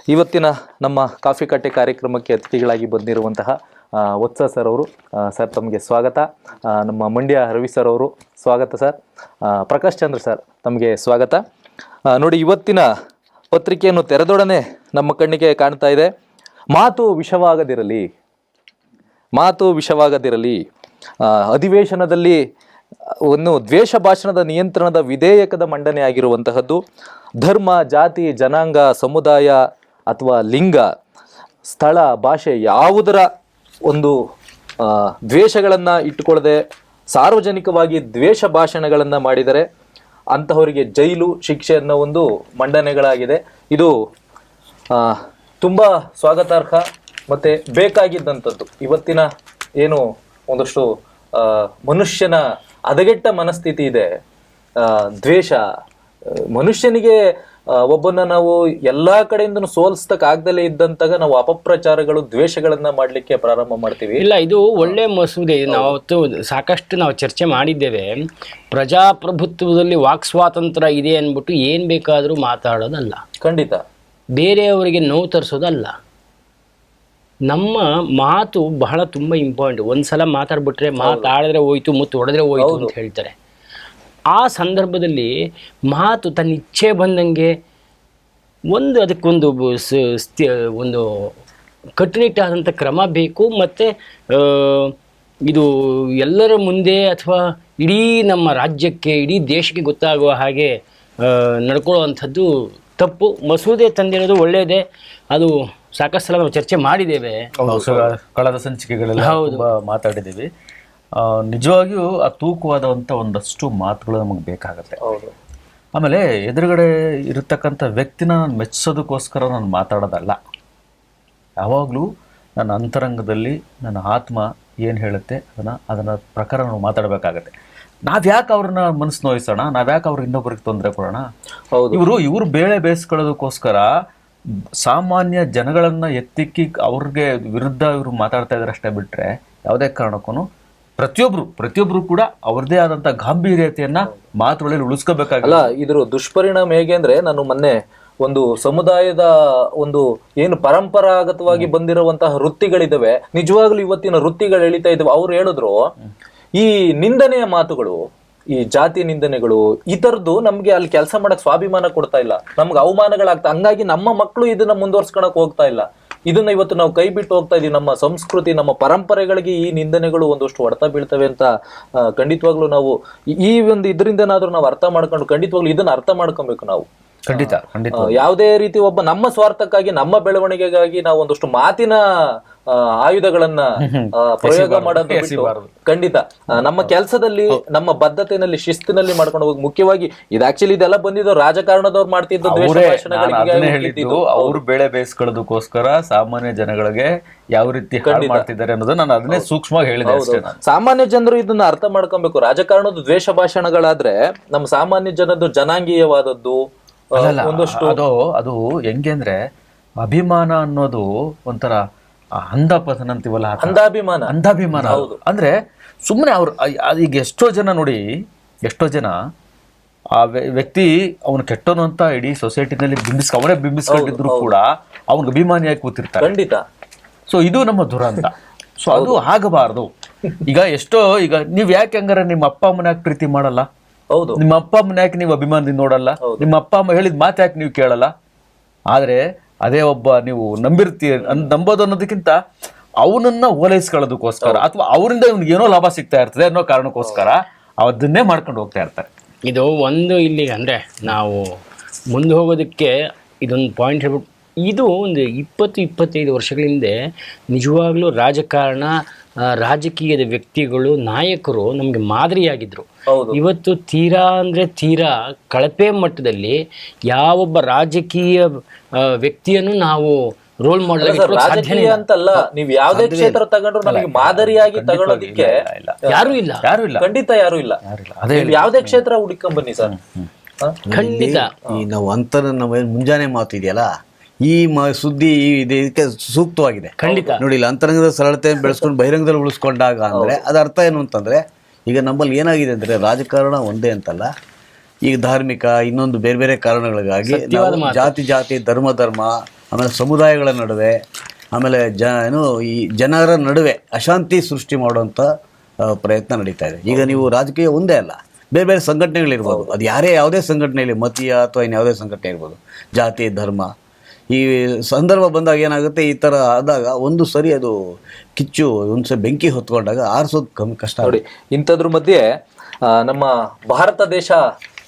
ಇವತ್ತಿನ ನಮ್ಮ ಕಾಫಿ ಕಟ್ಟೆ ಕಾರ್ಯಕ್ರಮಕ್ಕೆ ಅತಿಥಿಗಳಾಗಿ ಬಂದಿರುವಂತಹ ವತ್ಸ ಸರ್ ಅವರು. ಸರ್ ತಮಗೆ ಸ್ವಾಗತ. ನಮ್ಮ ಮಂಡ್ಯ ರವಿ ಸರ್ ಅವರು ಸ್ವಾಗತ ಸರ್. ಪ್ರಕಾಶ್ ಚಂದ್ರ ಸರ್ ತಮಗೆ ಸ್ವಾಗತ. ನೋಡಿ, ಇವತ್ತಿನ ಪತ್ರಿಕೆಯನ್ನು ತೆರೆದೊಡನೆ ನಮ್ಮ ಕಣ್ಣಿಗೆ ಕಾಣ್ತಾ ಇದೆ, ಮಾತು ವಿಷವಾಗದಿರಲಿ, ಮಾತು ವಿಷವಾಗದಿರಲಿ. ಅಧಿವೇಶನದಲ್ಲಿ ಒಂದು ದ್ವೇಷ ಭಾಷಣದ ನಿಯಂತ್ರಣದ ವಿಧೇಯಕದ ಮಂಡನೆ ಆಗಿರುವಂತಹದ್ದು. ಧರ್ಮ, ಜಾತಿ, ಜನಾಂಗ, ಸಮುದಾಯ ಅಥವಾ ಲಿಂಗ, ಸ್ಥಳ, ಭಾಷೆ ಯಾವುದರ ಒಂದು ದ್ವೇಷಗಳನ್ನು ಇಟ್ಟುಕೊಳ್ಳದೆ ಸಾರ್ವಜನಿಕವಾಗಿ ದ್ವೇಷ ಭಾಷಣಗಳನ್ನು ಮಾಡಿದರೆ ಅಂತಹವರಿಗೆ ಜೈಲು ಶಿಕ್ಷೆ ಅನ್ನೋ ಒಂದು ಮಂಡನೆಗಳಾಗಿದೆ. ಇದು ತುಂಬ ಸ್ವಾಗತಾರ್ಹ ಮತ್ತು ಬೇಕಾಗಿದ್ದಂಥದ್ದು. ಇವತ್ತಿನ ಏನು ಒಂದಷ್ಟು ಮನುಷ್ಯನ ಹದಗೆಟ್ಟ ಮನಸ್ಥಿತಿ ಇದೆ, ದ್ವೇಷ. ಮನುಷ್ಯನಿಗೆ ಒಬ್ಬನ ನಾವು ಎಲ್ಲಾ ಕಡೆಯಿಂದನೂ ಸೋಲಿಸ್ತಕ್ಕಾಗ್ದಲೇ ಇದ್ದಂತಾಗ ನಾವು ಅಪಪ್ರಚಾರಗಳು, ದ್ವೇಷಗಳನ್ನ ಮಾಡ್ಲಿಕ್ಕೆ ಪ್ರಾರಂಭ ಮಾಡ್ತೀವಿ. ಇಲ್ಲ, ಇದು ಒಳ್ಳೆ ಮಸೂದೆ. ನಾವತ್ತು ಸಾಕಷ್ಟು ನಾವು ಚರ್ಚೆ ಮಾಡಿದ್ದೇವೆ. ಪ್ರಜಾಪ್ರಭುತ್ವದಲ್ಲಿ ವಾಕ್ ಸ್ವಾತಂತ್ರ್ಯ ಇದೆ ಅಂದ್ಬಿಟ್ಟು ಏನ್ ಬೇಕಾದ್ರೂ ಮಾತಾಡೋದಲ್ಲ, ಖಂಡಿತ ಬೇರೆಯವರಿಗೆ ನೋವು ತರಿಸೋದಲ್ಲ. ನಮ್ಮ ಮಾತು ಬಹಳ ತುಂಬಾ ಇಂಪಾರ್ಟೆಂಟ್. ಒಂದ್ಸಲ ಮಾತಾಡ್ಬಿಟ್ರೆ ಮಾತಾಡಿದ್ರೆ ಹೋಯ್ತು, ಮುತ್ತು ಹೊಡೆದ್ರೆ ಹೋಯ್ತು ಅಂತ ಹೇಳ್ತಾರೆ. ಆ ಸಂದರ್ಭದಲ್ಲಿ ಮಾತು ತನ್ನ ಇಚ್ಛೆ ಬಂದಂಗೆ ಅದಕ್ಕೊಂದು ಒಂದು ಕಟ್ಟುನಿಟ್ಟಾದಂಥ ಕ್ರಮ ಬೇಕು. ಮತ್ತು ಇದು ಎಲ್ಲರ ಮುಂದೆ ಅಥವಾ ಇಡೀ ನಮ್ಮ ರಾಜ್ಯಕ್ಕೆ, ಇಡೀ ದೇಶಕ್ಕೆ ಗೊತ್ತಾಗುವ ಹಾಗೆ ನಡ್ಕೊಳ್ಳುವಂಥದ್ದು ತಪ್ಪು. ಮಸೂದೆ ತಂದಿರೋದು ಒಳ್ಳೆಯದೇ. ಅದು ಸಾಕಷ್ಟು ಸಲ ನಾವು ಚರ್ಚೆ ಮಾಡಿದ್ದೇವೆ, ಕಳೆದ ಸಂಚಿಕೆಗಳೆಲ್ಲ ಮಾತಾಡಿದ್ದೀವಿ. ನಿಜವಾಗಿಯೂ ಆ ತೂಕವಾದಂಥ ಒಂದಷ್ಟು ಮಾತುಗಳು ನಮಗೆ ಬೇಕಾಗತ್ತೆ. ಆಮೇಲೆ ಎದುರುಗಡೆ ಇರತಕ್ಕಂಥ ವ್ಯಕ್ತಿನ ನಾನು ಮೆಚ್ಚಿಸೋದಕ್ಕೋಸ್ಕರ ನಾನು ಮಾತಾಡೋದಲ್ಲ. ಯಾವಾಗಲೂ ನನ್ನ ಅಂತರಂಗದಲ್ಲಿ ನನ್ನ ಆತ್ಮ ಏನು ಹೇಳುತ್ತೆ ಅದನ್ನ ಪ್ರಕಾರ ನಾವು ಮಾತಾಡಬೇಕಾಗತ್ತೆ. ನಾವ್ಯಾಕೆ ಅವ್ರನ್ನ ಮನಸ್ಸು ನೋಯಿಸೋಣ, ನಾವ್ಯಾಕೆ ಅವ್ರಿಗೆ ಇನ್ನೊಬ್ಬರಿಗೆ ತೊಂದರೆ ಕೊಡೋಣ? ಇವರು ಬೇಳೆ ಬೇಯಿಸ್ಕೊಳ್ಳೋದಕ್ಕೋಸ್ಕರ ಸಾಮಾನ್ಯ ಜನಗಳನ್ನ ಎತ್ತಿಕ್ಕಿ ಅವ್ರಿಗೆ ವಿರುದ್ಧ ಇವರು ಮಾತಾಡ್ತಾ ಇದ್ದಾರೆ ಅಷ್ಟೇ ಬಿಟ್ರೆ, ಯಾವುದೇ ಕಾರಣಕ್ಕೂ ಪ್ರತಿಯೊಬ್ರು ಕೂಡ ಅವ್ರದೇ ಆದಂತ ಗಾಂಭೀರ್ಯತೆಯನ್ನ ಮಾತುಗಳಲ್ಲಿ ಉಳಿಸ್ಕೋಬೇಕಾಗಲ್ಲ. ಇದ್ರ ದುಷ್ಪರಿಣಾಮ ಹೇಗೆ ಅಂದ್ರೆ, ನಾನು ಮೊನ್ನೆ ಒಂದು ಸಮುದಾಯದ ಒಂದು ಏನು ಪರಂಪರಾಗತವಾಗಿ ಬಂದಿರುವಂತಹ ವೃತ್ತಿಗಳಿದಾವೆ, ನಿಜವಾಗ್ಲೂ ಇವತ್ತಿನ ವೃತ್ತಿಗಳು ಎಳಿತಾ ಇದಾವೆ. ಅವ್ರು ಹೇಳಿದ್ರು, ಈ ನಿಂದನೆಯ ಮಾತುಗಳು, ಈ ಜಾತಿ ನಿಂದನೆಗಳು, ಈ ತರದ್ದು ನಮ್ಗೆ ಅಲ್ಲಿ ಕೆಲಸ ಮಾಡಕ್ ಸ್ವಾಭಿಮಾನ ಕೊಡ್ತಾ ಇಲ್ಲ, ನಮ್ಗೆ ಅವಮಾನಗಳಾಗ್ತಾ. ಹಂಗಾಗಿ ನಮ್ಮ ಮಕ್ಕಳು ಇದನ್ನ ಮುಂದುವರ್ಸ್ಕೊಳಕ್ ಹೋಗ್ತಾ ಇಲ್ಲ. ಇದನ್ನ ಇವತ್ತು ನಾವು ಕೈ ಬಿಟ್ಟು ಹೋಗ್ತಾ ಇದೀವಿ. ನಮ್ಮ ಸಂಸ್ಕೃತಿ, ನಮ್ಮ ಪರಂಪರೆಗಳಿಗೆ ಈ ನಿಂದನೆಗಳು ಒಂದಷ್ಟು ಹೊಡೆತ ಬೀಳ್ತವೆ ಅಂತ ಖಂಡಿತವಾಗ್ಲೂ ನಾವು ಈ ಒಂದು ಇದರಿಂದನಾದ್ರೂ ನಾವು ಅರ್ಥ ಮಾಡ್ಕೊಂಡು, ಖಂಡಿತವಾಗ್ಲೂ ಇದನ್ನ ಅರ್ಥ ಮಾಡ್ಕೊಬೇಕು ನಾವು. ಖಂಡಿತ. ಯಾವುದೇ ರೀತಿ ಒಬ್ಬ ನಮ್ಮ ಸ್ವಾರ್ಥಕ್ಕಾಗಿ, ನಮ್ಮ ಬೆಳವಣಿಗೆಗಾಗಿ ನಾವು ಒಂದಷ್ಟು ಮಾತಿನ ಆಯುಧಗಳನ್ನ ಪ್ರಯೋಗ ಮಾಡೋದು ಖಂಡಿತ ನಮ್ಮ ಕೆಲಸದಲ್ಲಿ, ನಮ್ಮ ಬದ್ಧತೆಯಲ್ಲಿ, ಶಿಸ್ತಿನಲ್ಲಿ ಮಾಡ್ಕೊಂಡು ಹೋಗಿ. ಮುಖ್ಯವಾಗಿ ಇದು ಆಕ್ಚುಲಿ ಇದೆಲ್ಲ ಬಂದಿದ್ದು ರಾಜಕಾರಣದವ್ರು ಮಾಡ್ತಿದ್ದು ಅವ್ರು ಬೇಳೆ ಬೇಯಿಸ್ಕೊಳ್ಳೋದಕ್ಕೋಸ್ಕರ ಸಾಮಾನ್ಯ ಜನಗಳಿಗೆ ಯಾವ ರೀತಿ ಮಾಡ್ತಿದ್ದಾರೆ ಅನ್ನೋದು ನಾನು ಅದನ್ನೇ ಸೂಕ್ಷ್ಮವಾಗಿ ಹೇಳಿದೆ. ಸಾಮಾನ್ಯ ಜನರು ಇದನ್ನ ಅರ್ಥ ಮಾಡ್ಕೊಬೇಕು. ರಾಜಕಾರಣದ ದ್ವೇಷ ಭಾಷಣಗಳಾದ್ರೆ ನಮ್ಮ ಸಾಮಾನ್ಯ ಜನದ್ದು ಜನಾಂಗೀಯವಾದದ್ದು ಅದು ಹೆಂಗೆ ಅಂದ್ರೆ, ಅಭಿಮಾನ ಅನ್ನೋದು ಒಂಥರ ಅಂಧಪತನ ಅಂತೀವಲ್ಲ, ಅಂಧಾಭಿಮಾನ. ಅಂದ್ರೆ ಸುಮ್ಮನೆ ಈಗ ಎಷ್ಟೋ ಜನ ನೋಡಿ, ಎಷ್ಟೋ ಜನ ಆ ವ್ಯಕ್ತಿ ಅವನು ಕೆಟ್ಟೋನು ಅಂತ ಇಡೀ ಸೊಸೈಟಿನಲ್ಲಿ ಅವರೇ ಬಿಂಬಿಸ್ಕೊಂಡಿದ್ರು ಕೂಡ ಅವನಿಗೆ ಅಭಿಮಾನಿಯಾಗಿ ಕೂತಿರ್ತಾರೆ. ಖಂಡಿತ. ಸೊ ಇದು ನಮ್ಮ ದುರಂತ. ಸೊ ಅದು ಆಗಬಾರ್ದು. ಈಗ ನೀವ್ ಯಾಕೆ ಹಂಗಾರೆ ನಿಮ್ಮ ಅಪ್ಪ ಅಮ್ಮನ ಯಾಕೆ ಪ್ರೀತಿ ಮಾಡಲ್ಲ? ಹೌದು. ನಿಮ್ಮ ಅಪ್ಪ ಅಮ್ಮನ ಯಾಕೆ ನೀವು ಅಭಿಮಾನದಿಂದ ನೋಡಲ್ಲ? ನಿಮ್ಮ ಅಪ್ಪ ಅಮ್ಮ ಹೇಳಿದ ಮಾತು ಯಾಕೆ ನೀವು ಕೇಳಲ್ಲ? ಆದ್ರೆ ಅದೇ ಒಬ್ಬ ನೀವು ನಂಬೋದು ಅನ್ನೋದಕ್ಕಿಂತ ಅವನನ್ನ ಓಲೈಸ್ಕೊಳ್ಳೋದಕ್ಕೋಸ್ಕರ ಅಥವಾ ಅವರಿಂದ ಇವ್ನಿಗೆ ಏನೋ ಲಾಭ ಸಿಗ್ತಾ ಇರ್ತದೆ ಅನ್ನೋ ಕಾರಣಕ್ಕೋಸ್ಕರ ಅದನ್ನೇ ಮಾಡ್ಕೊಂಡು ಹೋಗ್ತಾ ಇರ್ತಾರೆ. ಇದು ಒಂದು ಇಲ್ಲಿಗೆ ಅಂದರೆ ನಾವು ಮುಂದೆ ಹೋಗೋದಕ್ಕೆ ಇದೊಂದು ಪಾಯಿಂಟ್ ಹೇಳ್ಬಿಟ್ಟು, ಇದು ಒಂದು 20-25 ವರ್ಷಗಳ ಹಿಂದೆ ನಿಜವಾಗ್ಲೂ ರಾಜಕೀಯದ ವ್ಯಕ್ತಿಗಳು, ನಾಯಕರು ನಮಗೆ ಮಾದರಿಯಾಗಿದ್ರು. ಇವತ್ತು ತೀರಾ ಕಳಪೆ ಮಟ್ಟದಲ್ಲಿ ಯಾವೊಬ್ಬ ರಾಜಕೀಯ ವ್ಯಕ್ತಿಯನ್ನು ನಾವು ರೋಲ್ ಮಾಡಲ್ ಅಂತಲ್ಲ. ನೀವು ಯಾವುದೇ ಕ್ಷೇತ್ರ ತಗೊಂಡ್ರು ನಮಗೆ ಮಾದರಿಯಾಗಿ ತಗೊಳ್ಳೋದಿಕ್ಕೆ ಯಾರು ಇಲ್ಲ. ಖಂಡಿತ ಯಾರು ಇಲ್ಲ. ಯಾವುದೇ ಕ್ಷೇತ್ರ ಹುಡುಕೊಂಡ್ ಬನ್ನಿ ಸರ್, ಖಂಡಿತ. ಈ ನಾವು ನಮ್ಮ ಮುಂಜಾನೆ ಮಾತು ಇದೆಯಲ್ಲ, ಈ ಸುದ್ದಿ ಇದಕ್ಕೆ ಸೂಕ್ತವಾಗಿದೆ. ಖಂಡಿತ ನೋಡಿ, ಇಲ್ಲ ಅಂತರಂಗದ ಸರಳತೆ ಬೆಳೆಸ್ಕೊಂಡು ಬಹಿರಂಗದಲ್ಲಿ ಉಳಿಸ್ಕೊಂಡಾಗ ಅಂದ್ರೆ ಅದ ಅರ್ಥ ಏನು ಅಂತಂದ್ರೆ, ಈಗ ನಮ್ಮಲ್ಲಿ ಏನಾಗಿದೆ ಅಂದ್ರೆ, ರಾಜಕಾರಣ ಒಂದೇ ಅಂತಲ್ಲ, ಈಗ ಧಾರ್ಮಿಕ ಇನ್ನೊಂದು ಬೇರೆ ಬೇರೆ ಕಾರಣಗಳಿಗಾಗಿ ಜಾತಿ ಧರ್ಮ ಆಮೇಲೆ ಸಮುದಾಯಗಳ ನಡುವೆ, ಆಮೇಲೆ ಈ ಜನರ ನಡುವೆ ಅಶಾಂತಿ ಸೃಷ್ಟಿ ಮಾಡುವಂಥ ಪ್ರಯತ್ನ ನಡೀತಾ ಇದೆ. ಈಗ ನೀವು ರಾಜಕೀಯ ಒಂದೇ ಅಲ್ಲ, ಬೇರೆ ಬೇರೆ ಸಂಘಟನೆಗಳಿರ್ಬೋದು, ಅದು ಯಾವುದೇ ಸಂಘಟನೆಯಲ್ಲಿ, ಮತೀಯ ಅಥವಾ ಇನ್ಯಾವುದೇ ಸಂಘಟನೆ ಇರ್ಬೋದು, ಜಾತಿ ಧರ್ಮ, ಈ ಸಂದರ್ಭ ಬಂದಾಗ ಏನಾಗುತ್ತೆ, ಈ ಥರ ಆದಾಗ ಒಂದು ಸರಿ ಅದು ಕಿಚ್ಚು ಒಂದ್ಸರಿ ಬೆಂಕಿ ಹೊತ್ಕೊಂಡಾಗ ಆರಿಸೋದು ಕಷ್ಟ. ನೋಡಿ, ಇಂಥದ್ರ ಮಧ್ಯೆ ನಮ್ಮ ಭಾರತ ದೇಶ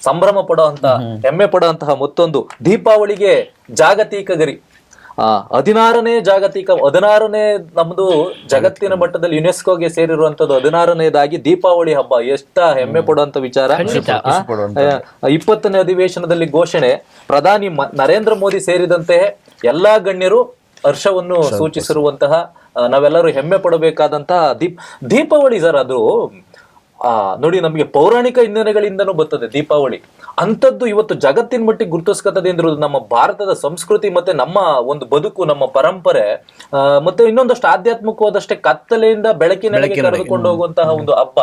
ಸಂಭ್ರಮ ಪಡುವಂತಹ, ಹೆಮ್ಮೆ ಪಡುವಂತಹ ಮತ್ತೊಂದು ದೀಪಾವಳಿಗೆ ಜಾಗತಿಕ ಗರಿ. 16ನೇ ನಮ್ದು ಜಗತ್ತಿನ ಮಟ್ಟದಲ್ಲಿ ಯುನೆಸ್ಕೋಗೆ ಸೇರಿರುವಂತದ್ದು 16ನೇದಾಗಿ ದೀಪಾವಳಿ ಹಬ್ಬ. ಎಷ್ಟ ಹೆಮ್ಮೆ ಪಡುವಂತ ವಿಚಾರ. 20ನೇ ಅಧಿವೇಶನದಲ್ಲಿ ಘೋಷಣೆ, ಪ್ರಧಾನಿ ನರೇಂದ್ರ ಮೋದಿ ಸೇರಿದಂತೆ ಎಲ್ಲಾ ಗಣ್ಯರು ಹರ್ಷವನ್ನು ಸೂಚಿಸಿರುವಂತಹ, ನಾವೆಲ್ಲರೂ ಹೆಮ್ಮೆ ಪಡಬೇಕಾದಂತಹ ದೀಪಾವಳಿ ಸರ್. ಅದು ನೋಡಿ, ನಮಗೆ ಪೌರಾಣಿಕ ಹಿನ್ನೆಲೆಗಳಿಂದನೂ ಬರ್ತದೆ ದೀಪಾವಳಿ. ಅಂಥದ್ದು ಇವತ್ತು ಜಗತ್ತಿನ ಮಟ್ಟಿಗೆ ಗುರುತಿಸ್ಕೊತದೆ ಅಂದ್ರೆ ನಮ್ಮ ಭಾರತದ ಸಂಸ್ಕೃತಿ ಮತ್ತೆ ನಮ್ಮ ಒಂದು ಬದುಕು, ನಮ್ಮ ಪರಂಪರೆ, ಮತ್ತೆ ಇನ್ನೊಂದಷ್ಟು ಆಧ್ಯಾತ್ಮಿಕವಾದಷ್ಟೇ ಕತ್ತಲೆಯಿಂದ ಬೆಳಕಿನೆಡೆಗೆ ಕರೆದುಕೊಂಡು ಹೋಗುವಂತಹ ಒಂದು ಹಬ್ಬ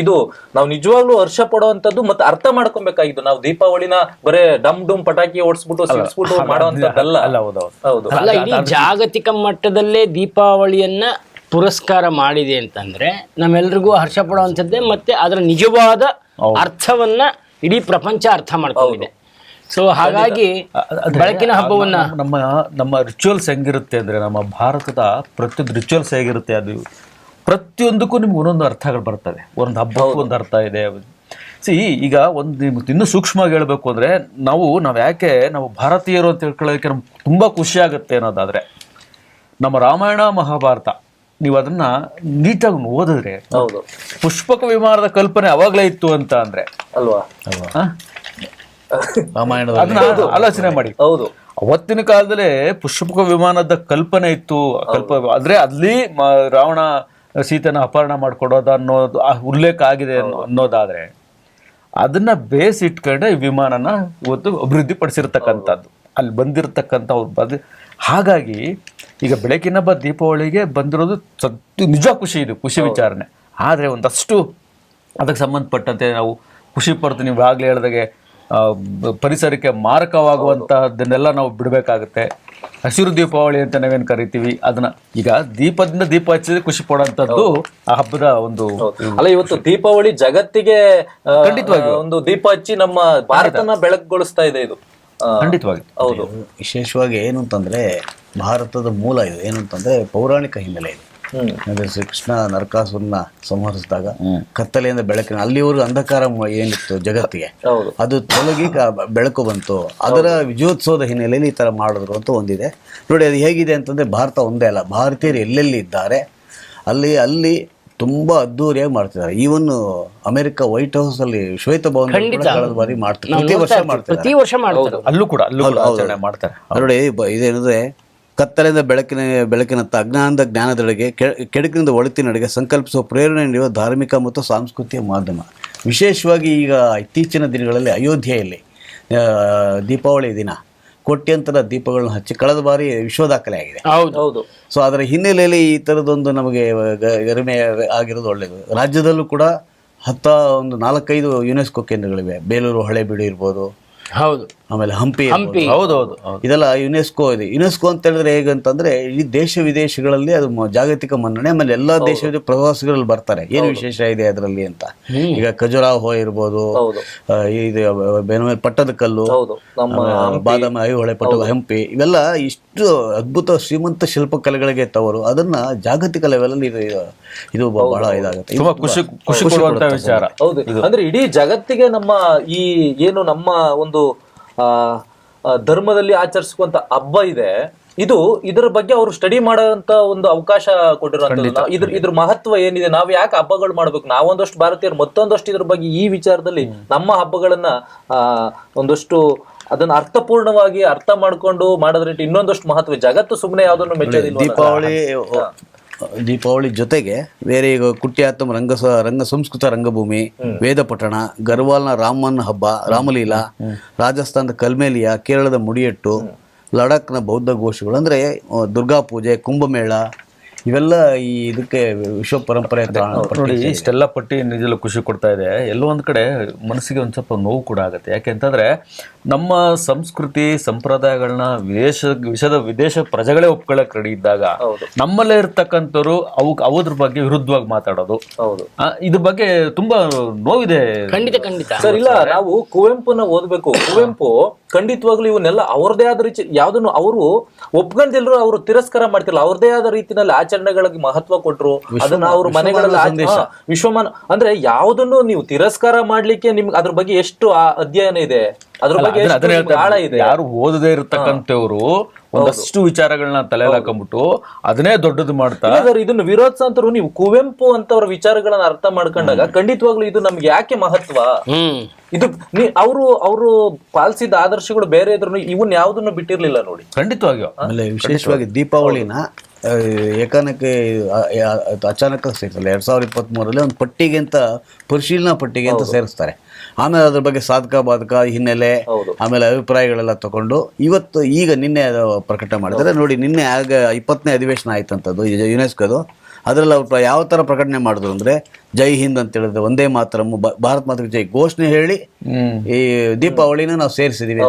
ಇದು. ನಾವು ನಿಜವಾಗ್ಲೂ ಹರ್ಷ ಪಡುವಂತದ್ದು ಮತ್ತೆ ಅರ್ಥ ಮಾಡ್ಕೊಬೇಕಾಗಿದ್ದು. ನಾವು ದೀಪಾವಳಿನ ಬರೇ ಡಮ್ ಡುಮ್ ಪಟಾಕಿ ಓಡಿಸ್ಬಿಟ್ಟು ಸಿಡಿಸ್ಬಿಟ್ಟು ಮಾಡುವಂತದ್ದಲ್ಲ. ಹೌದು, ಅಲ್ಲ, ಇಡೀ ಜಾಗತಿಕ ಮಟ್ಟದಲ್ಲೇ ದೀಪಾವಳಿಯನ್ನ ಪುರಸ್ಕಾರ ಮಾಡಿದೆ ಅಂತಂದ್ರೆ ನಮ್ಮೆಲ್ರಿಗೂ ಹರ್ಷ ಪಡುವಂಥದ್ದೇ. ಮತ್ತೆ ಅದರ ನಿಜವಾದ ಅರ್ಥವನ್ನ ಇಡೀ ಪ್ರಪಂಚ ಅರ್ಥ ಮಾಡ್ಕೊಂಡಿದೆ. ಸೊ ಹಾಗಾಗಿ ಬೆಳಕಿನ ಹಬ್ಬವನ್ನ ನಮ್ಮ ರಿಚುವಲ್ಸ್ ಹೆಂಗಿರುತ್ತೆ ಅಂದ್ರೆ, ನಮ್ಮ ಭಾರತದ ಪ್ರತಿಯೊಂದು ರಿಚುವಲ್ಸ್ ಹೇಗಿರುತ್ತೆ, ಅದು ಪ್ರತಿಯೊಂದಕ್ಕೂ ನಿಮ್ಗೆ ಒಂದೊಂದು ಅರ್ಥಗಳು ಬರ್ತವೆ. ಒಂದು ಹಬ್ಬಕ್ಕೂ ಒಂದು ಅರ್ಥ ಇದೆ. ಈಗ ಇನ್ನೂ ಸೂಕ್ಷ್ಮವಾಗಿ ಹೇಳ್ಬೇಕು ಅಂದ್ರೆ, ನಾವು ಯಾಕೆ ನಾವು ಭಾರತೀಯರು ಅಂತ ಹೇಳ್ಕೊಳ್ಳೋದಕ್ಕೆ ನಮ್ಗೆ ತುಂಬಾ ಖುಷಿ ಆಗುತ್ತೆ ಅನ್ನೋದಾದ್ರೆ, ನಮ್ಮ ರಾಮಾಯಣ ಮಹಾಭಾರತ ನೀವು ಅದನ್ನ ನೀಟಾಗಿ ಓದಿದ್ರೆ, ಪುಷ್ಪಕ ವಿಮಾನದ ಕಲ್ಪನೆ ಅವಾಗ್ಲೇ ಇತ್ತು ಅಂತ ಅಂದ್ರೆ ಅಲ್ವಾ? ಅದನ್ನ ಆಲೋಚನೆ ಮಾಡಿ. ಹೌದು, ಅವತ್ತಿನ ಕಾಲದಲ್ಲೇ ಪುಷ್ಪಕ ವಿಮಾನದ ಕಲ್ಪನೆ ಇತ್ತು. ಅಂದ್ರೆ ಅಲ್ಲಿ ರಾವಣ ಸೀತೆನ ಅಪಹರಣ ಮಾಡ್ಕೊಡೋದು ಅನ್ನೋದು ಉಲ್ಲೇಖ ಆಗಿದೆ ಅನ್ನೋದಾದ್ರೆ, ಅದನ್ನ ಬೇಸ್ ಇಟ್ಕೊಂಡೆ ಈ ವಿಮಾನನ ಇವತ್ತು ಅಭಿವೃದ್ಧಿ ಪಡಿಸಿರ್ತಕ್ಕಂಥದ್ದು, ಅಲ್ಲಿ ಬಂದಿರತಕ್ಕಂಥ ಹಾಗಾಗಿ ಈಗ ಬೆಳಕಿನ ಹಬ್ಬ ದೀಪಾವಳಿಗೆ ಬಂದಿರೋದು ನಿಜ ಖುಷಿ ವಿಚಾರಣೆ. ಆದರೆ ಒಂದಷ್ಟು ಅದಕ್ಕೆ ಸಂಬಂಧಪಟ್ಟಂತೆ ನಾವು ಖುಷಿ ಪಡ್ತೀವಿ. ನೀವು ಆಗಲೇ ಹೇಳಿದಾಗೆ ಪರಿಸರಕ್ಕೆ ಮಾರಕವಾಗುವಂತಹದ್ದನ್ನೆಲ್ಲ ನಾವು ಬಿಡಬೇಕಾಗುತ್ತೆ. ಹಸಿರು ದೀಪಾವಳಿ ಅಂತ ನಾವೇನು ಕರಿತೀವಿ, ಅದನ್ನ ಈಗ ದೀಪದಿಂದ ದೀಪ ಹಚ್ಚಿದ್ರೆ ಖುಷಿ ಪಡುವಂಥದ್ದು ಆ ಹಬ್ಬದ ಒಂದು ಅಲ್ಲ. ಇವತ್ತು ದೀಪಾವಳಿ ಜಗತ್ತಿಗೆ ಖಂಡಿತವಾಗಿ ಒಂದು ದೀಪ ಹಚ್ಚಿ ನಮ್ಮ ಭಾರತನ ಬೆಳಕುಗೊಳಿಸ್ತಾ ಇದೆ ಇದು. ಖಂಡಿತವಾಗಿ ಹೌದು. ವಿಶೇಷವಾಗಿ ಏನು ಅಂತಂದ್ರೆ, ಭಾರತದ ಮೂಲ ಇದು ಏನು ಅಂತಂದ್ರೆ ಪೌರಾಣಿಕ ಹಿನ್ನೆಲೆ ಇದು. ಅಂದ್ರೆ ಶ್ರೀಕೃಷ್ಣ ನರಕಾಸುರನ ಸಂಹರಿಸಿದಾಗ ಕತ್ತಲೆಯಿಂದ ಬೆಳಕಿನ, ಅಲ್ಲಿವರೆಗೂ ಅಂಧಕಾರ ಏನಿತ್ತು ಜಗತ್ತಿಗೆ, ಅದು ತೊಲಗಿ ಬೆಳಕು ಬಂತು. ಅದರ ವಿಜಯೋತ್ಸವದ ಹಿನ್ನೆಲೆಯಲ್ಲಿ ಈ ತರ ಮಾಡಿದ್ರು ಅಂತ ಒಂದಿದೆ. ನೋಡಿ, ಅದು ಹೇಗಿದೆ ಅಂತಂದ್ರೆ, ಭಾರತ ಒಂದೇ ಅಲ್ಲ, ಭಾರತೀಯರು ಎಲ್ಲೆಲ್ಲಿ ಇದ್ದಾರೆ ಅಲ್ಲಿ ತುಂಬಾ ಅದ್ದೂರಿಯಾಗಿ ಮಾಡ್ತಿದ್ದಾರೆ. ಈವನ್ ಅಮೆರಿಕ ವೈಟ್ ಹೌಸ್ ಅಲ್ಲಿ ಶ್ವೇತಭವನ ಕಳೆದ ಬಾರಿ ಮಾಡ್ತಾರೆ, ಪ್ರತಿ ವರ್ಷ ಮಾಡ್ತಾರೆ. ಅಲ್ಲೂ ಕೂಡ ಆಚರಣೆ ಮಾಡ್ತಾರೆ. ನೋಡಿ, ಇದೇನಂದ್ರೆ, ಕತ್ತಲೆಯಿಂದ ಬೆಳಕಿನತ್ತ, ಅಜ್ಞಾನದ ಜ್ಞಾನದೆಡೆಗೆ, ಕೆಡುಕಿನಿಂದ ಒಳಿತಿನೆಡೆಗೆ ಸಂಕಲ್ಪಿಸುವ ಪ್ರೇರಣೆ ನೀಡುವ ಧಾರ್ಮಿಕ ಮತ್ತು ಸಾಂಸ್ಕೃತಿಕ ಮಾಧ್ಯಮ. ವಿಶೇಷವಾಗಿ ಈಗ ಇತ್ತೀಚಿನ ದಿನಗಳಲ್ಲಿ ಅಯೋಧ್ಯೆಯಲ್ಲಿ ದೀಪಾವಳಿ ದಿನ ಕೋಟ್ಯಂತರ ದೀಪಗಳನ್ನ ಹಚ್ಚಿ ಕಳೆದ ಬಾರಿ ವಿಶ್ವ ದಾಖಲೆ ಆಗಿದೆ. ಹೌದು. ಸೊ ಅದರ ಹಿನ್ನೆಲೆಯಲ್ಲಿ ಈ ಥರದೊಂದು ನಮಗೆ ಗರಿಮೆ ಆಗಿರೋದು ಒಳ್ಳೆಯದು. ರಾಜ್ಯದಲ್ಲೂ ಕೂಡ 4-5 ಯುನೆಸ್ಕೋ ಕೇಂದ್ರಗಳಿವೆ. ಬೇಲೂರು ಹಳೆಬೀಡು ಇರ್ಬೋದು, ಹೌದು, ಆಮೇಲೆ ಹಂಪಿ. ಹೌದೌದು, ಇದೆಲ್ಲ ಯುನೆಸ್ಕೋ ಇದೆ. ಯುನೆಸ್ಕೋ ಅಂತ ಹೇಳಿದ್ರೆ ಹೇಗಂತಂದ್ರೆ, ಈ ದೇಶ ವಿದೇಶಗಳಲ್ಲಿ ಅದು ಜಾಗತಿಕ ಮನ್ನಣೆ. ಆಮೇಲೆ ಎಲ್ಲಾ ದೇಶದ ಪ್ರವಾಸಿಗರಲ್ಲಿ ಬರ್ತಾರೆ, ಏನು ವಿಶೇಷ ಇದೆ ಅದರಲ್ಲಿ ಅಂತ. ಈಗ ಖಜುರಾಹೋ ಇರ್ಬೋದು, ಇದು ಪಟ್ಟದಕಲ್ಲು, ಬಾದಾಮಿ, ಐಹೊಳೆ, ಹಂಪಿ, ಇವೆಲ್ಲ ಇಷ್ಟು ಅದ್ಭುತ ಶ್ರೀಮಂತ ಶಿಲ್ಪಕಲೆಗಳಿಗೆ ತವರು. ಅದನ್ನ ಜಾಗತಿಕ ಲೆವೆಲ್ ಅಲ್ಲಿ ಇದು ಬಹಳ ಇದಾಗುತ್ತೆ. ಖುಷಿ ಕೊಡುವಂತ ವಿಚಾರ. ಹೌದು, ಅಂದ್ರೆ ಇಡೀ ಜಗತ್ತಿಗೆ ನಮ್ಮ ಈ ಏನು ನಮ್ಮ ಒಂದು ಧರ್ಮದಲ್ಲಿ ಆಚರಿಸುವಂತ ಹಬ್ಬ ಇದೆ, ಇದರ ಬಗ್ಗೆ ಅವರು ಸ್ಟಡಿ ಮಾಡೋಂತ ಒಂದು ಅವಕಾಶ ಕೊಟ್ಟಿರುವಂತದ್ದು. ಇದ್ರ ಮಹತ್ವ ಏನಿದೆ, ನಾವು ಯಾಕೆ ಹಬ್ಬಗಳು ಮಾಡ್ಬೇಕು, ನಾವೊಂದಷ್ಟು ಭಾರತೀಯರು ಮತ್ತೊಂದಷ್ಟು ಇದ್ರ ಬಗ್ಗೆ ಈ ವಿಚಾರದಲ್ಲಿ ನಮ್ಮ ಹಬ್ಬಗಳನ್ನ ಒಂದಷ್ಟು ಅದನ್ನ ಅರ್ಥಪೂರ್ಣವಾಗಿ ಅರ್ಥ ಮಾಡ್ಕೊಂಡು ಮಾಡೋದ್ರ ಇನ್ನೊಂದಷ್ಟು ಮಹತ್ವ. ಜಗತ್ತು ಸುಮ್ಮನೆ ಯಾವ್ದನ್ನು ಮೆಚ್ಚೋದಿಲ್ಲ. ದೀಪಾವಳಿ ಜೊತೆಗೆ ಬೇರೆ ಈಗ ಕುಟ್ಯಾತ್ತಂ ರಂಗ ಸಂಸ್ಕೃತ ರಂಗಭೂಮಿ, ವೇದ ಪಠಣ, ಗರ್ವಾಲ್ನ ರಾಮನ್ ಹಬ್ಬ, ರಾಮಲೀಲಾ, ರಾಜಸ್ಥಾನದ ಕಲ್ಮೇಲಿಯಾ, ಕೇರಳದ ಮುಡಿಯಟ್ಟು, ಲಡಾಖ್ನ ಬೌದ್ಧ ಘೋಷಗಳು, ಅಂದ್ರೆ ದುರ್ಗಾ ಪೂಜೆ, ಕುಂಭಮೇಳ, ಇವೆಲ್ಲ ಈ ಇದಕ್ಕೆ ವಿಶ್ವ ಪರಂಪರೆ. ನೋಡಿ, ಇಷ್ಟೆಲ್ಲ ಪಟ್ಟಿ ನಿಜಲ್ಲೂ ಖುಷಿ ಕೊಡ್ತಾ ಇದೆ. ಎಲ್ಲೋ ಒಂದ್ ಕಡೆ ಮನಸ್ಸಿಗೆ ಒಂದ್ ಸ್ವಲ್ಪ ನೋವು ಕೂಡ ಆಗುತ್ತೆ. ಯಾಕೆಂತಂದ್ರೆ ನಮ್ಮ ಸಂಸ್ಕೃತಿ ಸಂಪ್ರದಾಯಗಳನ್ನ ವಿದೇಶ ಪ್ರಜೆಗಳೇ ಒಪ್ಕೊಳ್ಳಕ್ ರೆಡಿ ಇದ್ದಾಗ ನಮ್ಮಲ್ಲೇ ಇರ್ತಕ್ಕಂಥವ್ರು ಅದ್ರ ಬಗ್ಗೆ ವಿರುದ್ಧವಾಗಿ ಮಾತಾಡೋದು, ಹೌದು, ಇದ್ರ ಬಗ್ಗೆ ತುಂಬಾ ನೋವಿದೆ. ಖಂಡಿತ ಸರ್. ಇಲ್ಲ, ನಾವು ಕುವೆಂಪುನ ಓದ್ಬೇಕು. ಕುವೆಂಪು ಖಂಡಿತವಾಗ್ಲೂ ಇವನ್ನೆಲ್ಲ ಅವ್ರದೇ ಆದ ರೀತಿ ಯಾವ್ದನ್ನು ಅವರು ಒಪ್ಕೊಂಡ್ದಿಲ್ರು, ಅವರು ತಿರಸ್ಕಾರ ಮಾಡ್ತಿಲ್ಲ. ಅವ್ರದೇ ಆದ ರೀತಿನಲ್ಲಿ ಆಚರಣೆಗಳಿಗೆ ಮಹತ್ವ ಕೊಟ್ರು. ಅದನ್ನ ಅವ್ರ ಮನೆಗಳಲ್ಲಿ ವಿಶ್ವಮಾನ ಅಂದ್ರೆ ಯಾವ್ದನ್ನು ನೀವು ತಿರಸ್ಕಾರ ಮಾಡ್ಲಿಕ್ಕೆ ನಿಮ್ಗೆ ಅದ್ರ ಬಗ್ಗೆ ಎಷ್ಟು ಅಧ್ಯಯನ ಇದೆ, ಅದ್ರ ಬಗ್ಗೆ ಆಳ ಇದೆ. ಯಾರು ಓದದೇ ಇರತಕ್ಕಂಥವ್ರು ಒಂದಷ್ಟು ವಿಚಾರಗಳನ್ನ ತಲೆಯಲ್ಲಿ ಹಾಕೊಂಡ್ಬಿಟ್ಟು ಅದನ್ನೇ ದೊಡ್ಡದು ಮಾಡ್ತಾರೆ. ಇದನ್ನು ವಿರೋಧಿಸಂತರು ನೀವು ಕುವೆಂಪು ಅಂತವ್ರ ವಿಚಾರಗಳನ್ನ ಅರ್ಥ ಮಾಡ್ಕೊಂಡಾಗ ಖಂಡಿತವಾಗ್ಲೂ ಇದು ನಮ್ಗೆ ಯಾಕೆ ಮಹತ್ವ, ಇದು ಅವರು ಪಾಲಿಸಿದ ಆದರ್ಶಗಳು ಬೇರೆ ಇದ್ರು ಇವನ್ ಯಾವ್ದನ್ನು ಬಿಟ್ಟಿರ್ಲಿಲ್ಲ ನೋಡಿ. ಖಂಡಿತವಾಗಿಯೂ. ಆಮೇಲೆ ವಿಶೇಷವಾಗಿ ದೀಪಾವಳಿನ ಏಕಾನಕ್ಕೆ ಅಚಾನಕ ಸೇರಿಸಲ್ಲ. 2023 ಒಂದು ಪಟ್ಟಿಗೆ ಅಂತ ಪರಿಶೀಲನಾ ಪಟ್ಟಿಗೆ ಅಂತ ಸೇರಿಸ್ತಾರೆ. ಆಮೇಲೆ ಅದ್ರ ಬಗ್ಗೆ ಸಾಧಕ ಬಾಧಕ ಹಿನ್ನೆಲೆ ಆಮೇಲೆ ಅಭಿಪ್ರಾಯಗಳೆಲ್ಲ ತಗೊಂಡು ಈಗ ನಿನ್ನೆ ಪ್ರಕಟ ಮಾಡಿದ್ದಾರೆ ನೋಡಿ. ನಿನ್ನೆ 20ನೇ ಅಧಿವೇಶನ ಆಯ್ತಂಥದ್ದು ಯುನೆಸ್ಕೋದು. ಅದರಲ್ಲಿ ಅವ್ರು ಯಾವ ಥರ ಪ್ರಕಟಣೆ ಮಾಡಿದ್ರು ಅಂದರೆ ಜೈ ಹಿಂದ್ ಅಂತ ಹೇಳಿದ್ರೆ ಒಂದೇ ಮಾತ್ರ ಭಾರತ್ ಮಾತೃ ಜೈ ಘೋಷಣೆ ಹೇಳಿ ಈ ದೀಪಾವಳಿನ ನಾವು ಸೇರಿಸಿದೀವಿ.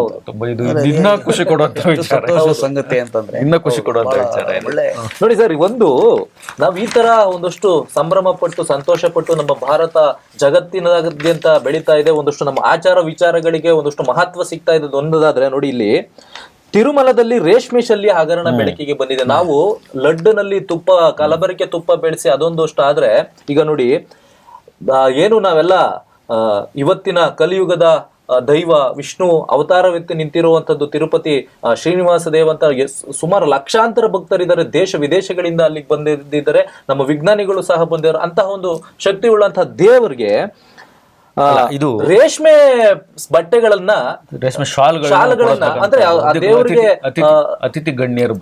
ಖುಷಿ ಕೊಡುವಂತ ಸಂಗತಿ ಅಂತಂದ್ರೆ ಇನ್ನ ಖುಷಿ ಕೊಡುವಂತ ವಿಚಾರ. ನೋಡಿ ಸರ್, ನಾವ್ ಈ ತರ ಒಂದಷ್ಟು ಸಂಭ್ರಮ ಪಟ್ಟು ಸಂತೋಷ ಪಟ್ಟು ನಮ್ಮ ಭಾರತ ಜಗತ್ತಿನಾದ್ಯಂತ ಬೆಳೀತಾ ಇದೆ. ಒಂದಷ್ಟು ನಮ್ಮ ಆಚಾರ ವಿಚಾರಗಳಿಗೆ ಒಂದಷ್ಟು ಮಹತ್ವ ಸಿಗ್ತಾ ಇದೆ ಒಂದಾದ್ರೆ ನೋಡಿ, ಇಲ್ಲಿ ತಿರುಮಲದಲ್ಲಿ ರೇಷ್ಮೆ ಶಲ್ಯ ಹಗರಣ ಬೆಳಕಿಗೆ ಬಂದಿದೆ. ನಾವು ಲಡ್ಡುನಲ್ಲಿ ತುಪ್ಪ ಕಲಬೆರಕೆ ತುಪ್ಪ ಬೆಳೆಸಿ ಅದೊಂದಷ್ಟು ಆದ್ರೆ ಈಗ ನೋಡಿ ಏನು ನಾವೆಲ್ಲ ಇವತ್ತಿನ ಕಲಿಯುಗದ ದೈವ ವಿಷ್ಣು ಅವತಾರವೆತ್ತಿ ನಿಂತಿರುವಂತದ್ದು ತಿರುಪತಿ ಶ್ರೀನಿವಾಸ ದೇವ ಅಂತ ಸುಮಾರು ಲಕ್ಷಾಂತರ ಭಕ್ತರಿದ್ದಾರೆ. ದೇಶ ವಿದೇಶಗಳಿಂದ ಅಲ್ಲಿಗೆ ಬಂದಿದ್ದಾರೆ. ನಮ್ಮ ವಿಜ್ಞಾನಿಗಳು ಸಹ ಬಂದಿದ್ದಾರೆ. ಅಂತಹ ಒಂದು ಶಕ್ತಿ ಉಳ್ಳಂತಹ ದೇವರಿಗೆ ಇದು ರೇಷ್ಮೆ ಬಟ್ಟೆಗಳನ್ನ ರೇಷ್ಮೆ ಶಾಲ್ಗಳನ್ನ ಅಂದ್ರೆ ದೇವರಿಗೆ ಅತಿಥಿ ಗಣ್ಯರು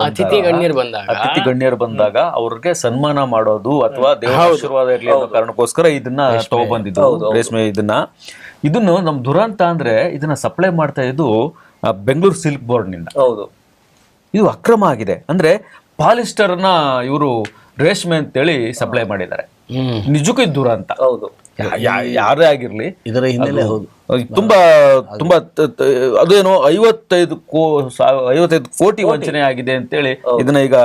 ಬಂದಾಗ ಅವ್ರಿಗೆ ಸನ್ಮಾನ ಮಾಡೋದು ಅಥವಾ ದೇವರ ಆಶೀರ್ವಾದ ಇರ್ಲಿ ಅನ್ನೋ ಕಾರಣಕ್ಕೋಸ್ಕರ ಇದನ್ನ ತಗೊಬಂದಿದ್ದು ರೇಷ್ಮೆ. ಇದನ್ನು ನಮ್ ದುರಂತ ಅಂದ್ರೆ ಇದನ್ನ ಸಪ್ಲೈ ಮಾಡ್ತಾ ಇದ್ದು ಬೆಂಗಳೂರು ಸಿಲ್ಕ್ ಬೋರ್ಡ್ ನಿಂದ. ಹೌದು, ಇದು ಅಕ್ರಮ ಆಗಿದೆ. ಅಂದ್ರೆ ಪಾಲಿಸ್ಟರ್ ನ ಇವರು ರೇಷ್ಮೆ ಅಂತೇಳಿ ಸಪ್ಲೈ ಮಾಡಿದ್ದಾರೆ. ನಿಜಕ್ಕೂ ಇದು ದುರಂತ. ಹೌದು, ಯಾರೇ ಆಗಿರ್ಲಿ ಇದರ ಹಿನ್ನೆಲೆ ತುಂಬಾ ತುಂಬಾ ಅದೇನೋ 55 ಕೋಟಿ ವಂಚನೆ ಆಗಿದೆ ಅಂತೇಳಿ ಇದನ್ನ ಈಗ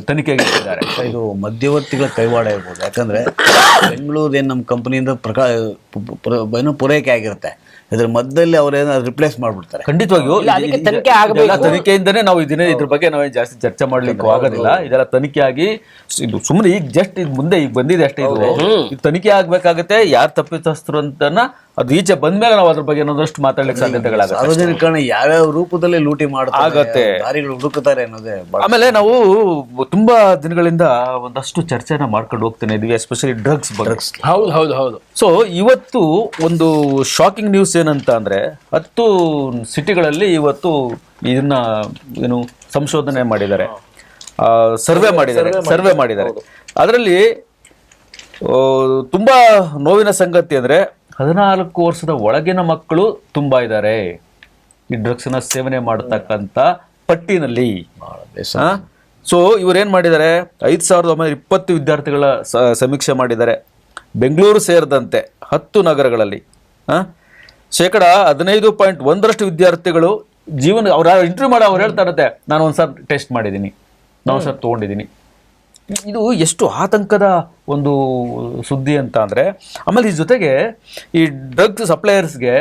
ತನಿಖೆಗೆ ಇಟ್ಟಿದ್ದಾರೆ. ಇದು ಮಧ್ಯವರ್ತಿಗಳ ಕೈವಾಡ ಇರ್ಬೋದು. ಯಾಕಂದ್ರೆ ಬೆಂಗಳೂರು ಏನ್ ನಮ್ಮ ಕಂಪನಿಯಿಂದ ಪೂರೈಕೆ ಆಗಿರುತ್ತೆ. ಇದ್ರ ಮಧ್ಯದಲ್ಲಿ ಅವ್ರೇನಾದ್ರು ರಿಪ್ಲೇಸ್ ಮಾಡ್ಬಿಡ್ತಾರೆ. ಖಂಡಿತವಾಗಿಯೂ ತನಿಖೆಯಿಂದನೇ ನಾವು ಇದ್ರ ಬಗ್ಗೆ ನಾವೇ ಜಾಸ್ತಿ ಚರ್ಚೆ ಮಾಡ್ಲಿಕ್ಕೆ ಆಗೋದಿಲ್ಲ. ಇದೆಲ್ಲ ತನಿಖೆ ಆಗಿ ಇದು ಸುಮ್ಮನೆ ಈಗ ಜಸ್ಟ್ ಇದು ಮುಂದೆ ಈಗ ಬಂದಿದೆ ಅಷ್ಟೇ. ಇದು ತನಿಖೆ ಆಗ್ಬೇಕಾಗತ್ತೆ. ಯಾರು ತಪ್ಪಿತಸ್ಥರು ಅಂತನ ಅದು ಈಚೆ ಬಂದ್ಮೇಲೆ ನಾವು ಅದ್ರ ಬಗ್ಗೆ ಇನ್ನೊಂದಷ್ಟು ಮಾತಾಡ್ಲಿಕ್ಕೆ ಸಾಧ್ಯತೆಗಳಾಗುತ್ತೆ. ಸಾರ್ವಜನಿಕರನ್ನ ಯಾವ್ಯಾವ ರೂಪದಲ್ಲಿ ಲೂಟಿ ಆಗತ್ತೆ, ದಾರಿಗಳು ಹುಡುಕುತ್ತಾರೆ ಅನ್ನೋದೇ. ಆಮೇಲೆ ನಾವು ತುಂಬಾ ದಿನಗಳಿಂದ ಒಂದಷ್ಟು ಚರ್ಚೆನ ಮಾಡ್ಕೊಂಡು ಹೋಗ್ತೇನೆ ಇದೀವಿ, ಎಸ್ಪೆಷಲಿ ಡ್ರಗ್ಸ್. ಹೌದು. ಸೊ ಇವತ್ತು ಒಂದು ಶಾಕಿಂಗ್ ನ್ಯೂಸ್ ಏನಂತ ಅಂದ್ರೆ 10 ಸಿಟಿಗಳಲ್ಲಿ ಇವತ್ತು ಇದನ್ನ ಏನು ಸಂಶೋಧನೆ ಮಾಡಿದ್ದಾರೆ, ಸರ್ವೆ ಮಾಡಿದ್ದಾರೆ. ಅದರಲ್ಲಿ ತುಂಬಾ ನೋವಿನ ಸಂಗತಿ ಅಂದ್ರೆ 14 ವರ್ಷದ ಒಳಗಿನ ಮಕ್ಕಳು ತುಂಬಾ ಇದ್ದಾರೆ ಈ ಡ್ರಗ್ಸ್ ನ ಸೇವನೆ ಮಾಡತಕ್ಕಂತ ಪಟ್ಟಿನಲ್ಲಿ. ಸೊ ಇವ್ರೇನ್ ಮಾಡಿದ್ದಾರೆ, 5920 ವಿದ್ಯಾರ್ಥಿಗಳ ಸಮೀಕ್ಷೆ ಮಾಡಿದ್ದಾರೆ. ಬೆಂಗಳೂರು ಸೇರಿದಂತೆ 10 ನಗರಗಳಲ್ಲಿ 15.1% ವಿದ್ಯಾರ್ಥಿಗಳು ಜೀವನ ಅವ್ರ ಇಂಟರ್ವ್ಯೂ ಮಾಡಿ ಅವ್ರು ಹೇಳ್ತಾ ಇರತ್ತೆ, ನಾನು ಒಂದ್ಸಲ ಟೆಸ್ಟ್ ಮಾಡಿದ್ದೀನಿ, ನಾನು ಒಂದ್ಸಲ ತಗೊಂಡಿದ್ದೀನಿ. ಇದು ಎಷ್ಟು ಆತಂಕದ ಒಂದು ಸುದ್ದಿ ಅಂತ ಅಂದ್ರೆ. ಆಮೇಲೆ ಈ ಜೊತೆಗೆ ಈ ಡ್ರಗ್ಸ್ ಸಪ್ಲೈಯರ್ಸ್ಗೆ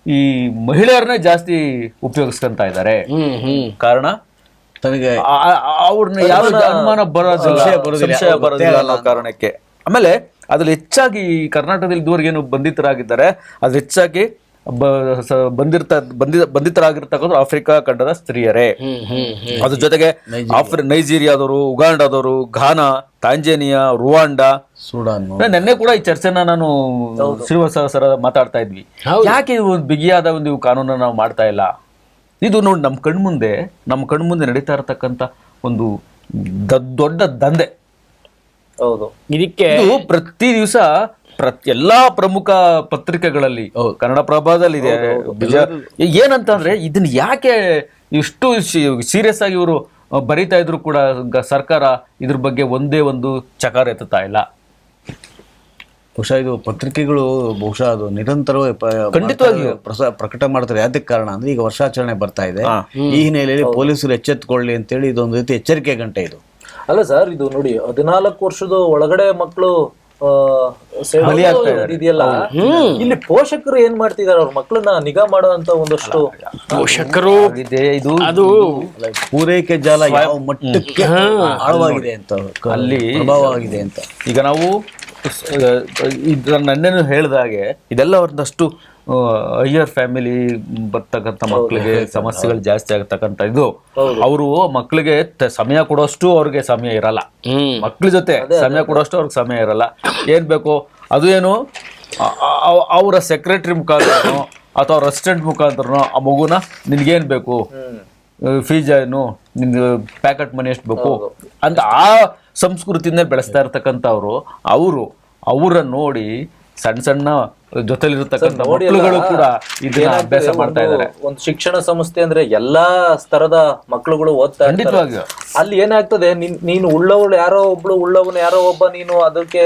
ಈ ಮಹಿಳೆಯರನ್ನೇ ಜಾಸ್ತಿ ಉಪಯೋಗಿಸ್ಕೊಂತ ಇದ್ದಾರೆ. ಕಾರಣ ತನಗೆ ಅವ್ರನ್ನ ಯಾವ ಅನುಮಾನ ಸಂಶಯ ಬರೋದಿಲ್ಲ ಅನ್ನೋ ಕಾರಣಕ್ಕೆ. ಆಮೇಲೆ ಅದ್ರಲ್ಲಿ ಹೆಚ್ಚಾಗಿ ಕರ್ನಾಟಕದಲ್ಲಿ ಇದುವರೆಗೆ ಏನು ಬಂಧಿತರಾಗಿದ್ದಾರೆ ಅದ್ರ ಹೆಚ್ಚಾಗಿ ಬಂಧಿತರಾಗಿರ್ತಕ್ಕಂಥ ಆಫ್ರಿಕಾ ಖಂಡದ ಸ್ತ್ರೀಯರೇ. ಅದ್ರ ಜೊತೆಗೆ ನೈಜೀರಿಯಾದವರು, ಉಗಾಂಡಾದವರು, ಘಾನಾ, ತಾಂಜೇನಿಯಾ, ರುವಾಂಡಾ, ಸುಡಾನ್. ನೆನ್ನೆ ಕೂಡ ಈ ಚರ್ಚೆನ ನಾನು ಶ್ರೀನಿವಾಸ ಸರ್ ಮಾತಾಡ್ತಾ ಇದ್ವಿ. ಯಾಕೆ ಒಂದು ಬಿಗಿಯಾದ ಒಂದು ಕಾನೂನನ್ನ ನಾವು ಮಾಡ್ತಾ ಇಲ್ಲ? ಇದು ನೋಡಿ ನಮ್ಮ ಕಣ್ಮುಂದೆ ನಡೀತಾ ಇರತಕ್ಕಂತ ಒಂದು ದೊಡ್ಡ ದಂಧೆ. ಹೌದು, ಇದಕ್ಕೆ ಪ್ರತಿ ದಿವಸ ಎಲ್ಲಾ ಪ್ರಮುಖ ಪತ್ರಿಕೆಗಳಲ್ಲಿ, ಕನ್ನಡಪ್ರಭದಲ್ಲಿದೆ. ಏನಂತಂದ್ರೆ ಇದನ್ನ ಯಾಕೆ ಇಷ್ಟು ಸೀರಿಯಸ್ ಆಗಿ ಇವರು ಬರೀತಾ ಇದ್ರು ಕೂಡ ಸರ್ಕಾರ ಇದ್ರ ಬಗ್ಗೆ ಒಂದೇ ಒಂದು ಚಕಾರ ಎತ್ತುತ್ತಾ ಇಲ್ಲ. ಬಹುಶಃ ಇದು ಪತ್ರಿಕೆಗಳು ಬಹುಶಃ ಅದು ನಿರಂತರವಾಗಿ ಪ್ರಕಟ ಮಾಡ್ತಾರೆ. ಯಾವ್ದಕ್ಕೆ ಕಾರಣ ಅಂದ್ರೆ ಈಗ ವರ್ಷಾಚರಣೆ ಬರ್ತಾ ಇದೆ, ಈ ಹಿನ್ನೆಲೆಯಲ್ಲಿ ಪೊಲೀಸರು ಎಚ್ಚೆತ್ತುಕೊಳ್ಳಿ ಅಂತೇಳಿ ಇದೊಂದು ರೀತಿ ಎಚ್ಚರಿಕೆ ಗಂಟೆ ಇದು. ಅಲ್ಲ ಸರ್, ಇದು ನೋಡಿ 14 ವರ್ಷದ ಒಳಗಡೆ ಮಕ್ಕಳು ಇದೆಯಲ್ಲ, ಇಲ್ಲಿ ಪೋಷಕರು ಏನ್ ಮಾಡ್ತಿದಾರೆ, ಅವ್ರ ಮಕ್ಕಳನ್ನ ನಿಗಾ ಮಾಡುವಂತ ಒಂದಷ್ಟು ಪೋಷಕರು ಇದು ಅದು ಪೂರೈಕೆ ಜಾಲ ಯಾವ ಮಟ್ಟಕ್ಕೆ ಆಳವಾಗಿದೆ ಅಂತ, ಅಲ್ಲಿ ಪ್ರಭಾವವಾಗಿದೆ ಅಂತ. ಈಗ ನಾವು ನನ್ನೇನು ಹೇಳಿದ ಹಾಗೆ ಇದೆಲ್ಲ ಒಂದಷ್ಟು ಹೈಯರ್ ಫ್ಯಾಮಿಲಿ ಬರ್ತಕ್ಕಂಥ ಮಕ್ಕಳಿಗೆ ಸಮಸ್ಯೆಗಳು ಜಾಸ್ತಿ ಆಗತಕ್ಕಂಥ ಇದು. ಅವರು ಮಕ್ಕಳಿಗೆ ಸಮಯ ಕೊಡೋಷ್ಟು ಅವ್ರಿಗೆ ಸಮಯ ಇರಲ್ಲ, ಮಕ್ಳ ಜೊತೆ ಸಮಯ ಕೊಡೋಷ್ಟು ಅವ್ರಿಗೆ ಸಮಯ ಇರಲ್ಲ. ಏನ್ ಬೇಕು ಅದು ಏನು ಅವರ ಸೆಕ್ರೆಟರಿ ಮುಖಾಂತರನೋ ಅಥವಾ ಅವ್ರ ಅಸಿಸ್ಟೆಂಟ್ ಮುಖಾಂತರನೋ ಆ ಮಗುನ ನಿನ್ಗೇನ್ ಬೇಕು, ಫೀಸ್ ಏನು, ನಿಮ್ಗೆ ಪ್ಯಾಕೆಟ್ ಮನಿ ಎಷ್ಟು ಬೇಕು ಅಂತ ಆ ಸಂಸ್ಕೃತಿನೇ ಬೆಳೆಸ್ತಾ ಇರ್ತಕ್ಕಂಥವ್ರು ಅವರ ನೋಡಿ ಸಣ್ಣ ಸಣ್ಣ ಜೊತೆಲಿರ್ತಕ್ಕಂಥ ಮಕ್ಕಳುಗಳು ಕೂಡ ಇದನ್ನ ಅಭ್ಯಾಸ ಮಾಡ್ತಾ ಇದ್ದಾರೆ. ಒಂದು ಶಿಕ್ಷಣ ಸಂಸ್ಥೆ ಅಂದ್ರೆ ಎಲ್ಲಾ ಸ್ತರದ ಮಕ್ಕಳುಗಳು ಓದ್ತಾ ಇರ್ತಾರೆ. ಅಲ್ಲಿ ಏನಾಗ್ತದೆ, ನೀನು ಉಳ್ಳವಳು ಯಾರೋ ಒಬ್ಬ ನೀನು ಅದಕ್ಕೆ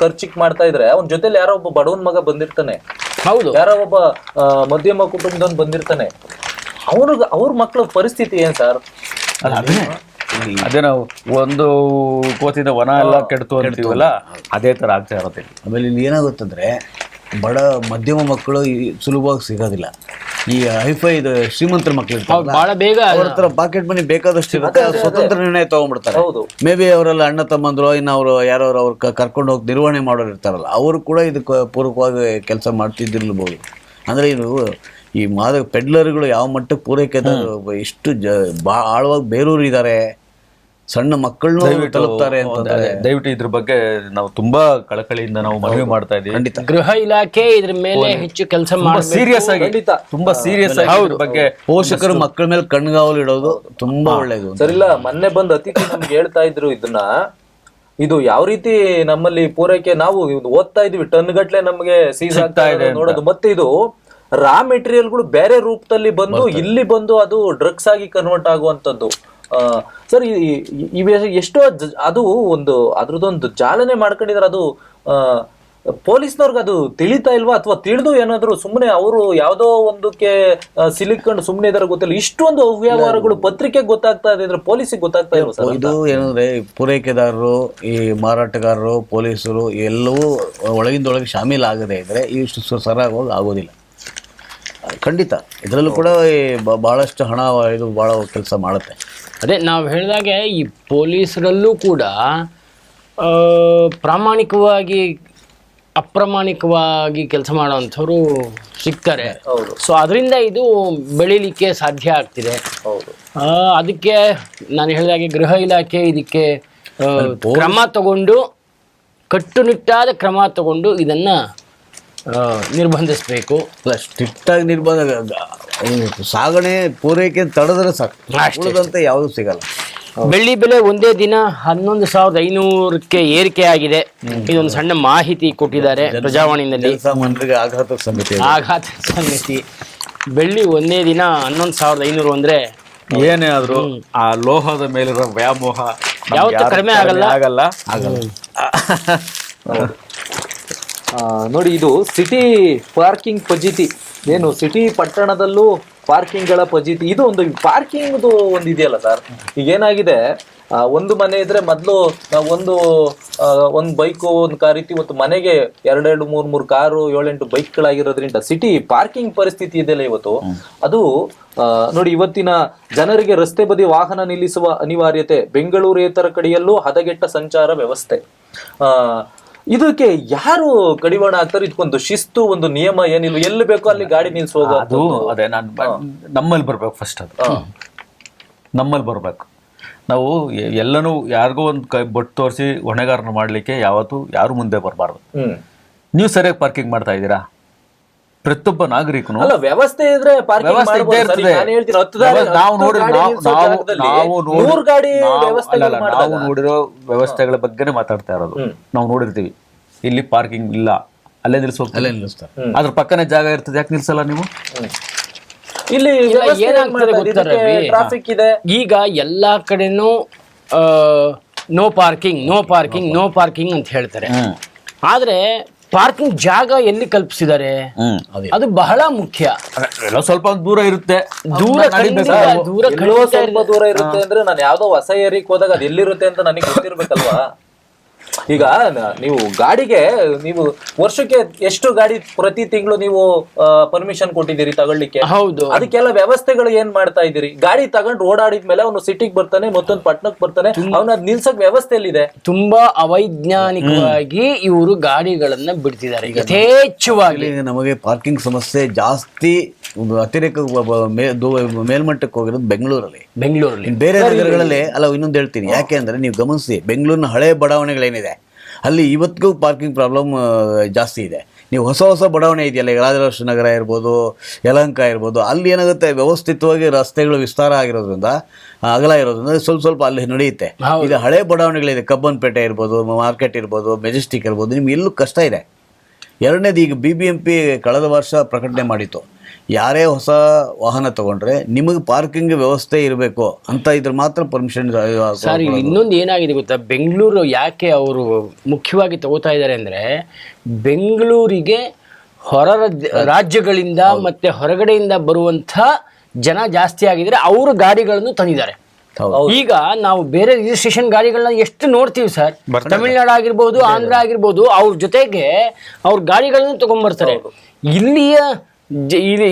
ಖರ್ಚಿಕ್ ಮಾಡ್ತಾ ಇದ್ರೆ ಅವನ ಜೊತೆಲಿ ಯಾರೋ ಒಬ್ಬ ಬಡವನ್ ಮಗ ಬಂದಿರ್ತಾನೆ, ಹೌದು, ಯಾರೋ ಒಬ್ಬ ಮಧ್ಯಮ ಕುಟುಂಬದವನ್ ಬಂದಿರ್ತಾನೆ. ಅವ್ರ ಮಕ್ಕಳ ಪರಿಸ್ಥಿತಿ ಏನ್ ಸರ್? ಅದೇ ನಾವು ಒಂದು ಕೋತಿನ ವನ ಎಲ್ಲ ಕೆಡ್ತು ಅಂತೀವಲ್ಲ, ಅದೇ ತರ ಆಗ್ತಾ ಇರುತ್ತೆ. ಆಮೇಲೆ ಇಲ್ಲಿ ಏನಾಗುತ್ತಂದ್ರೆ ಬಡ ಮಧ್ಯಮ ಮಕ್ಕಳು ಸುಲಭವಾಗಿ ಸಿಗೋದಿಲ್ಲ. ಈ ಹೈಫೈ ಶ್ರೀಮಂತರ ಮಕ್ಕಳು ಬಹಳ ಬೇಗ ಅವ್ರ ಹತ್ರ ಪಾಕೆಟ್ ಮನಿ ಬೇಕಾದಷ್ಟು ಇರುತ್ತೆ, ಸ್ವತಂತ್ರ ನಿರ್ಣಯ ತಗೊಂಡ್ಬಿಡ್ತಾರೆ. ಮೇ ಬಿ ಅವರೆಲ್ಲ ಅಣ್ಣ ತಮ್ಮಂದ್ರು, ಇನ್ನು ಅವರು ಯಾರು ಅವ್ರು ಕರ್ಕೊಂಡು ಹೋಗಿ ನಿರ್ವಹಣೆ ಮಾಡೋರು ಇರ್ತಾರಲ್ಲ, ಅವರು ಕೂಡ ಇದಕ್ಕೆ ಪೂರಕವಾಗಿ ಕೆಲಸ ಮಾಡ್ತಿದ್ದಿರ್ಬೋದು. ಅಂದ್ರೆ ಇದು ಈ ಪೆಡ್ಲರ್ಗಳು ಯಾವ ಮಟ್ಟಕ್ಕೆ ಪೂರೈಕೆದಾರರು ಎಷ್ಟು ಆಳವಾಗಿ ಬೇರೂರಿದ್ದಾರೆ, ಸಣ್ಣ ಮಕ್ಕಳನ್ನು ತಲುಪ್ತಾರೆ ಅಂತ. ದಯವಿಟ್ಟು ಇದ್ರ ಬಗ್ಗೆ ನಾವು ತುಂಬಾ ಕಳಕಳಿಯಿಂದ ನಾವು ಮನವಿ ಮಾಡ್ತಾ ಇದೀವಿ. ಖಂಡಿತ ಗೃಹ ಇಲಾಖೆ ಇದ್ರ ಮೇಲೆ ಹೆಚ್ಚು ಕೆಲಸ ಸೀರಿಯಸ್ ಆಗಿ, ತುಂಬಾ ಸೀರಿಯಸ್ ಆಗಿ ಇದ್ರ ಬಗ್ಗೆ ಪೋಷಕರು ಮಕ್ಕಳ ಮೇಲೆ ಕಣ್ಗಾವಲು ಇಡೋದು ತುಂಬಾ ಒಳ್ಳೇದು. ಸರಿಲ್ಲ, ಮೊನ್ನೆ ಬಂದು ಅತಿಥಿ ನಮ್ಗೆ ಹೇಳ್ತಾ ಇದ್ರು ಇದನ್ನ, ಇದು ಯಾವ ರೀತಿ ನಮ್ಮಲ್ಲಿ ಪೂರೈಕೆ, ನಾವು ಓದ್ತಾ ಇದೀವಿ ಟನ್ ಗಟ್ಲೆ ನಮ್ಗೆ ಸೀಸ್ ಆಗ್ತಾ ಇದೆ ನೋಡೋದು. ಮತ್ತೆ ಇದು ರಾ ಮೆಟೀರಿಯಲ್ಗಳು ಬೇರೆ ರೂಪದಲ್ಲಿ ಬಂದು ಇಲ್ಲಿ ಬಂದು ಅದು ಡ್ರಗ್ಸ್ ಆಗಿ ಕನ್ವರ್ಟ್ ಆಗುವಂತದ್ದು. ಸರ್, ಎಷ್ಟೋ ಅದು ಒಂದು ಅದ್ರದ್ದೊಂದು ಜಾಲನೆ ಮಾಡ್ಕೊಂಡಿದ್ರೆ ಅದು ಪೊಲೀಸ್ನವ್ರಿಗೆ ಅದು ತಿಳಿತಾ ಇಲ್ವಾ, ಅಥವಾ ತಿಳಿದು ಏನಾದ್ರು ಸುಮ್ಮನೆ ಅವರು ಯಾವ್ದೋ ಒಂದಕ್ಕೆ ಸಿಲುಕೊಂಡು ಸುಮ್ಮನೆ ಇದಾರೆ ಗೊತ್ತಿಲ್ಲ. ಇಷ್ಟೊಂದು ಅವ್ಯವಹಾರಗಳು ಪತ್ರಿಕೆಗೆ ಗೊತ್ತಾಗ್ತಾ ಇದೆ ಅಂದ್ರೆ ಪೊಲೀಸಿಗೆ ಗೊತ್ತಾಗ್ತಾ ಇಲ್ವಾ ಸರ್? ಇದು ಏನಂದ್ರೆ ಪೂರೈಕೆದಾರರು, ಈ ಮಾರಾಟಗಾರರು, ಪೊಲೀಸರು ಎಲ್ಲವೂ ಒಳಗಿಂದೊಳಗೆ ಶಾಮೀಲಾಗದೇ ಇದ್ರೆ ಇಷ್ಟು ಸರಾಗವಾಗಿ ಆಗೋದಿಲ್ಲ. ಖಂಡಿತ ಇದರಲ್ಲೂ ಕೂಡ ಬಹಳಷ್ಟು ಹಣ ಇದು ಬಹಳ ಕೆಲಸ ಮಾಡುತ್ತೆ. ಅದೇ ನಾವು ಹೇಳಿದಾಗೆ ಈ ಪೊಲೀಸರಲ್ಲೂ ಕೂಡ ಪ್ರಾಮಾಣಿಕವಾಗಿ ಅಪ್ರಾಮಾಣಿಕವಾಗಿ ಕೆಲಸ ಮಾಡೋವಂಥವ್ರು ಸಿಗ್ತಾರೆ. ಸೊ ಅದರಿಂದ ಇದು ಬೆಳೀಲಿಕ್ಕೆ ಸಾಧ್ಯ ಆಗ್ತಿದೆ. ಅದಕ್ಕೆ ನಾನು ಹೇಳಿದಾಗೆ ಗೃಹ ಇಲಾಖೆ ಇದಕ್ಕೆ ಕ್ರಮ ತಗೊಂಡು, ಕಟ್ಟುನಿಟ್ಟಾದ ಕ್ರಮ ತಗೊಂಡು ಇದನ್ನ ನಿರ್ಬಂಧಿಸಬೇಕು. ಸ್ಟ್ರಿಕ್ಟ್ ಆಗಿ ನಿರ್ಬಂಧ, ಸಾಗಣೆ ಪೂರೈಕೆ ತಡೆದ್ರೆ ಸಾಕು, ಉಳಿದಂತೆ ಯಾವುದು ಸಿಗಲ್ಲ. ಬೆಳ್ಳಿ ಬೆಲೆ ಒಂದೇ ದಿನ 11,500ಕ್ಕೆ ಏರಿಕೆ ಆಗಿದೆ. ಇದೊಂದು ಸಣ್ಣ ಮಾಹಿತಿ ಕೊಟ್ಟಿದ್ದಾರೆ ಪ್ರಜಾವಾಣಿನಲ್ಲಿ. ಸಾಮಾನ್ಯರಿಗೆ ಆಘಾತ ಸಂಗತಿ. ಬೆಳ್ಳಿ ಒಂದೇ ದಿನ 11,500 ಅಂದ್ರೆ ಏನೇ ಆದ್ರೂ ಆ ಲೋಹದ ಮೇಲಿರೋ ವ್ಯಾಮೋಹ ಯಾವತ್ತೂ ಕಡಿಮೆ ಆಗಲ್ಲ. ನೋಡಿ, ಇದು ಸಿಟಿ ಪಾರ್ಕಿಂಗ್ ಫಜೀತಿ, ಏನು ಸಿಟಿ ಪಟ್ಟಣದಲ್ಲೂ ಪಾರ್ಕಿಂಗ್ಗಳ ಫಜೀತಿ. ಇದು ಒಂದು ಪಾರ್ಕಿಂಗ್ದು ಒಂದು ಇದೆಯಲ್ಲ ಸರ್, ಈಗ ಏನಾಗಿದೆ, ಒಂದು ಮನೆ ಇದ್ರೆ ಮೊದಲು ನಾವು ಒಂದು ಬೈಕು ಒಂದು ಕಾರ್ ಇತ್ತು. ಇವತ್ತು ಮನೆಗೆ 2 3 ಕಾರು 7-8 ಬೈಕ್ಗಳಾಗಿರೋದ್ರಿಂದ ಸಿಟಿ ಪಾರ್ಕಿಂಗ್ ಪರಿಸ್ಥಿತಿ ಇದೆಯಲ್ಲ ಇವತ್ತು, ಅದು ನೋಡಿ, ಇವತ್ತಿನ ಜನರಿಗೆ ರಸ್ತೆ ಬದಿ ವಾಹನ ನಿಲ್ಲಿಸುವ ಅನಿವಾರ್ಯತೆ, ಬೆಂಗಳೂರೇತರ ಕಡೆಯಲ್ಲೂ ಹದಗೆಟ್ಟ ಸಂಚಾರ ವ್ಯವಸ್ಥೆ. ಇದಕ್ಕೆ ಯಾರು ಕಡಿವಾಣ ಆಗ್ತಾರೆ? ಇದಕ್ಕೊಂದು ಶಿಸ್ತು, ಒಂದು ನಿಯಮ ಏನಿಲ್ಲ, ಎಲ್ಲಿ ಬೇಕೋ ಅಲ್ಲಿ ಗಾಡಿ ನಿಲ್ಸೋದು. ಅದು ಅದೇ ನಮ್ಮಲ್ಲಿ ಬರ್ಬೇಕು. ಫಸ್ಟ್ ಅದು ನಮ್ಮಲ್ಲಿ ಬರ್ಬೇಕು. ನಾವು ಎಲ್ಲನೂ ಯಾರಿಗೋ ಒಂದು ಬೊಟ್ಟು ತೋರಿಸಿ ಹೊಣೆಗಾರನ ಮಾಡ್ಲಿಕ್ಕೆ ಯಾರು ಮುಂದೆ ಬರಬಾರ್ದು. ನೀವು ಸರಿಯಾಗಿ ಪಾರ್ಕಿಂಗ್ ಮಾಡ್ತಾ ಇದ್ದೀರಾ? ಪ್ರತಿಯೊಬ್ಬ ನಾಗರಿಕನು ವ್ಯವಸ್ಥೆ ಇದ್ರೆ ನಾವು ನೋಡಿರೋ ವ್ಯವಸ್ಥೆಗಳ ಬಗ್ಗೆನೇ ಮಾತಾಡ್ತಾ ಇರೋದು. ನಾವು ನೋಡಿರ್ತೀವಿ, ಇಲ್ಲಿ ಪಾರ್ಕಿಂಗ್ ಇಲ್ಲ, ಅಲ್ಲೇ ನಿಲ್ಸ್ತಾರೆ. ಅದ್ರ ಪಕ್ಕನೇ ಜಾಗ ಇರ್ತದೆ, ಯಾಕೆ ನಿಲ್ಸಲ್ಲ ನೀವು? ಇಲ್ಲಿ ಟ್ರಾಫಿಕ್ ಇದೆ. ಈಗ ಎಲ್ಲಾ ಕಡೆನೂ ನೋ ಪಾರ್ಕಿಂಗ್ ಅಂತ ಹೇಳ್ತಾರೆ. ಆದ್ರೆ ಪಾರ್ಕಿಂಗ್ ಜಾಗ ಎಲ್ಲಿ ಕಲ್ಪಿಸಿದ್ದಾರೆ ಅದು ಬಹಳ ಮುಖ್ಯ. ಎಲ್ಲ ಸ್ವಲ್ಪ ದೂರ ಇರುತ್ತೆ, ದೂರ ಖಂಡಿತ ದೂರ ಎಲ್ಲೋ ಸ್ವಲ್ಪ ದೂರ ಇರುತ್ತೆ ಅಂದ್ರೆ ನಾನು ಯಾವ್ದೋ ಹೊಸ ಏರಿಯಾಕ್ ಹೋದಾಗ ಅದು ಎಲ್ಲಿರುತ್ತೆ ಅಂತ ನನಗೆ ಗೊತ್ತಿರ್ಬೇಕಲ್ವಾ. ಈಗ ನೀವು ಗಾಡಿಗೆ ನೀವು ವರ್ಷಕ್ಕೆ ಎಷ್ಟು ಗಾಡಿ ಪ್ರತಿ ತಿಂಗಳು ನೀವು ಪರ್ಮಿಷನ್ ಕೊಟ್ಟಿದ್ದೀರಿ ತಗೊಳ್ಳಿಕ್ಕೆ? ಹೌದು. ಅದಕ್ಕೆಲ್ಲ ವ್ಯವಸ್ಥೆಗಳು ಏನ್ ಮಾಡ್ತಾ ಇದ್ದೀರಿ? ಗಾಡಿ ತಗೊಂಡು ಓಡಾಡಿದ್ಮೇಲೆ ಅವನು ಸಿಟಿಗೆ ಬರ್ತಾನೆ, ಮತ್ತೊಂದು ಪಟ್ಟಣಕ್ಕೆ ಬರ್ತಾನೆ, ಅವನ ನಿಲ್ಸಕ್ ವ್ಯವಸ್ಥೆ ಎಲ್ಲಿದೆ? ತುಂಬಾ ಅವೈಜ್ಞಾನಿಕವಾಗಿ ಇವರು ಗಾಡಿಗಳನ್ನ ಬಿಡ್ತಿದ್ದಾರೆ ಯಥೇಚ್ಛವಾಗಿ. ನಮಗೆ ಪಾರ್ಕಿಂಗ್ ಸಮಸ್ಯೆ ಜಾಸ್ತಿ ಅತಿರೇಕ ಮೇಲ್ಮಟ್ಟಕ್ಕೆ ಹೋಗಿರೋದು ಬೆಂಗಳೂರಲ್ಲಿ. ಇನ್ನು ಬೇರೆ ನಗರಗಳಲ್ಲಿ ಅಲ್ಲ. ಇನ್ನೊಂದು ಹೇಳ್ತೀನಿ, ಯಾಕೆ ಅಂದ್ರೆ ನೀವು ಗಮನಿಸಿ, ಬೆಂಗಳೂರಿನ ಹಳೆ ಬಡಾವಣೆಗಳೇನಿದೆ ಅಲ್ಲಿ ಇವತ್ತಿಗೂ ಪಾರ್ಕಿಂಗ್ ಪ್ರಾಬ್ಲಮ್ ಜಾಸ್ತಿ ಇದೆ. ನೀವು ಹೊಸ ಹೊಸ ಬಡಾವಣೆ ಇದೆಯಲ್ಲ, ರಾಜರಾಜೇಶ್ವರ ನಗರ ಇರ್ಬೋದು, ಯಲಹಂಕ ಇರ್ಬೋದು, ಅಲ್ಲಿ ಏನಾಗುತ್ತೆ, ವ್ಯವಸ್ಥಿತವಾಗಿ ರಸ್ತೆಗಳು ವಿಸ್ತಾರ ಆಗಿರೋದ್ರಿಂದ, ಅಗಲ ಇರೋದ್ರಿಂದ ಸ್ವಲ್ಪ ಅಲ್ಲಿ ನಡೆಯುತ್ತೆ. ಈಗ ಹಳೆ ಬಡಾವಣೆಗಳಿದೆ, ಕಬ್ಬನ್ಪೇಟೆ ಇರ್ಬೋದು, ಮಾರ್ಕೆಟ್ ಇರ್ಬೋದು, ಮೆಜೆಸ್ಟಿಕ್ ಇರ್ಬೋದು, ನಿಮ್ಗೆ ಎಲ್ಲೂ ಕಷ್ಟ ಇದೆ. ಎರಡನೇದು, ಈಗ BBMP ಕಳೆದ ವರ್ಷ ಪ್ರಕಟಣೆ ಮಾಡಿತ್ತು, ಯಾರೇ ಹೊಸ ವಾಹನ ತಗೊಂಡ್ರೆ ನಿಮಗೆ ಪಾರ್ಕಿಂಗ್ ವ್ಯವಸ್ಥೆ ಇರಬೇಕು ಅಂತ ಇದ್ರೆ ಮಾತ್ರ ಪರ್ಮಿಷನ್. ಸರ್, ಇನ್ನೊಂದು ಏನಾಗಿದೆ ಗೊತ್ತಾ, ಬೆಂಗಳೂರು ಯಾಕೆ ಅವರು ಮುಖ್ಯವಾಗಿ ತಗೋತಾ ಇದ್ದಾರೆ ಅಂದ್ರೆ, ಬೆಂಗಳೂರಿಗೆ ಹೊರ ರಾಜ್ಯಗಳಿಂದ ಮತ್ತೆ ಹೊರಗಡೆಯಿಂದ ಬರುವಂತ ಜನ ಜಾಸ್ತಿ ಆಗಿದ್ರೆ ಅವರು ಗಾಡಿಗಳನ್ನು ತಂದಿದ್ದಾರೆ. ಈಗ ನಾವು ಬೇರೆ ರಿಜಿಸ್ಟ್ರೇಷನ್ ಗಾಡಿಗಳನ್ನ ಎಷ್ಟು ನೋಡ್ತೀವಿ ಸರ್, ತಮಿಳ್ನಾಡು ಆಗಿರ್ಬೋದು, ಆಂಧ್ರ ಆಗಿರ್ಬೋದು, ಅವ್ರ ಜೊತೆಗೆ ಅವ್ರ ಗಾಡಿಗಳನ್ನು ತಗೊಂಡ್ಬರ್ತಾರೆ.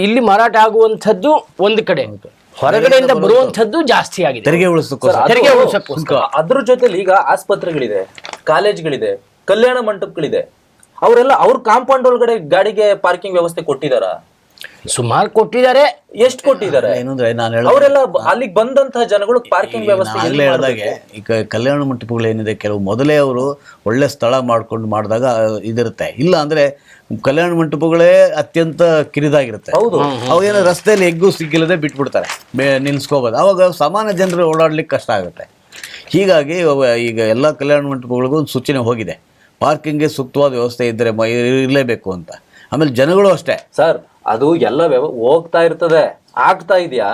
ಇಲ್ಲಿ ಮಾರಾಟ ಆಗುವಂಥದ್ದು ಒಂದು ಕಡೆ, ಹೊರಗಡೆಯಿಂದ ಬರುವಂಥದ್ದು ಜಾಸ್ತಿ ಆಗಿದೆ. ತೆರಿಗೆ ಉಳಿಸೋಕ್ಕೋಸ್ಕರ. ಅದ್ರ ಜೊತೆಲಿ ಈಗ ಆಸ್ಪತ್ರೆಗಳಿದೆ, ಕಾಲೇಜ್ಗಳಿದೆ, ಕಲ್ಯಾಣ ಮಂಟಪಗಳಿದೆ, ಅವರೆಲ್ಲ ಅವ್ರ ಕಾಂಪೌಂಡ್ ಒಳಗಡೆ ಗಾಡಿಗೆ ಪಾರ್ಕಿಂಗ್ ವ್ಯವಸ್ಥೆ ಕೊಟ್ಟಿದಾರ? ಸುಮಾರು ಕೊಟ್ಟಿದ್ದಾರೆ. ಎಷ್ಟು ಕೊಟ್ಟಿದ್ದಾರೆ? ಏನಂದ್ರೆ ಅವರೆಲ್ಲ ಅಲ್ಲಿಗೆ ಬಂದಂತಹ ಜನಗಳು ಪಾರ್ಕಿಂಗ್ ವ್ಯವಸ್ಥೆ ಹೇಳಿದಾಗೆ, ಈಗ ಕಲ್ಯಾಣ ಮಂಟಪಗಳು ಏನಿದೆ, ಕೆಲವು ಮೊದಲೇ ಅವರು ಒಳ್ಳೆ ಸ್ಥಳ ಮಾಡ್ಕೊಂಡು ಮಾಡಿದಾಗ ಇದಿರುತ್ತೆ. ಇಲ್ಲ ಅಂದ್ರೆ ಕಲ್ಯಾಣ ಮಂಟಪಗಳೇ ಅತ್ಯಂತ ಕಿರಿದಾಗಿರುತ್ತೆ. ಅವಾಗೇನೋ ರಸ್ತೆಯಲ್ಲಿ ಎಗ್ಗು ಸಿಕ್ಕಿಲ್ಲದೆ ಬಿಟ್ಬಿಡ್ತಾರೆ, ನಿಲ್ಸ್ಕೋಬೋದು. ಅವಾಗ ಸಾಮಾನ್ಯ ಜನರು ಓಡಾಡ್ಲಿಕ್ಕೆ ಕಷ್ಟ ಆಗುತ್ತೆ. ಹೀಗಾಗಿ ಈಗ ಎಲ್ಲ ಕಲ್ಯಾಣ ಮಂಟಪಗಳಿಗೂ ಒಂದು ಸೂಚನೆ ಹೋಗಿದೆ, ಪಾರ್ಕಿಂಗ್ಗೆ ಸೂಕ್ತವಾದ ವ್ಯವಸ್ಥೆ ಇದ್ದರೆ ಇರಲೇಬೇಕು ಅಂತ. ಆಮೇಲೆ ಜನಗಳು ಅಷ್ಟೇ ಸರ್, ಅದು ಎಲ್ಲ ಹೋಗ್ತಾ ಇರ್ತದೆ, ಆಗ್ತಾ ಇದೆಯಾ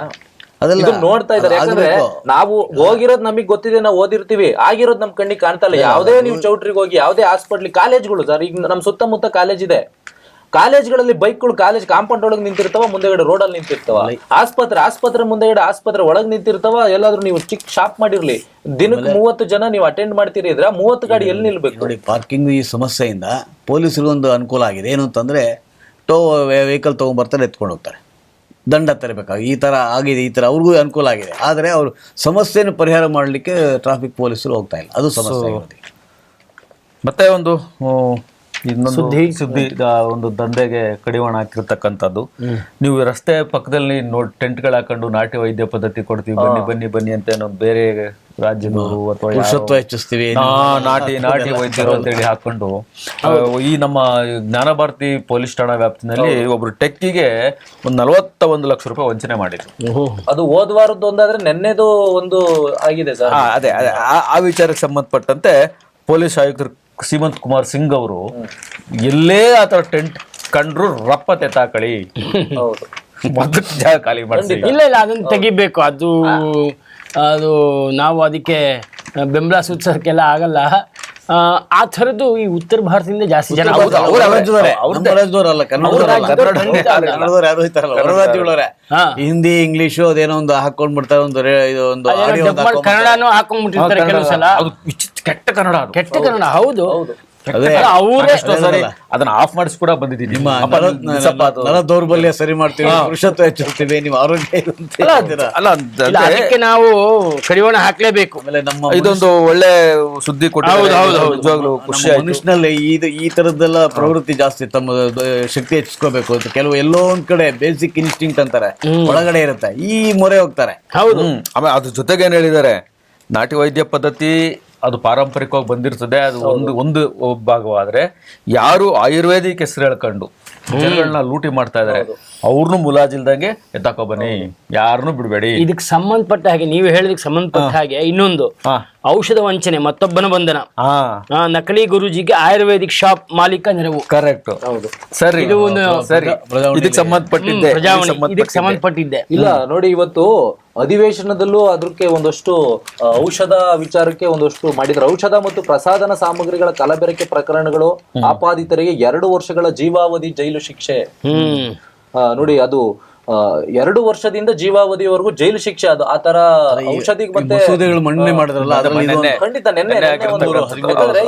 ಅದೆಲ್ಲ ನೋಡ್ತಾ ಇದಾರೆ. ಯಾಕಂದ್ರೆ ನಾವು ಹೋಗಿರೋದು ನಮಗ್ ಗೊತ್ತಿದೆ, ನಾವು ಓದಿರ್ತೀವಿ, ಆಗಿರೋದು ನಮ್ ಕಣ್ಣಿಗೆ ಕಾಣ್ತಾ ಇಲ್ಲ. ಯಾವುದೇ ನೀವು ಚೌಟ್ರಿಗೆ ಹೋಗಿ, ಯಾವುದೇ ಹಾಸ್ಪಿಟ್ಲ್, ಕಾಲೇಜ್ಗಳು ಸರ್, ಈಗ ನಮ್ ಸುತ್ತಮುತ್ತ ಕಾಲೇಜ್ ಇದೆ, ಕಾಲೇಜ್ಗಳಲ್ಲಿ ಬೈಕ್ಗಳು ಕಾಲೇಜ್ ಕಾಂಪೌಂಡ್ ಒಳಗೆ ನಿಂತಿರ್ತಾವ, ಮುಂದೆಗಡೆ ರೋಡಲ್ಲಿ ನಿಂತಿರ್ತಾವ. ಆಸ್ಪತ್ರೆ ಮುಂದೆಗಡೆ ಆಸ್ಪತ್ರೆ ಒಳಗೆ ನಿಂತಿರ್ತಾವ. ಎಲ್ಲಾದ್ರೂ ನೀವು ಚಿಕ್ಕ ಶಾಪ್ ಮಾಡಿರ್ಲಿ, ದಿನಕ್ಕೆ 30 ಜನ ನೀವು ಅಟೆಂಡ್ ಮಾಡ್ತೀರಿ ಇದ್ರೆ 30 ಗಾಡಿ ಎಲ್ಲಿ ನಿಲ್ಬೇಕು ನೋಡಿ. ಪಾರ್ಕಿಂಗ್ ಈ ಸಮಸ್ಯೆಯಿಂದ ಪೊಲೀಸರಿಗೊಂದು ಅನುಕೂಲ ಆಗಿದೆ. ಏನು ಅಂತಂದ್ರೆ, ವೆಹಿಕಲ್ ತಗೊಂಡ್ಬರ್ತಾರೆ, ಎತ್ಕೊಂಡು ಹೋಗ್ತಾರೆ, ದಂಡ ತರಬೇಕಾಗಿ ಈ ತರ ಆಗಿದೆ. ಈ ತರ ಅವ್ರಿಗೂ ಅನುಕೂಲ ಆಗಿದೆ. ಆದರೆ ಅವರು ಸಮಸ್ಯೆಯನ್ನು ಪರಿಹಾರ ಮಾಡಲಿಕ್ಕೆ ಟ್ರಾಫಿಕ್ ಪೊಲೀಸರು ಹೋಗ್ತಾ ಇಲ್ಲ, ಅದು ಸಮಸ್ಯೆ ಆಗಿದೆ. ಮತ್ತೆ ಒಂದು ಇನ್ನೊಂದು ಸುದ್ದಿ, ಒಂದು ದಂಧೆಗೆ ಕಡಿವಾಣ ಹಾಕಿರ್ತಕ್ಕಂಥದ್ದು. ನೀವು ರಸ್ತೆ ಪಕ್ಕದಲ್ಲಿ ಟೆಂಟ್ಗಳು ಹಾಕೊಂಡು ನಾಟಿ ವೈದ್ಯ ಪದ್ಧತಿ ಕೊಡ್ತೀವಿ, ಬನ್ನಿ ಬನ್ನಿ ಅಂತ ಏನೋ ಬೇರೆ ರಾಜ್ಯದವರು ಅಥವಾ ಪುರುಷತ್ವ ಹೆಚ್ಚಿಸ್ತೀವಿ, ನಾಟಿ ವೈದ್ಯರು ಅಂತೇಳಿ ಹಾಕೊಂಡು ಈ ನಮ್ಮ ಜ್ಞಾನ ಭಾರತಿ ಪೊಲೀಸ್ ಠಾಣಾ ವ್ಯಾಪ್ತಿನಲ್ಲಿ ಒಬ್ರು ಟೆಕ್ಕಿಗೆ ಒಂದು 41 ಲಕ್ಷ ರೂಪಾಯಿ ವಂಚನೆ ಮಾಡಿದ್ರು. ಅದು ಹೋದ ವಾರದ್ದು ಒಂದಾದ್ರೆ ನೆನ್ನೆದು ಒಂದು ಆಗಿದೆ ಸರ್. ಅದೇ ಆ ವಿಚಾರಕ್ಕೆ ಸಂಬಂಧಪಟ್ಟಂತೆ ಪೊಲೀಸ್ ಆಯುಕ್ತರು ಸೀಮಂತ್ ಕುಮಾರ್ ಸಿಂಗ್ ಅವರು ಎಲ್ಲೇ ಆತರ ಟೆಂಟ್ ಕಂಡ್ರು ರಪ್ಪ ತೆತ್ತಾಕಳಿ, ಜಾಗ ಖಾಲಿ ಮಾಡಿಸಿ. ಇಲ್ಲ ಅದನ್ನ ತೆಗಿಬೇಕು. ಅದು ನಾವು ಅದಕ್ಕೆ ಬೆಂಬಲ ಸೂಚಿಸೋಕ್ಕೆಲ್ಲ ಆಗಲ್ಲ. ಆ ಥರದ್ದು ಈ ಉತ್ತರ ಭಾರತದಿಂದ ಜಾಸ್ತಿ ಜನ ಹಿಂದಿ ಇಂಗ್ಲಿಷು ಅದೇನೋ ಒಂದು ಹಾಕೊಂಡ್ ಬಿಡ್ತಾರೆ, ಒಂದು ಕನ್ನಡನೂ ಹಾಕೊಂಡ್ಬಿಟ್ಟಿರ್ತಾರೆ ಕೆಲವು ಸಲ. ಕೆಟ್ಟ ಕನ್ನಡ. ಹೌದು. ಅದನ್ನ ಆಫ್ ಮಾಡಿಸಿ ಕೂಡ ಬಂದಿದ್ದೀನಿ. ನಿಮ್ಮ ದೌರ್ಬಲ್ಯ ಸರಿ ಮಾಡ್ತೀವಿ, ಪುರುಷತ್ವ ಹೆಚ್ಚಿಸ್ತೀವಿ, ನಿಮ್ಮ ಆರೋಗ್ಯ ಅದಕ್ಕೆ ನಾವು ಕಡಿವಾಣ ಹಾಕ್ಲೇಬೇಕು. ನಮ್ಮ ಇದೊಂದು ಒಳ್ಳೆ ಸುದ್ದಿ ಮನುಷ್ಯನಲ್ಲಿ ಈ ತರದ್ದೆಲ್ಲ ಪ್ರವೃತ್ತಿ ಜಾಸ್ತಿ, ತಮ್ಮ ಶಕ್ತಿ ಹೆಚ್ಚಿಸ್ಕೋಬೇಕು ಅಂತ ಕೆಲವು ಎಲ್ಲೋ ಒಂದ್ ಕಡೆ ಬೇಸಿಕ್ ಇನ್ಸ್ಟಿಂಕ್ಟ್ ಅಂತಾರೆ, ಒಳಗಡೆ ಇರುತ್ತೆ, ಈ ಮೊರೆ ಹೋಗ್ತಾರೆ. ಹೌದು. ಆಮೇಲೆ ಅದ್ರ ಜೊತೆಗೆ ಏನ್ ಹೇಳಿದ್ದಾರೆ, ನಾಟಿ ವೈದ್ಯ ಪದ್ಧತಿ ಅದು ಪಾರಂಪರಿಕವಾಗಿ ಬಂದಿರ್ತದೆ, ಅದು ಒಂದು ಭಾಗವಾದ್ರೆ ಯಾರು ಆಯುರ್ವೇದಿಕ್ ಹೆಸರು ಹೇಳ್ಕೊಂಡು ಜನಗಳನ್ನ ಲೂಟಿ ಮಾಡ್ತಾ ಇದಾರೆ ಅವ್ರನ್ನು ಮುಲಾಜಿಲ್ದಂಗೆ ಎತ್ತಾಕೋ ಬನ್ನಿ, ಯಾರನ್ನು ಬಿಡಬೇಡಿ. ಇದಕ್ಕೆ ಸಂಬಂಧಪಟ್ಟ ಹಾಗೆ ನೀವು ಹೇಳಿದಕ್ಕೆ ಸಂಬಂಧಪಟ್ಟ ಹಾಗೆ ಇನ್ನೊಂದು ಔಷಧ ವಂಚನೆ, ಮತ್ತೊಬ್ಬನ ಬಂಧನ. ನಕಲಿ ಗುರುಜಿಗೆ ಆಯುರ್ವೇದಿಕ್ ಶಾಪ್ ಮಾಲೀಕ ನೆರವು. ಕರೆಕ್ಟ್. ಸರಿ, ಇದು ಒಂದು ಇದಕ್ಕೆ ಸಂಬಂಧಪಟ್ಟಿದ್ದೆ. ಸಂಬಂಧಪಟ್ಟಿದ್ದೆ. ಇಲ್ಲ ನೋಡಿ, ಇವತ್ತು ಅಧಿವೇಶನದಲ್ಲೂ ಅದಕ್ಕೆ ಒಂದಷ್ಟು ಔಷಧ ವಿಚಾರಕ್ಕೆ ಒಂದಷ್ಟು ಮಾಡಿದ್ರು. ಔಷಧ ಮತ್ತು ಪ್ರಸಾದನ ಸಾಮಗ್ರಿಗಳ ಕಲಬೆರಕೆ ಪ್ರಕರಣಗಳು ಆಪಾದಿತರಿಗೆ 2 ವರ್ಷಗಳ ಜೀವಾವಧಿ ಜೈಲು ಶಿಕ್ಷೆ. ನೋಡಿ, ಅದು 2 ವರ್ಷದಿಂದ ಜೀವಾವಧಿವರೆಗೂ ಜೈಲು ಶಿಕ್ಷೆ. ಅದು ಆ ತರ ಔಷಧಿಗೆ ಮತ್ತೆ ಮಸೂದೆಗಳು ಮಂಡನೆ ಮಾಡಿದ್ರಲ್ಲ, ಖಂಡಿತ ನೆನ್ನೆ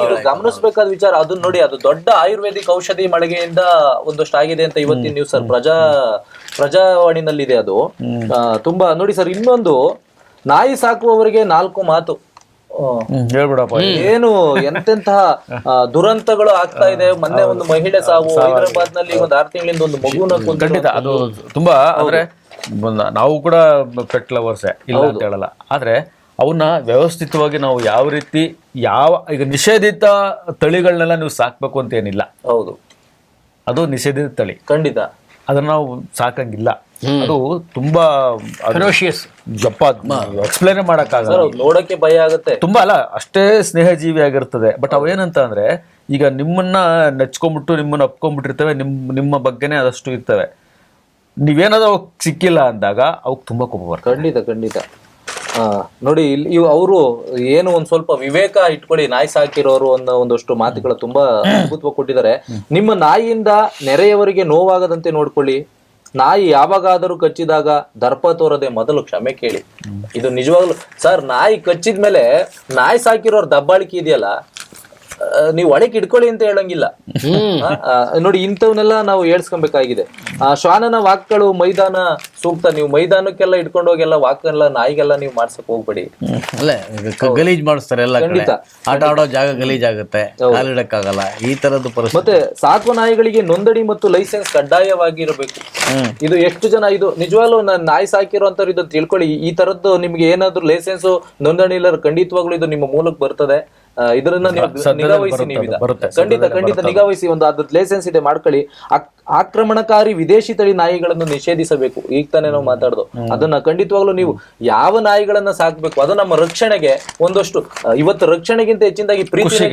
ಇದು ಗಮನಿಸಬೇಕಾದ ವಿಚಾರ. ಅದನ್ನ ನೋಡಿ, ಅದು ದೊಡ್ಡ ಆಯುರ್ವೇದಿಕ್ ಔಷಧಿ ಮಳಿಗೆಯಿಂದ ಒಂದಷ್ಟು ಆಗಿದೆ ಅಂತ ಇವತ್ತಿನ ನ್ಯೂಸ್ ಸರ್ ಪ್ರಜಾವಾಣಿನಲ್ಲಿದೆ. ಅದು ತುಂಬಾ ನೋಡಿ ಸರ್. ಇನ್ನೊಂದು, ನಾಯಿ ಸಾಕುವವರಿಗೆ 4 ಮಾತು. ಹೇಳ್ಬಿಡಪ್ಪ, ಏನು ಎಂತೆಂತಹ ದುರಂತಗಳು ಆಗ್ತಾ ಇದೆ. ಮೊನ್ನೆ ಒಂದು ಮಹಿಳೆ ಸಾವು, ಹೈದರಾಬಾದ್ ನಲ್ಲಿ ಒಂದು 6 ತಿಂಗಳಿಂದ ಒಂದು ಮಗುನ ಖಂಡಿತ ಅದು ತುಂಬಾ. ಅಂದ್ರೆ ನಾವು ಕೂಡ ಪೆಟ್ ಲವರ್ಸೇ, ಇಲ್ಲ ಅಂತ ಹೇಳಲ್ಲ. ಆದ್ರೆ ಅವನ್ನ ವ್ಯವಸ್ಥಿತವಾಗಿ ನಾವು ಯಾವ ರೀತಿ ಈಗ ನಿಷೇಧಿತ ತಳಿಗಳನ್ನೆಲ್ಲ ನೀವು ಸಾಕ್ಬೇಕು ಅಂತ ಏನಿಲ್ಲ. ಹೌದು, ಅದು ನಿಷೇಧಿತ ತಳಿ, ಖಂಡಿತ ಅದನ್ನ ನಾವು ಸಾಕಂಗಿಲ್ಲ. ಅದು ತುಂಬಾ ಎಕ್ಸ್ಪ್ಲೇನ್ ಮಾಡಕ್ಕಾಗಲ್ಲ, ನೋಡಕ್ಕೆ ಭಯ ಆಗುತ್ತೆ. ತುಂಬಾ ಅಲ್ಲ, ಅಷ್ಟೇ ಸ್ನೇಹಜೀವಿ ಆಗಿರ್ತದೆ. ಬಟ್ ಅವೇನಂತ ಅಂದ್ರೆ, ಈಗ ನಿಮ್ಮನ್ನ ನೆಚ್ಕೊಂಡ್ಬಿಟ್ಟು ನಿಮ್ಮನ್ನ ಒಪ್ಕೊಂಡ್ಬಿಟ್ಟಿರ್ತವೆ, ನಿಮ್ಮ ಬಗ್ಗೆನೇ ಅದಷ್ಟು ಇರ್ತವೆ. ನೀವೇನಾದ್ರೂ ಅವಕ್ಕೆ ಸಿಕ್ಕಿಲ್ಲ ಅಂದಾಗ ಅವಕ್ಕೆ ತುಂಬಾ ಕೋಪ ಬರ್ತದೆ. ಖಂಡಿತ. ನೋಡಿ, ಇಲ್ಲಿ ಅವರು ಏನು ಒಂದ್ ಸ್ವಲ್ಪ ವಿವೇಕ ಇಟ್ಕೊಳ್ಳಿ. ನಾಯಿ ಸಾಕಿರೋರು ಒಂದಷ್ಟು ಮಾತುಗಳು ತುಂಬಾ ಅದ್ಭುತವಾಗಿ ಕೊಟ್ಟಿದ್ದಾರೆ. ನಿಮ್ಮ ನಾಯಿಯಿಂದ ನೆರೆಯವರಿಗೆ ನೋವಾಗದಂತೆ ನೋಡ್ಕೊಳ್ಳಿ. ನಾಯಿ ಯಾವಾಗಾದರೂ ಕಚ್ಚಿದಾಗ ದರ್ಪ ತೋರದೆ ಮೊದಲು ಕ್ಷಮೆ ಕೇಳಿ. ಇದು ನಿಜವಾಗ್ಲು ಸರ್, ನಾಯಿ ಕಚ್ಚಿದ್ಮೇಲೆ ನಾಯಿ ಸಾಕಿರೋರ್ ದಬ್ಬಾಳಿಕೆ ಇದೆಯಲ್ಲ, ನೀವು ಒಳಗೆ ಇಟ್ಕೊಳ್ಳಿ ಅಂತ ಹೇಳಂಗಿಲ್ಲ. ನೋಡಿ, ಇಂಥವನ್ನೆಲ್ಲ ನಾವು ಹೇಳ್ಸ್ಕೊಬೇಕಾಗಿದೆ. ಶ್ವಾನನ ವಾಕ್ಗಳು ಮೈದಾನ ಸೂಕ್ತ. ನೀವು ಮೈದಾನಕ್ಕೆಲ್ಲ ಇಟ್ಕೊಂಡು ಹೋಗೆಲ್ಲ ವಾಕೆಲ್ಲ ನಾಯಿಗೆಲ್ಲ ನೀವು ಮಾಡ್ಸಕ್ ಹೋಗ್ಬೇಡಿ. ಅಲ್ಲೇ ಗಲೀಜ್ ಮಾಡಿಸ್ತಾರೆ ಎಲ್ಲ ಕಡೆ. ಆಟ ಆಡೋ ಜಾಗ ಗಲೀಜ್ ಆಗುತ್ತೆ, ಕಾಲಿಡಕ್ಕಾಗಲ್ಲ, ಈ ತರದ್ದು ಪರಿಸ್ಥಿತಿ. ಮತ್ತೆ ಸಾಕುವ ನಾಯಿಗಳಿಗೆ ನೋಂದಣಿ ಮತ್ತು ಲೈಸೆನ್ಸ್ ಕಡ್ಡಾಯವಾಗಿರಬೇಕು. ಇದು ಎಷ್ಟು ಜನ ಇದು ನಿಜವಾಗ್ಲೂ ನಾಯಿ ಸಾಕಿರುವಂತವ್ರು ಇದು ತಿಳ್ಕೊಳ್ಳಿ. ಈ ತರದ್ದು ನಿಮ್ಗೆ ಏನಾದ್ರು ಲೈಸೆನ್ಸ್ ನೋಂದಣಿ ಇಲ್ಲ, ಖಂಡಿತವಾಗ್ಲೂ ಇದು ನಿಮ್ಮ ಮೂಲಕ ಬರ್ತದೆ. ಇದನ್ನ ನಿಗಾವಹಿಸಿ. ಖಂಡಿತ ನಿಗಾವಹಿಸಿ. ಒಂದು ಅದ್ರ ಲೈಸೆನ್ಸ್ ಇದೆ, ಮಾಡ್ಕೊಳ್ಳಿ. ಆಕ್ರಮಣಕಾರಿ ವಿದೇಶಿ ತಳಿ ನಾಯಿಗಳನ್ನು ನಿಷೇಧಿಸಬೇಕು. ಈಗ ತಾನೇ ನಾವು ಮಾತಾಡೋದು ಅದನ್ನ. ಖಂಡಿತವಾಗ್ಲೂ ನೀವು ಯಾವ ನಾಯಿಗಳನ್ನ ಸಾಕ್ಬೇಕು, ಅದು ನಮ್ಮ ರಕ್ಷಣೆಗೆ ಒಂದಷ್ಟು. ಇವತ್ತು ರಕ್ಷಣೆಗಿಂತ ಹೆಚ್ಚಿನದಾಗಿ ಪ್ರೀತಿನೇ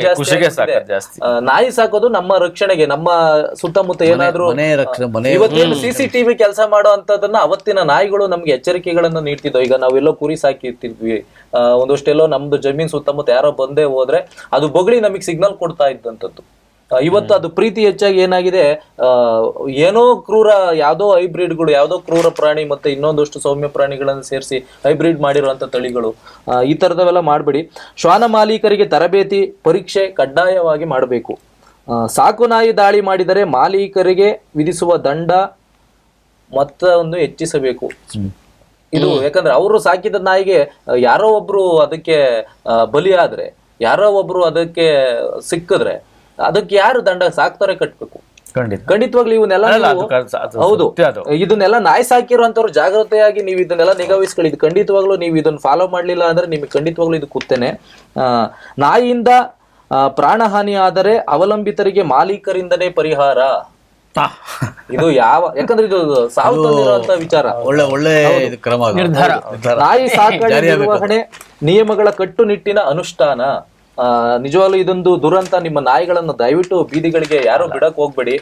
ಜಾಸ್ತಿ. ನಾಯಿ ಸಾಕೋದು ನಮ್ಮ ರಕ್ಷಣೆಗೆ. ನಮ್ಮ ಸುತ್ತಮುತ್ತ ಏನಾದ್ರು ಇವತ್ತೇನು CCTV ಕೆಲಸ ಮಾಡೋ ಅಂತದನ್ನ ಅವತ್ತಿನ ನಾಯಿಗಳು ನಮ್ಗೆ ಎಚ್ಚರಿಕೆಗಳನ್ನ ನೀಡ್ತಿದ್ವು. ಈಗ ನಾವೆಲ್ಲೋ ಕುರಿ ಸಾಕಿರ್ತಿದ್ವಿ, ಒಂದಷ್ಟೆಲ್ಲೋ ನಮ್ದು ಜಮೀನ್ ಸುತ್ತಮುತ್ತ ಯಾರೋ ಬಂದೇ ಹೋದ್ರೆ ಅದು ಬೊಗಳಿ ನಮಗ್ ಸಿಗ್ನಲ್ ಕೊಡ್ತಾ ಇದ್ದಂಥದ್ದು. ಇವತ್ತು ಅದು ಪ್ರೀತಿ ಹೆಚ್ಚಾಗಿ ಏನಾಗಿದೆ, ಏನೋ ಕ್ರೂರ ಯಾವ್ದೋ ಹೈಬ್ರಿಡ್ಗಳು, ಯಾವ್ದೋ ಕ್ರೂರ ಪ್ರಾಣಿ ಮತ್ತೆ ಇನ್ನೊಂದಷ್ಟು ಸೌಮ್ಯ ಪ್ರಾಣಿಗಳನ್ನು ಸೇರಿಸಿ ಹೈಬ್ರಿಡ್ ಮಾಡಿರುವಂತ ತಳಿಗಳು, ಈ ತರದವೆಲ್ಲ ಮಾಡಬೇಡಿ. ಶ್ವಾನ ಮಾಲೀಕರಿಗೆ ತರಬೇತಿ ಪರೀಕ್ಷೆ ಕಡ್ಡಾಯವಾಗಿ ಮಾಡಬೇಕು. ಸಾಕು ನಾಯಿ ದಾಳಿ ಮಾಡಿದರೆ ಮಾಲೀಕರಿಗೆ ವಿಧಿಸುವ ದಂಡ ಮೊತ್ತವನ್ನು ಹೆಚ್ಚಿಸಬೇಕು. ಇದು ಯಾಕಂದ್ರೆ ಅವರು ಸಾಕಿದ ನಾಯಿಗೆ ಯಾರೋ ಒಬ್ರು ಅದಕ್ಕೆ ಬಲಿಯಾದ್ರೆ, ಯಾರೋ ಒಬ್ರು ಅದಕ್ಕೆ ಸಿಕ್ಕಿದ್ರೆ ಅದಕ್ಕೆ ಯಾರು ದಂಡ ಸಾಕ್ತಾರೆ ಕಟ್ಬೇಕು. ಖಂಡಿತವಾಗ್ಲೂ ಇವನ್ನೆಲ್ಲ ಹೌದು, ಇದನ್ನೆಲ್ಲ ನಾಯಿ ಸಾಕಿರುವಂತವ್ರು ಜಾಗ್ರತೆಯಾಗಿ ನೀವು ಇದನ್ನೆಲ್ಲ ನಿಗಾವಹಿಸ್ಕೊಳ್ಳಿ. ಇದು ಖಂಡಿತವಾಗ್ಲೂ ನೀವು ಇದನ್ನ ಫಾಲೋ ಮಾಡ್ಲಿಲ್ಲ ಅಂದ್ರೆ ನಿಮಗೆ ಖಂಡಿತವಾಗ್ಲೂ ಇದು ಕುತ್ತೇನೆ. ನಾಯಿಯಿಂದ ಪ್ರಾಣಹಾನಿ ಆದರೆ ಅವಲಂಬಿತರಿಗೆ ಮಾಲೀಕರಿಂದನೇ ಪರಿಹಾರ. ಇದು ಯಾಕಂದ್ರೆ ಇದು ಸಾವು ತಂದಿರುವಂತ ವಿಚಾರ. ಒಳ್ಳೆ ಕ್ರಮ, ನಿರ್ಧಾರ. ನಾಯಿ ಸಾಕಣೆ ನಿರ್ವಹಣೆ ನಿಯಮಗಳ ಕಟ್ಟುನಿಟ್ಟಿನ ಅನುಷ್ಠಾನ. ನಿಜವಾಗ್ಲೂ ಇದೊಂದು ದುರಂತ. ನಿಮ್ಮ ನಾಯಿಗಳನ್ನ ದಯವಿಟ್ಟು ಬೀದಿಗಳಿಗೆ ಯಾರು ಬಿಡಕ್ ಹೋಗ್ಬೇಡಿ.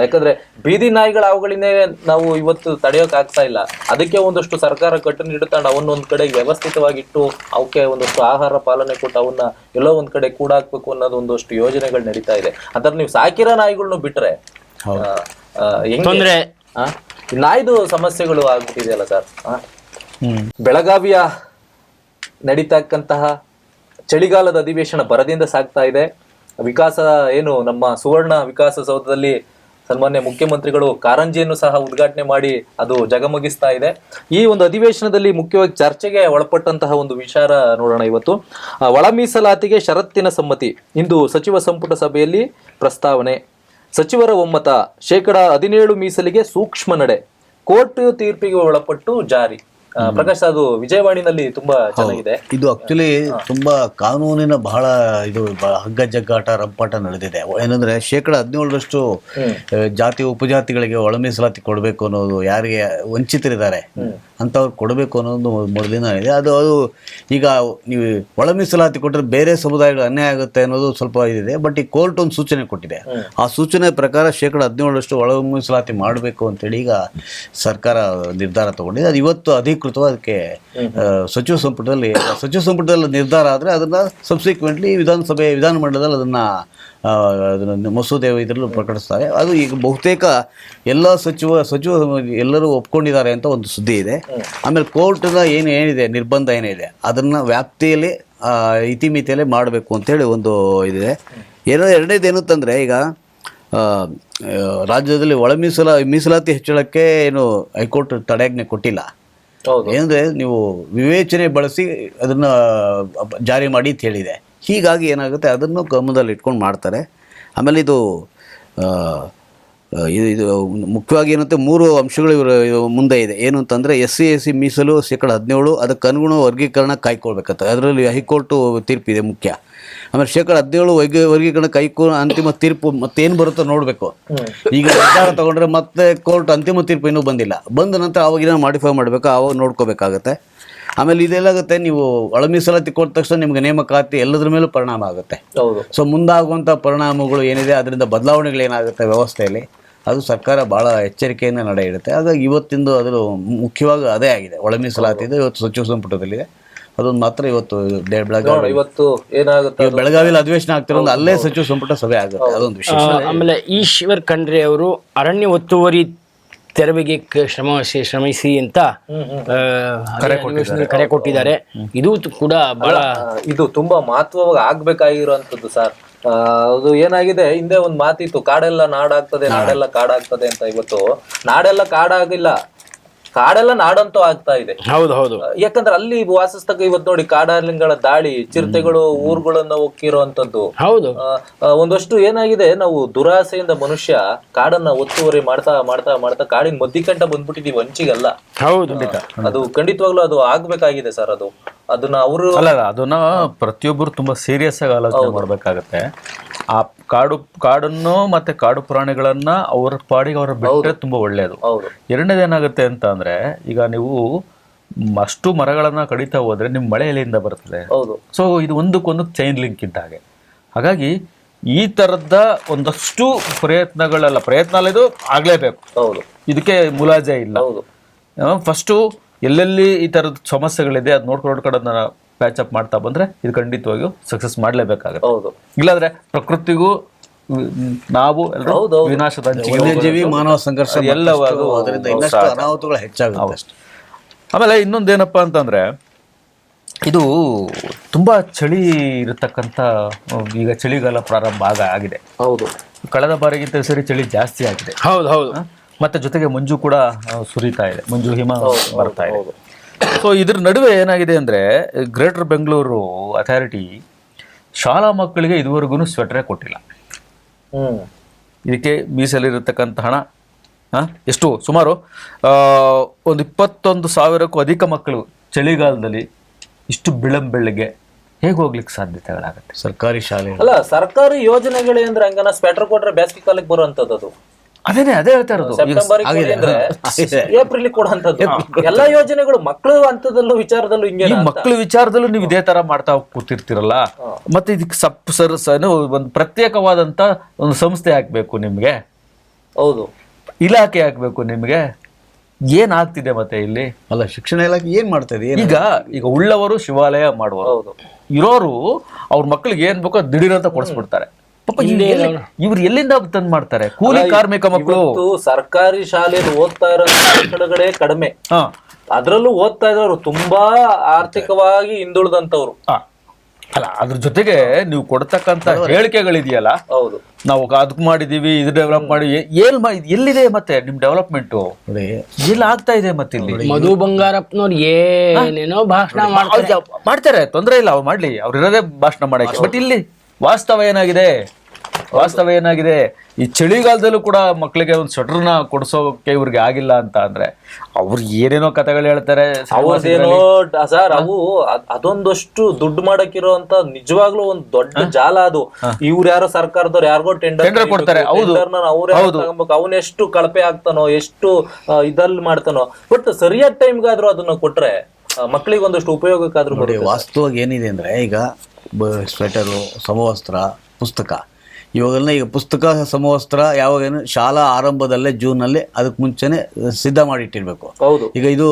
ಯಾಕಂದ್ರೆ ಬೀದಿ ನಾಯಿಗಳ ಅವುಗಳಿನೇ ನಾವು ಇವತ್ತು ತಡೆಯೋಕ್ ಆಗ್ತಾ ಇಲ್ಲ. ಅದಕ್ಕೆ ಒಂದಷ್ಟು ಸರ್ಕಾರ ಕಟ್ಟುನಿಡುತ್ತಾಂಡ ಅವನ್ನೊಂದ್ ಕಡೆ ವ್ಯವಸ್ಥಿತವಾಗಿಟ್ಟು ಅವಕ್ಕೆ ಒಂದಷ್ಟು ಆಹಾರ ಪಾಲನೆ ಕೊಟ್ಟು ಅವನ್ನ ಎಲ್ಲೋ ಒಂದ್ ಕಡೆ ಕೂಡಾಕ್ಬೇಕು ಅನ್ನೋದು ಒಂದಷ್ಟು ಯೋಜನೆಗಳು ನಡೀತಾ ಇದೆ. ಅದ್ರ ನೀವು ಸಾಕಿರೋ ನಾಯಿಗಳನ್ನ ಬಿಟ್ರೆ ತೊಂದ್ರೆ, ನಾಯ್ದು ಸಮಸ್ಯೆಗಳು ಆಗ್ಬಿಟ್ಟಿದೆಯಲ್ಲ ಸರ್. ಬೆಳಗಾವಿಯ ನಡೀತಕ್ಕಂತಹ ಚಳಿಗಾಲದ ಅಧಿವೇಶನ ಬರದಿಂದ ಸಾಗ್ತಾ ಇದೆ. ವಿಕಾಸ ಏನು ನಮ್ಮ ಸುವರ್ಣ ವಿಕಾಸಸೌಧದಲ್ಲಿ ಸನ್ಮಾನ್ಯ ಮುಖ್ಯಮಂತ್ರಿಗಳು ಕಾರಂಜಿಯನ್ನು ಸಹ ಉದ್ಘಾಟನೆ ಮಾಡಿ ಅದು ಜಗಮಗಿಸ್ತಾ ಇದೆ. ಈ ಒಂದು ಅಧಿವೇಶನದಲ್ಲಿ ಮುಖ್ಯವಾಗಿ ಚರ್ಚೆಗೆ ಒಳಪಟ್ಟಂತಹ ಒಂದು ವಿಚಾರ ನೋಡೋಣ ಇವತ್ತು. ಒಳ ಮೀಸಲಾತಿಗೆ ಷರತ್ತಿನ ಸಮ್ಮತಿ. ಇಂದು ಸಚಿವ ಸಂಪುಟ ಸಭೆಯಲ್ಲಿ ಪ್ರಸ್ತಾವನೆ. ಸಚಿವರ ಒಮ್ಮತ. 17% ಮೀಸಲಿಗೆ ಸೂಕ್ಷ್ಮ ನಡೆ. ಕೋರ್ಟ್ ತೀರ್ಪಿಗೆ ಒಳಪಟ್ಟು ಜಾರಿ. ಪ್ರಕಾಶ್, ಅದು ವಿಜಯವಾಣಿನಲ್ಲಿ ತುಂಬಾ ಚೆನ್ನಾಗಿದೆ. ಇದು ಆಕ್ಚುಲಿ ತುಂಬಾ ಕಾನೂನಿನ ಬಹಳ ಇದು ಹಗ್ಗ ಜಗ್ಗಾಟ ರಂಪಾಟ ನಡೆದಿದೆ. ಏನಂದ್ರೆ 17% ಜಾತಿ ಉಪಜಾತಿಗಳಿಗೆ ಒಳ ಮೀಸಲಾತಿ ಕೊಡ್ಬೇಕು ಅನ್ನೋದು, ಯಾರಿಗೆ ವಂಚಿತರಿದ್ದಾರೆ ಅಂಥವ್ರು ಕೊಡಬೇಕು ಅನ್ನೋದು ಮೊದಲಿನ ಇದೆ. ಅದು ಈಗ ನೀವು ಒಳ ಮೀಸಲಾತಿ ಕೊಟ್ಟರೆ ಬೇರೆ ಸಮುದಾಯಗಳು ಅನ್ಯಾಯ ಆಗುತ್ತೆ ಅನ್ನೋದು ಸ್ವಲ್ಪ ಇದಿದೆ. ಬಟ್ ಈ ಕೋರ್ಟ್ ಒಂದು ಸೂಚನೆ ಕೊಟ್ಟಿದೆ. ಆ ಸೂಚನೆ ಪ್ರಕಾರ 17% ಒಳ ಮೀಸಲಾತಿ ಮಾಡಬೇಕು ಅಂತೇಳಿ ಈಗ ಸರ್ಕಾರ ನಿರ್ಧಾರ ತಗೊಂಡಿದೆ. ಅದು ಇವತ್ತು ಅಧಿಕೃತವಾಗಿ ಅದಕ್ಕೆ ಸಚಿವ ಸಂಪುಟದಲ್ಲಿ ನಿರ್ಧಾರ ಆದರೆ ಅದನ್ನು ಸಬ್ಸಿಕ್ವೆಂಟ್ಲಿ ವಿಧಾನಮಂಡಲದಲ್ಲಿ ಅದನ್ನು ಮಸೂದೆ ಇದರಲ್ಲೂ ಪ್ರಕಟಿಸ್ತಾರೆ. ಅದು ಈಗ ಬಹುತೇಕ ಎಲ್ಲ ಸಚಿವ ಎಲ್ಲರೂ ಒಪ್ಕೊಂಡಿದ್ದಾರೆ ಅಂತ ಒಂದು ಸುದ್ದಿ ಇದೆ. ಆಮೇಲೆ ಕೋರ್ಟ್ನ ಏನಿದೆ ನಿರ್ಬಂಧ ಏನಿದೆ ಅದನ್ನು ವ್ಯಾಪ್ತಿಯಲ್ಲಿ ಇತಿಮಿತಿಯಲ್ಲೇ ಮಾಡಬೇಕು ಅಂತೇಳಿ ಒಂದು ಇದಿದೆ. ಎರಡನೇದು ಏನಂತಂದರೆ ಈಗ ರಾಜ್ಯದಲ್ಲಿ ಒಳ ಮೀಸಲಾತಿ ಹೆಚ್ಚಳಕ್ಕೆ ಏನು ಹೈಕೋರ್ಟ್ ತಡೆಯಾಜ್ಞೆ ಕೊಟ್ಟಿಲ್ಲ. ಏನಂದರೆ ನೀವು ವಿವೇಚನೆ ಬಳಸಿ ಅದನ್ನು ಜಾರಿ ಮಾಡಿ ಅಂತ ಹೇಳಿದೆ. ಹೀಗಾಗಿ ಏನಾಗುತ್ತೆ ಅದನ್ನು ಗಮನದಲ್ಲಿ ಇಟ್ಕೊಂಡು ಮಾಡ್ತಾರೆ. ಆಮೇಲೆ ಇದು ಮುಖ್ಯವಾಗಿ ಏನಂತೆ 3 ಅಂಶಗಳು ಇವರು ಮುಂದೆ ಇದೆ. ಏನು ಅಂತಂದರೆ SC ಮೀಸಲು 17%, ಅದಕ್ಕೆ ಅನುಗುಣ ವರ್ಗೀಕರಣ ಕಾಯ್ಕೊಳ್ಬೇಕಂತ ಅದರಲ್ಲಿ ಹೈಕೋರ್ಟು ತೀರ್ಪಿದೆ ಮುಖ್ಯ. ಆಮೇಲೆ 17% ವರ್ಗೀಕರಣ ಅಂತಿಮ ತೀರ್ಪು ಮತ್ತೇನು ಬರುತ್ತೋ ನೋಡಬೇಕು. ಈಗ ನಿರ್ಧಾರ ತಗೊಂಡ್ರೆ ಮತ್ತೆ ಕೋರ್ಟ್ ಅಂತಿಮ ತೀರ್ಪು ಇನ್ನೂ ಬಂದ ನಂತರ ಅವಾಗಿನ ಮಾಡಿಫೈ ಮಾಡಬೇಕು, ಅವಾಗ ನೋಡ್ಕೋಬೇಕಾಗತ್ತೆ. ಆಮೇಲೆ ಇದೆಲ್ಲಾಗುತ್ತೆ, ನೀವು ಒಳ ಮೀಸಲಾತಿ ಕೊಟ್ಟ ತಕ್ಷಣ ನಿಮ್ಗೆ ನೇಮಕಾತಿ ಎಲ್ಲದ್ರ ಮೇಲೂ ಪರಿಣಾಮ ಆಗುತ್ತೆ. ಸೊ ಮುಂದಾಗುವಂಥ ಪರಿಣಾಮಗಳು ಏನಿದೆ ಅದರಿಂದ ಬದಲಾವಣೆಗಳೇನಾಗುತ್ತೆ ವ್ಯವಸ್ಥೆಯಲ್ಲಿ ಅದು ಸರ್ಕಾರ ಭಾಳ ಎಚ್ಚರಿಕೆಯಿಂದ ನಡೆ ಇಡುತ್ತೆ. ಹಾಗಾಗಿ ಇವತ್ತಿಂದು ಅದರ ಮುಖ್ಯವಾಗಿ ಅದೇ ಆಗಿದೆ. ಒಳ ಮೀಸಲಾತಿದು ಇವತ್ತು ಸಚಿವ ಸಂಪುಟದಲ್ಲಿದೆ. ಅದೊಂದು ಮಾತ್ರ ಇವತ್ತು ಬೆಳಗಾವಿಯಲ್ಲಿ ಅಧಿವೇಶನ ಆಗ್ತಿರೋದು ಅಲ್ಲೇ ಸಚಿವ ಸಂಪುಟ ಸಭೆ ಆಗುತ್ತೆ. ಅದೊಂದು ವಿಷಯ. ಆಮೇಲೆ ಈಶ್ವರ್ ಖಂಡ್ರೆ ಅವರು ಅರಣ್ಯ ಒತ್ತುವರಿ ತೆರವಿಗೆ ಶ್ರಮಿಸಿ ಅಂತ ಕರೆ ಕೊಟ್ಟಿದ್ದಾರೆ. ಇದು ಕೂಡ ಬಹಳ ಇದು ತುಂಬಾ ಮಹತ್ವವಾಗಿ ಆಗ್ಬೇಕಾಗಿರುವಂತದ್ದು ಸರ್. ಅದು ಏನಾಗಿದೆ, ಹಿಂದೆ ಒಂದು ಮಾತಿತ್ತು, ಕಾಡೆಲ್ಲ ನಾಡಾಗ್ತದೆ, ನಾಡೆಲ್ಲ ಕಾಡಾಗ್ತದೆ ಅಂತ. ಇವತ್ತು ನಾಡೆಲ್ಲ ಕಾಡಾಗಿಲ್ಲ, ಕಾಡೆಲ್ಲ ನಾಡಂತೂ ಆಗ್ತಾ ಇದೆ. ಹೌದು. ಯಾಕಂದ್ರೆ ಅಲ್ಲಿ ವಾಸಿಸ್ತಕ್ಕ ಇವತ್ತು ನೋಡಿ ಕಾಡಾಲಿಂಗಳ ದಾಳಿ, ಚಿರತೆಗಳು ಊರುಗಳನ್ನ ಹೋಗಿರುವಂತದ್ದು. ಹೌದು. ಒಂದಷ್ಟು ಏನಾಗಿದೆ, ನಾವು ದುರಾಸೆಯಿಂದ ಮನುಷ್ಯ ಕಾಡನ್ನ ಒತ್ತುವರಿ ಮಾಡ್ತಾ ಮಾಡ್ತಾ ಮಾಡ್ತಾ ಕಾಡಿನ ಮಧ್ಯಕಂಠ ಬಂದ್ಬಿಟ್ಟಿದೀವಿ, ಹಂಚಿಗಲ್ಲ. ಹೌದು. ಅದು ಖಂಡಿತವಾಗ್ಲೂ ಅದು ಆಗ್ಬೇಕಾಗಿದೆ ಸರ್. ಅದನ್ನ ಅವರು ಅದನ್ನ ಪ್ರತಿಯೊಬ್ಬರು ತುಂಬಾ ಸೀರಿಯಸ್ ಆಗಿ ಆಲೋಚನೆ ಮಾಡ್ಬೇಕಾಗತ್ತೆ. ಆ ಕಾಡನ್ನು ಮತ್ತೆ ಕಾಡು ಪ್ರಾಣಿಗಳನ್ನ ಅವ್ರ ಪಾಡಿಗೆ ಅವ್ರ ಬಿಟ್ಟರೆ ತುಂಬಾ ಒಳ್ಳೇದು. ಎರಡನೇದು ಏನಾಗುತ್ತೆ ಅಂತ ಅಂದ್ರೆ, ಈಗ ನೀವು ಅಷ್ಟು ಮರಗಳನ್ನ ಕಡಿತಾ ಹೋದ್ರೆ ನಿಮ್ ಮಳೆ ಎಲೆಯಿಂದ ಬರ್ತದೆ. ಸೊ ಇದು ಒಂದಕ್ಕೊಂದು ಚೈನ್ ಲಿಂಕ್ ಇದ್ದಾಗೆ. ಹಾಗಾಗಿ ಈ ತರದ ಒಂದಷ್ಟು ಪ್ರಯತ್ನ ಇದು ಆಗ್ಲೇಬೇಕು. ಇದಕ್ಕೆ ಮುಲಾಜೆ ಇಲ್ಲ. ಫಸ್ಟು ಎಲ್ಲೆಲ್ಲಿ ಈ ತರದ ಸಮಸ್ಯೆಗಳಿದೆ ಅದು ನೋಡ್ಕೊಂಡೋದನ್ನ ಪ್ಯಾಚ್ ಅಪ್ ಮಾಡ್ತಾ ಬಂದ್ರೆ ಇದು ಖಂಡಿತವಾಗಿಯೂ ಸಕ್ಸಸ್ ಮಾಡ್ಲೇಬೇಕಾಗುತ್ತೆ. ಇಲ್ಲಾಂದ್ರೆ ಪ್ರಕೃತಿಗೂ ನಾವು ವಿನಾಶದ ವನ್ಯಜೀವಿ ಮಾನವ ಸಂಘರ್ಷ ಎಲ್ಲವೂ ಅನಾಹುತಗಳು ಹೆಚ್ಚಾಗುತ್ತೆ. ಆಮೇಲೆ ಇನ್ನೊಂದೇನಪ್ಪ ಅಂತಂದ್ರೆ, ಇದು ತುಂಬಾ ಚಳಿ ಇರತಕ್ಕಂತ, ಈಗ ಚಳಿಗಾಲ ಪ್ರಾರಂಭ ಆಗಿದೆ. ಕಳೆದ ಬಾರಿಗಿಂತ ಸರಿ ಚಳಿ ಜಾಸ್ತಿ ಆಗಿದೆ. ಹೌದು. ಮತ್ತೆ ಜೊತೆಗೆ ಮಂಜು ಕೂಡ ಸುರಿತಾ ಇದೆ, ಮಂಜು ಹಿಮ ಬರ್ತಾ ಇದೆ. ಸೊ ಇದ್ರ ನಡುವೆ ಏನಾಗಿದೆ ಅಂದ್ರೆ, ಗ್ರೇಟರ್ ಬೆಂಗಳೂರು ಅಥಾರಿಟಿ ಶಾಲಾ ಮಕ್ಕಳಿಗೆ ಇದುವರೆಗೂ ಸ್ವೆಟರೇ ಕೊಟ್ಟಿಲ್ಲ. ಇದಕ್ಕೆ ಮೀಸಲಿರತಕ್ಕಂಥ ಹಣ ಎಷ್ಟು, ಸುಮಾರು ಒಂದು 21,000ಕ್ಕೂ ಅಧಿಕ ಮಕ್ಕಳು ಚಳಿಗಾಲದಲ್ಲಿ ಇಷ್ಟು ಬೆಳ್ಳಂಬೆಳ್ಳಗೆ ಹೇಗೆ ಹೋಗ್ಲಿಕ್ಕೆ ಸಾಧ್ಯತೆಗಳಾಗುತ್ತೆ? ಸರ್ಕಾರಿ ಶಾಲೆ ಅಲ್ಲ, ಸರ್ಕಾರಿ ಯೋಜನೆಗಳೇ ಅಂದ್ರೆ ಹಂಗನ ಸ್ವೆಟರ್ ಕೊಟ್ರೆ ಬೇಸಿಗೆ ಕಾಲಕ್ಕೆ ಬರುವಂತದ್ದು. ಅದೇ ಹೇಳ್ತಾ ಇರೋದು. ಏಪ್ರಿಲ್ ಕೊಡುವಂತದ್ದು ಎಲ್ಲಾ ಯೋಜನೆಗಳು ಮಕ್ಕಳು ಹಂತದಲ್ಲೂ ವಿಚಾರದಲ್ಲೂ ಹಿಂಗೆ. ಮಕ್ಕಳ ವಿಚಾರದಲ್ಲೂ ನೀವು ಇದೇ ತರ ಮಾಡ್ತಾ ಕೂತಿರ್ತಿರಲ್ಲ. ಮತ್ತೆ ಇದಕ್ಕೆ ಒಂದು ಪ್ರತ್ಯೇಕವಾದಂತ ಒಂದು ಸಂಸ್ಥೆ ಹಾಕ್ಬೇಕು ನಿಮ್ಗೆ. ಇಲಾಖೆ ಹಾಕ್ಬೇಕು ನಿಮ್ಗೆ. ಏನಾಗ್ತಿದೆ ಮತ್ತೆ ಇಲ್ಲಿ? ಅಲ್ಲ, ಶಿಕ್ಷಣ ಇಲಾಖೆ ಏನ್ ಮಾಡ್ತಾ ಇದೆ? ಈಗ ಉಳ್ಳವರು ಶಿವಾಲಯ ಮಾಡುವರು, ಇರೋರು ಅವ್ರ ಮಕ್ಳಿಗೆ ಏನ್ ಬೇಕೋ ದಿಢೀರಂತ ಕೊಡಿಸ್ಬಿಡ್ತಾರೆ. ಇವ್ರು ಎಲ್ಲಿಂದ ತಂದ್ ಮಾಡ್ತಾರೆ? ಕೂಲಿ ಕಾರ್ಮಿಕ ಮಕ್ಕಳು. ಸರ್ಕಾರಿ ಶಾಲೆಯಲ್ಲಿ ಓದ್ತಾ ಇರೋ ಮಕ್ಕಳುಗಳೇ ಕಡಿಮೆ, ಅದ್ರಲ್ಲೂ ಓದ್ತಾ ಇರೋರು ತುಂಬಾ ಆರ್ಥಿಕವಾಗಿ ಹಿಂದುಳಿದಂತವ್ರು. ಅಲ್ಲ, ಅದ್ರ ಜೊತೆಗೆ ನೀವು ಕೊಡ್ತಕ್ಕಂತ ಹೇಳಿಕೆಗಳಿದೆಯಲ್ಲ, ನಾವು ಅದಕ್ಕೆ ಮಾಡಿದೀವಿ, ಇದು ಡೆವಲಪ್ ಮಾಡಿ, ಎಲ್ಲಿದೆ ಮತ್ತೆ ನಿಮ್ ಡೆವಲಪ್ಮೆಂಟ್? ಎಲ್ಲಿ ಆಗ್ತಾ ಇದೆ ಮತ್ತೆ ಇಲ್ಲಿ? ಮಧು ಬಂಗಾರಪ್ಪನವ್ರು ಏನೇನೋ ಭಾಷಣ ಮಾಡ್ತಾರೆ, ತೊಂದ್ರೆ ಇಲ್ಲ, ಅವ್ರು ಮಾಡ್ಲಿ, ಅವ್ರು ಇರೋದೇ ಭಾಷಣ ಮಾಡಕ್ಕೆ. ಬಟ್ ಇಲ್ಲಿ ವಾಸ್ತವ ಏನಾಗಿದೆ? ಈ ಚಳಿಗಾಲದಲ್ಲೂ ಕೂಡ ಮಕ್ಕಳಿಗೆ ಒಂದು ಸ್ವೆಟರ್ನ ಕೊಡಿಸೋಕೆ ಇವ್ರಿಗೆ ಆಗಿಲ್ಲ ಅಂತ ಅಂದ್ರೆ ಅವ್ರು ಏನೇನೋ ಕಥೆಗಳು ಹೇಳ್ತಾರೆ. ಅವದೇನೋ ಸರ್, ಅವು ಅದೊಂದಷ್ಟು ದುಡ್ಡು ಮಾಡಕ್ಕಿರೋಂತ ನಿಜವಾಗ್ಲೂ ಒಂದ್ ದೊಡ್ಡ ಜಾಲ ಅದು. ಇವ್ರು ಯಾರೋ ಸರ್ಕಾರದವ್ರು ಯಾರಿಗೋ ಟೆಂಡರ್ ಕೊಡ್ತಾರೆ. ಅವನೆಷ್ಟು ಕಳಪೆ ಆಗ್ತಾನೋ, ಎಷ್ಟು ಇದಲ್ಲಿ ಮಾಡ್ತಾನೋ, ಬಟ್ ಸರಿಯಾದ ಟೈಮ್ಗಾದ್ರೂ ಅದನ್ನ ಕೊಟ್ರೆ ಮಕ್ಕಳಿಗೆ ಒಂದಷ್ಟು ಉಪಯೋಗಕ್ಕಾದ್ರೂ ನೋಡಿ. ವಾಸ್ತವವಾಗಿ ಏನಿದೆ ಅಂದ್ರೆ ಈಗ ಸ್ವೆಟರು, ಸಮವಸ್ತ್ರ, ಪುಸ್ತಕ, ಇವಾಗೆಲ್ಲ ಈಗ ಪುಸ್ತಕ ಸಮವಸ್ತ್ರ ಯಾವಾಗೇನು ಶಾಲಾ ಆರಂಭದಲ್ಲೇ ಜೂನಲ್ಲಿ ಅದಕ್ಕೆ ಮುಂಚೆನೆ ಸಿದ್ಧ ಮಾಡಿ ಇಟ್ಟಿರ್ಬೇಕು. ಹೌದು. ಈಗ ಇದು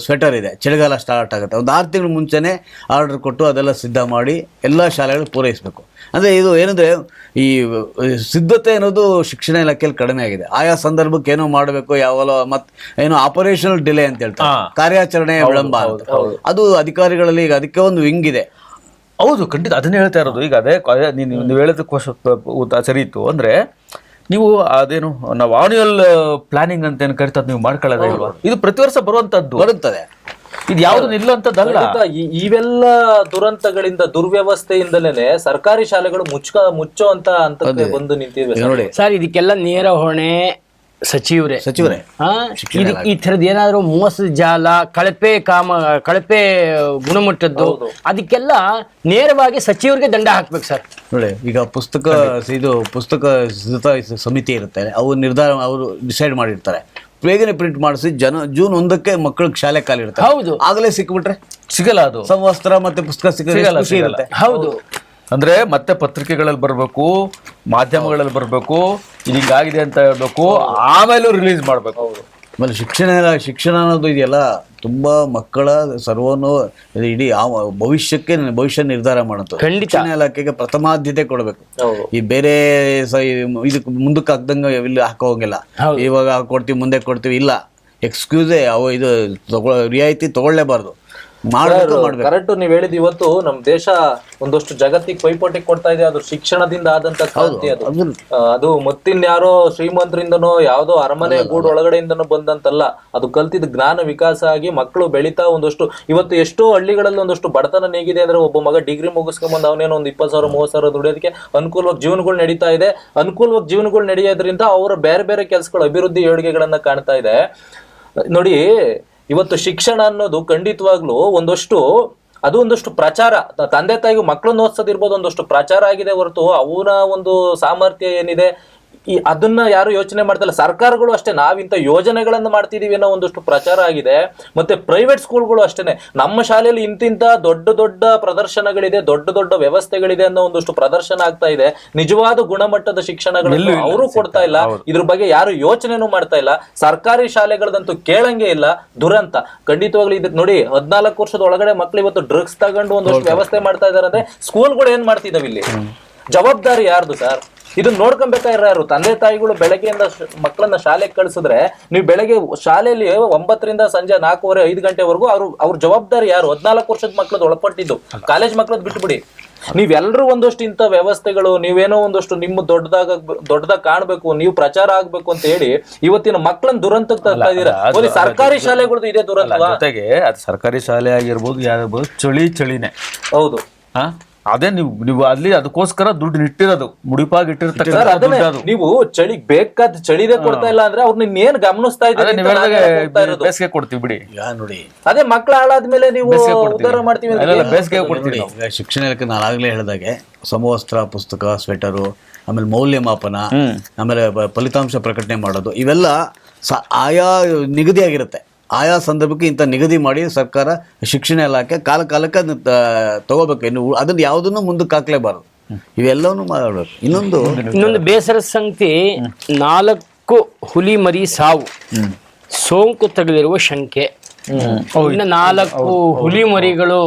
ಸ್ವೆಟರ್ ಇದೆ, ಚಳಿಗಾಲ ಸ್ಟಾರ್ಟ್ ಆಗುತ್ತೆ, ಒಂದು 6 ತಿಂಗಳು ಮುಂಚೆನೆ ಆರ್ಡರ್ ಕೊಟ್ಟು ಅದೆಲ್ಲ ಸಿದ್ಧ ಮಾಡಿ ಎಲ್ಲ ಶಾಲೆಗಳು ಪೂರೈಸಬೇಕು. ಅಂದರೆ ಇದು ಏನಂದರೆ ಈ ಸಿದ್ಧತೆ ಅನ್ನೋದು ಶಿಕ್ಷಣ ಇಲಾಖೆಯಲ್ಲಿ ಕಡಿಮೆ ಆಗಿದೆ. ಆಯಾ ಸಂದರ್ಭಕ್ಕೆ ಏನೋ ಮಾಡಬೇಕು, ಯಾವಲ್ಲ ಮತ್ತೆ ಏನೋ ಆಪರೇಷನಲ್ ಡಿಲೇ ಅಂತ ಹೇಳ್ತಾರೆ, ಕಾರ್ಯಾಚರಣೆ ವಿಳಂಬ ಅಂತ. ಅದು ಅಧಿಕಾರಿಗಳಲ್ಲಿ ಈಗ ಅದಕ್ಕೆ ಒಂದು ವಿಂಗ್ ಇದೆ. ಹೌದು, ಖಂಡಿತ ಅದನ್ನೇ ಹೇಳ್ತಾ ಇರೋದು. ಈಗ ಅದೇ ನೀವು ಹೇಳೋದಕ್ಕೆ ಸರಿ ಇತ್ತು ಅಂದ್ರೆ, ನೀವು ಅದೇನು ನಾವು ಆನ್ಯುವಲ್ ಪ್ಲಾನಿಂಗ್ ಅಂತ ಏನು ಕರಿತದ್ ನೀವು ಮಾಡ್ಕೊಳ್ಳೋದೇ ಇಲ್ವಾ? ಇದು ಪ್ರತಿ ವರ್ಷ ಬರುತ್ತದೆ. ಇದು ಯಾವ್ದು ನಿಲ್ಲುವಂತದ್ದಲ್ಲ. ಇವೆಲ್ಲ ದುರಂತಗಳಿಂದ, ದುರ್ವ್ಯವಸ್ಥೆಯಿಂದಲೇ ಸರ್ಕಾರಿ ಶಾಲೆಗಳು ಮುಚ್ಚೋ ಅಂತ ಹಂತಕ್ಕೆ ಬಂದು ನಿಂತಿವೆ ನೋಡಿ ಸರ್. ಇದಕ್ಕೆಲ್ಲ ನೇರ ಹೊಣೆ ಸಚಿವರೇ. ಈ ಥರದ್ದು ಏನಾದ್ರು ಮೋಸದ ಜಾಲ, ಕಳಪೆ ಗುಣಮಟ್ಟದ್ದು, ಅದಕ್ಕೆಲ್ಲ ನೇರವಾಗಿ ಸಚಿವರಿಗೆ ದಂಡ ಹಾಕ್ಬೇಕು ಸರ್. ನೋಡಿ, ಈಗ ಪುಸ್ತಕ ಸಿದ್ಧತಾ ಸಮಿತಿ ಇರುತ್ತೆ, ಅವರು ಡಿಸೈಡ್ ಮಾಡಿರ್ತಾರೆ, ಬೇಗನೆ ಪ್ರಿಂಟ್ ಮಾಡಿಸಿ ಜೂನ್ 1ಕ್ಕೆ ಮಕ್ಕಳಿಗೆ ಶಾಲೆ ಕಾಲಿರುತ್ತೆ. ಹೌದು, ಆಗಲೇ ಸಿಕ್ಬಿಟ್ರೆ ಸಿಗಲ್ಲ. ಅದು ಸಮವಸ್ತ್ರ ಮತ್ತೆ ಪುಸ್ತಕ ಸಿಗಲ್ಲ. ಹೌದು, ಅಂದ್ರೆ ಮತ್ತೆ ಪತ್ರಿಕೆಗಳಲ್ಲಿ ಬರ್ಬೇಕು, ಮಾಧ್ಯಮಗಳಲ್ಲಿ ಬರ್ಬೇಕು, ಹಿಂಗಾಗಿದೆ ಅಂತ ಹೇಳ್ಬೇಕು, ಆಮೇಲೆ ರಿಲೀಸ್ ಮಾಡ್ಬೇಕು. ಆಮೇಲೆ ಶಿಕ್ಷಣ ಅನ್ನೋದು ಇದೆಯಲ್ಲ, ತುಂಬಾ ಮಕ್ಕಳ ಸರ್ವನು ಇಡೀ ಭವಿಷ್ಯ ನಿರ್ಧಾರ ಮಾಡುತ್ತೆ. ಶಿಕ್ಷಣ ಇಲಾಖೆಗೆ ಪ್ರಥಮಾದ್ಯತೆ ಕೊಡಬೇಕು. ಈ ಬೇರೆ ಇದಕ್ಕೆ ಮುಂದಕ್ಕೆ ಹಾಕ್ದಂಗೆ ಇಲ್ಲಿ ಹಾಕೋಂಗಿಲ್ಲ, ಇವಾಗ ಹಾಕೊಡ್ತೀವಿ ಮುಂದೆ ಕೊಡ್ತೀವಿ ಇಲ್ಲ, ಎಕ್ಸ್ಕ್ಯೂಸೇ ಇದು ರಿಯಾಯಿತಿ ತಗೊಳ್ಳೇಬಾರ್ದು. ಕರೆಕ್ಟ್ ನೀವ್ ಹೇಳಿದ್. ಇವತ್ತು ನಮ್ ದೇಶ ಒಂದಷ್ಟು ಜಗತ್ತಿಗೆ ಪೈಪೋಟಿ ಕೊಡ್ತಾ ಇದೆ, ಅದು ಶಿಕ್ಷಣದಿಂದ ಆದಂತ ಕ್ರಾಂತಿ. ಅದು ಮತ್ತಿನ್ಯಾರೋ ಶ್ರೀಮಂತರಿಂದನೋ ಯಾವ್ದೋ ಅರಮನೆ ಗೂಡು ಒಳಗಡೆಯಿಂದನೋ ಬಂದಂತಲ್ಲ, ಅದು ಕಲ್ತಿದ್ ಜ್ಞಾನ ವಿಕಾಸ ಆಗಿ ಮಕ್ಕಳು ಬೆಳೀತಾ ಒಂದಷ್ಟು. ಇವತ್ತು ಎಷ್ಟೋ ಹಳ್ಳಿಗಳಲ್ಲಿ ಒಂದಷ್ಟು ಬಡತನ ನೀಗಿದೆ ಅಂದ್ರೆ, ಒಬ್ಬ ಮಗ ಡಿಗ್ರಿ ಮುಗಿಸ್ಕೊಂಡ್ ಅವನೇನೋ ಒಂದು 20,000-30,000 ದುಡಿಯೋದಕ್ಕೆ ಅನುಕೂಲವಾಗಿ ಜೀವನಗಳು ನಡೀತಾ ಇದೆ. ಅನುಕೂಲವಾಗಿ ಜೀವನಗಳು ನಡೆಯೋದ್ರಿಂದ ಅವರ ಬೇರೆ ಬೇರೆ ಕೆಲಸಗಳು, ಅಭಿವೃದ್ಧಿ ಏಳಿಗೆಗಳನ್ನ ಕಾಣ್ತಾ ಇದೆ. ನೋಡಿ, ಇವತ್ತು ಶಿಕ್ಷಣ ಅನ್ನೋದು ಖಂಡಿತವಾಗ್ಲೂ ಒಂದಷ್ಟು ಪ್ರಚಾರ, ತಂದೆ ತಾಯಿಗೂ ಮಕ್ಕಳನ್ನ ಓದಿಸೋದಿರ್ಬೋದು, ಒಂದಷ್ಟು ಪ್ರಚಾರ ಆಗಿದೆ ಹೊರತು ಅವನ ಒಂದು ಸಾಮರ್ಥ್ಯ ಏನಿದೆ ಅದನ್ನ ಯಾರು ಯೋಚನೆ ಮಾಡ್ತಿಲ್ಲ. ಸರ್ಕಾರಗಳು ಅಷ್ಟೇ, ನಾವಿಂತ ಯೋಜನೆಗಳನ್ನು ಮಾಡ್ತಿದೀವಿ ಅನ್ನೋ ಒಂದಷ್ಟು ಪ್ರಚಾರ ಆಗಿದೆ. ಮತ್ತೆ ಪ್ರೈವೇಟ್ ಸ್ಕೂಲ್ಗಳು ಅಷ್ಟೇನೆ, ನಮ್ಮ ಶಾಲೆಯಲ್ಲಿ ಇಂತಿಂತ ದೊಡ್ಡ ಪ್ರದರ್ಶನಗಳಿದೆ, ದೊಡ್ಡ ವ್ಯವಸ್ಥೆಗಳಿದೆ ಅನ್ನೋ ಒಂದಷ್ಟು ಪ್ರದರ್ಶನ ಆಗ್ತಾ ಇದೆ. ನಿಜವಾದ ಗುಣಮಟ್ಟದ ಶಿಕ್ಷಣಗಳನ್ನು ಅವರು ಕೊಡ್ತಾ ಇಲ್ಲ. ಇದ್ರ ಬಗ್ಗೆ ಯಾರು ಯೋಚನೆನೂ ಮಾಡ್ತಾ ಇಲ್ಲ. ಸರ್ಕಾರಿ ಶಾಲೆಗಳದಂತೂ ಕೇಳಂಗೆ ಇಲ್ಲ. ದುರಂತ ಖಂಡಿತವಾಗ್ಲೂ. ಇದಕ್ಕೆ ನೋಡಿ, 14 ವರ್ಷದ ಒಳಗಡೆ ಮಕ್ಳು ಇವತ್ತು ಡ್ರಗ್ಸ್ ತಗೊಂಡು ಒಂದಷ್ಟು ವ್ಯವಸ್ಥೆ ಮಾಡ್ತಾ ಇದಾರೆ ಅಂದ್ರೆ, ಸ್ಕೂಲ್ಗಳು ಏನ್ ಮಾಡ್ತಿದಾವೆ ಇಲ್ಲಿ? ಜವಾಬ್ದಾರಿ ಯಾರ್ದು ಸರ್? ಇದನ್ನ ನೋಡ್ಕೊಬೇಕಾದ್ರೆ ಯಾರು? ತಂದೆ ತಾಯಿಗಳು ಬೆಳಗ್ಗೆಯಿಂದ ಮಕ್ಕಳನ್ನ ಶಾಲೆಗೆ ಕಳಿಸಿದ್ರೆ, ನೀವು ಬೆಳಗ್ಗೆ ಶಾಲೆಯಲ್ಲಿ 9ರಿಂದ ಸಂಜೆ 4:30-5 ಗಂಟೆವರೆಗೂ ಅವ್ರ ಜವಾಬ್ದಾರಿ ಯಾರು? 14 ವರ್ಷದ ಮಕ್ಳದ್ದು ಒಳಪಟ್ಟಿದ್ದು, ಕಾಲೇಜ್ ಮಕ್ಳದ್ ಬಿಟ್ಬಿಡಿ. ನೀವೆಲ್ಲರೂ ಒಂದಷ್ಟು ಇಂಥ ವ್ಯವಸ್ಥೆಗಳು, ನೀವೇನೋ ಒಂದಷ್ಟು ನಿಮ್ಮ ದೊಡ್ಡದಾಗ ಕಾಣ್ಬೇಕು, ನೀವು ಪ್ರಚಾರ ಆಗ್ಬೇಕು ಅಂತ ಹೇಳಿ ಇವತ್ತಿನ ಮಕ್ಕಳನ್ನ ದುರಂತಕ್ಕೆ ತರ್ತಾ ಇದೀರಾ. ಸರ್ಕಾರಿ ಶಾಲೆಗಳದ್ದು ಇದೇ ದುರಂತ. ಜೊತೆಗೆ ಅದು ಸರ್ಕಾರಿ ಶಾಲೆ ಆಗಿರ್ಬೋದು, ಯಾರಿರ್ಬೋದು, ಚಳಿನೇ. ಹೌದು. ಅದೇ ನೀವು ಅಲ್ಲಿ ಅದಕ್ಕೋಸ್ಕರ ದುಡ್ಡು ಇಟ್ಟಿರೋದು, ಮುಡಿಪಾಗಿ ಇಟ್ಟಿರ್ತಕ್ಕಂಥ. ನೀವು ಚಳಿಗ್ ಬೇಕಾದ ಚಳಿದೇ ಕೊಡ್ತಾ ಇಲ್ಲ ಅಂದ್ರೆ ಅವ್ರನ್ನ ಇನ್ನೇನ್ ಗಮನಿಸ್ತಾ ಇದ್ದಾರೆ? ಬೇಸಿಗೆ ಕೊಡ್ತೀವಿ ಬಿಡಿ. ನೋಡಿ, ಅದೇ ಮಕ್ಳು ಹಾಳಾದ್ಮೇಲೆ ನೀವು ಉದ್ಧಾರ ಮಾಡ್ತೀವಿ, ಬೇಸಿಗೆ ಕೊಡ್ತೀವಿ. ಶಿಕ್ಷಣ ಇಲಾಖೆ ನಾನು ಆಗ್ಲೇ ಹೇಳಿದಾಗೆ ಸಮವಸ್ತ್ರ, ಪುಸ್ತಕ, ಸ್ವೆಟರು, ಆಮೇಲೆ ಮೌಲ್ಯಮಾಪನ, ಆಮೇಲೆ ಫಲಿತಾಂಶ ಪ್ರಕಟಣೆ ಮಾಡೋದು, ಇವೆಲ್ಲ ಆಯಾ ನಿಗದಿಯಾಗಿರುತ್ತೆ. ಆಯಾ ಸಂದರ್ಭಕ್ಕೆ ಇಂಥ ನಿಗದಿ ಮಾಡಿ ಸರ್ಕಾರ, ಶಿಕ್ಷಣ ಇಲಾಖೆ ಕಾಲಕ್ಕೆ ಅದನ್ನ ತಗೋಬೇಕು. ಅದನ್ನ ಯಾವುದನ್ನು ಮುಂದಕ್ಕೆ ಹಾಕ್ಲೇಬಾರ್ದು. ಇವೆಲ್ಲವನ್ನೂ ಮಾಡಬೇಕು. ಇನ್ನೊಂದು ಬೇಸರದ ಸಂಗತಿ, 4 ಹುಲಿ ಮರಿ ಸಾವು, ಸೋಂಕು ತಗುಲಿರುವ ಶಂಕೆ. ಇನ್ನು 4 ಹುಲಿ ಮರಿಗಳು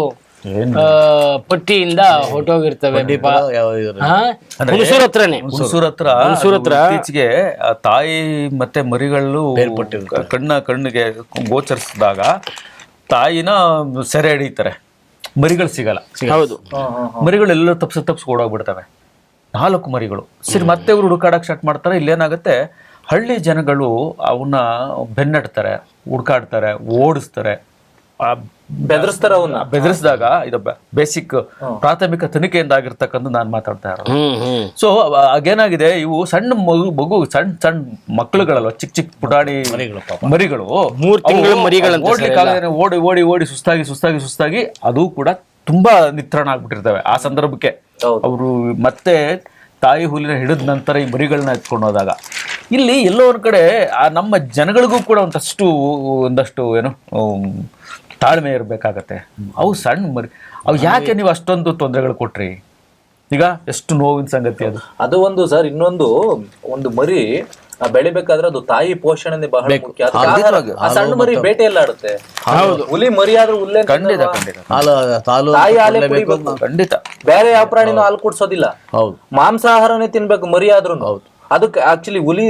ಪಟ್ಟಿಯಿಂದ ಹೊರಟೋಗಿರ್ತವೆ. ಹುಣಸೂರ್ ಹತ್ರ ಇತ್ತೀಚೆಗೆ ತಾಯಿ ಮತ್ತೆ ಮರಿಗಳು ಕಣ್ಣಿಗೆ ಗೋಚರಿಸಿದಾಗ ತಾಯಿನ ಸೆರೆ ಹಿಡಿತಾರೆ, ಮರಿಗಳು ಸಿಗಲ್ಲ. ಹೌದು, ಮರಿಗಳೆಲ್ಲ ತಪ್ಸಿ ಓಡೋಗ್ಬಿಡ್ತವೆ. 4 ಮರಿಗಳು. ಸರಿ, ಮತ್ತೆ ಇವ್ರು ಹುಡುಕಾಡಕ್ ಸ್ಟಾರ್ಟ್ ಮಾಡ್ತಾರೆ. ಇಲ್ಲೇನಾಗುತ್ತೆ, ಹಳ್ಳಿ ಜನಗಳು ಅವನ್ನ ಬೆನ್ನಟ್ತಾರೆ, ಹುಡ್ಕಾಡ್ತಾರೆ, ಓಡಿಸ್ತಾರೆ. ಬೆದರಿಸ್ತಾರ ಅವನ್ನ. ಬೆದರಿಸಿದಾಗ ಇದು ಬೇಸಿಕ್ ಪ್ರಾಥಮಿಕ ತನಿಖೆಯಿಂದ ಆಗಿರ್ತಕ್ಕಂಥ ನಾನು ಮಾತಾಡ್ತಾ ಇರೋದು. ಸೊ ಆಗೇನಾಗಿದೆ, ಇವು ಸಣ್ಣ ಮಗು ಸಣ್ಣ ಮಕ್ಕಳುಗಳಲ್ವ, ಚಿಕ್ಕ ಚಿಕ್ಕ ಪುಟಾಣಿ ಮರಿಗಳು, 3 ತಿಂಗಳ ಮರಿಗಳಂತ ಓಡ್ಲಿಕ್ಕಾಗದೆ ಓಡಿ ಓಡಿ ಓಡಿ ಸುಸ್ತಾಗಿ ಅದು ಕೂಡ ತುಂಬಾ ನಿತ್ರಣ ಆಗ್ಬಿಟ್ಟಿರ್ತವೆ. ಆ ಸಂದರ್ಭಕ್ಕೆ ಅವರು ಮತ್ತೆ ತಾಯಿ ಹುಲಿನ ಹಿಡಿದ ನಂತರ ಈ ಮರಿಗಳನ್ನ ಎತ್ಕೊಂಡು ಹೋದಾಗ ಇಲ್ಲಿ ಎಲ್ಲೋ ಒಂದ್ ಕಡೆ ಆ ನಮ್ಮ ಜನಗಳಿಗೂ ಕೂಡ ಒಂದಷ್ಟು ಏನು ತಾಳ್ಮೆ ಇರಬೇಕಾಗತ್ತೆ. ಅವು ಸಣ್ಣ ಮರಿ, ಅವು ಯಾಕೆ ನೀವು ಅಷ್ಟೊಂದು ತೊಂದರೆಗಳು ಕೊಟ್ರಿ? ಈಗ ಎಷ್ಟು ನೋವಿನ ಸಂಗತಿ ಅದು. ಅದು ಒಂದು ಸರ್. ಇನ್ನೊಂದು, ಒಂದು ಮರಿ ಬೆಳಿಬೇಕಾದ್ರೆ ಅದು ತಾಯಿ ಪೋಷಣೆ ಬಹಳ ಮುಖ್ಯ. ಆ ಸಣ್ಣ ಮರಿ ಬೇಟೆ ಎಲ್ಲ ಆಡುತ್ತೆ. ಹುಲಿ ಮರಿ ಆದ್ರೂ ಹುಲ್ಲೆ ಖಂಡಿತ ತಾಯಿ ಹಾಲೇ ಕುಡಿಬೇಕು. ಖಂಡಿತ ಬೇರೆ ಯಾವ ಪ್ರಾಣಿನೂ ಹಾಲು ಕುಡ್ಸೋದಿಲ್ಲ. ಮಾಂಸಾಹಾರನೇ ತಿನ್ಬೇಕು ಮರಿ ಆದ್ರೂ. ಅದಕ್ಕೆ ಆಕ್ಚುಲಿ ಹುಲಿ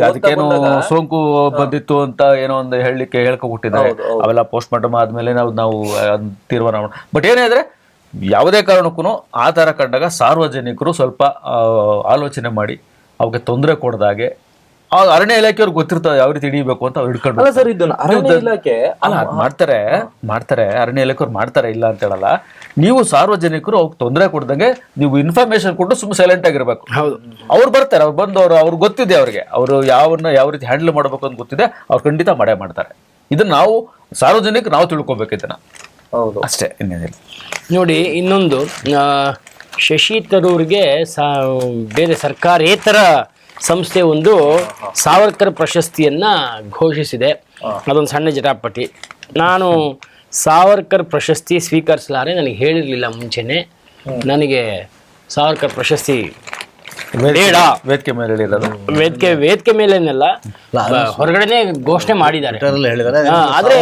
ಅದಕ್ಕೇನೋ ಸೋಂಕು ಬಂದಿತ್ತು ಅಂತ ಏನೋ ಒಂದು ಹೇಳ್ಕೊಬಿಟ್ಟಿದ್ದಾರೆ. ಅವೆಲ್ಲ ಪೋಸ್ಟ್ ಮಾರ್ಟಮ್ ಆದ್ಮೇಲೆ ನಾವು ತೀರ್ಮಾನ ಮಾಡ. ಬಟ್ ಏನಾದ್ರೆ ಯಾವುದೇ ಕಾರಣಕ್ಕೂ ಆ ತರ ಕಂಡಾಗ ಸಾರ್ವಜನಿಕರು ಸ್ವಲ್ಪ ಆಲೋಚನೆ ಮಾಡಿ ಅವಕ್ಕೆ ತೊಂದರೆ ಕೊಡದಾಗೆ, ಅರಣ್ಯ ಇಲಾಖೆಯವ್ರಿಗೆ ಗೊತ್ತಿರ್ತಾರೆ ಯಾವ ರೀತಿ ಹಿಡಿಬೇಕು ಅಂತ ಹಿಡ್ಕೊಂಡು. ಅಲ್ಲ ಸರ್, ಇದನ್ನ ಅರಣ್ಯ ಇಲಾಖೆ ಮಾಡ್ತಾರೆ, ಅರಣ್ಯ ಇಲಾಖೆಯವ್ರು ಮಾಡ್ತಾರೆ, ಇಲ್ಲ ಅಂತ ಹೇಳಲ್ಲ. ನೀವು ಸಾರ್ವಜನಿಕರು ಅವ್ರಿಗೆ ತೊಂದರೆ ಕೊಡ್ದಂಗೆ ನೀವು ಇನ್ಫಾರ್ಮೇಶನ್ ಕೊಟ್ಟು ಸುಮ್ಮನೆ ಸೈಲೆಂಟ್ ಆಗಿರ್ಬೇಕು. ಅವ್ರು ಬರ್ತಾರೆ, ಅವ್ರು ಬಂದವರು ಅವ್ರಿಗೆ ಗೊತ್ತಿದೆ, ಅವರು ಯಾವ ರೀತಿ ಹ್ಯಾಂಡಲ್ ಮಾಡ್ಬೇಕು ಅಂತ ಗೊತ್ತಿದೆ, ಅವ್ರು ಖಂಡಿತ ಮಾಡ್ತಾರೆ. ಇದನ್ನ ನಾವು ಸಾರ್ವಜನಿಕರು ನಾವು ತಿಳ್ಕೊಬೇಕು ಇದನ್ನ. ಹೌದು, ಅಷ್ಟೇ, ಇನ್ನೇನಿಲ್ಲ. ನೋಡಿ, ಇನ್ನೊಂದು ಶಶಿ ತರೂರ್ಗೆ ಬೇರೆ ಸರ್ಕಾರೇತರ ಸಂಸ್ಥೆ ಒಂದು ಸಾವರ್ಕರ್ ಪ್ರಶಸ್ತಿಯನ್ನ ಘೋಷಿಸಿದೆ. ಅದೊಂದು ಸಣ್ಣ ಜಟಾಪಟಿ. ನಾನು ಸಾವರ್ಕರ್ ಪ್ರಶಸ್ತಿ ಸ್ವೀಕರಿಸಲಾರೆ, ನನಗೆ ಹೇಳಿರ್ಲಿಲ್ಲ ಮುಂಚೆನೆ. ನನಗೆ ಸಾವರ್ಕರ್ ಪ್ರಶಸ್ತಿ ಬೇಡ, ವೇದಿಕೆ ಮೇಲೆ ಹೇಳಿರೋದು. ವೇದಿಕೆ ಮೇಲೇನೆಲ್ಲ ಹೊರಗಡೆನೆ ಘೋಷಣೆ ಮಾಡಿದ್ದಾರೆ. ಆದ್ರೆ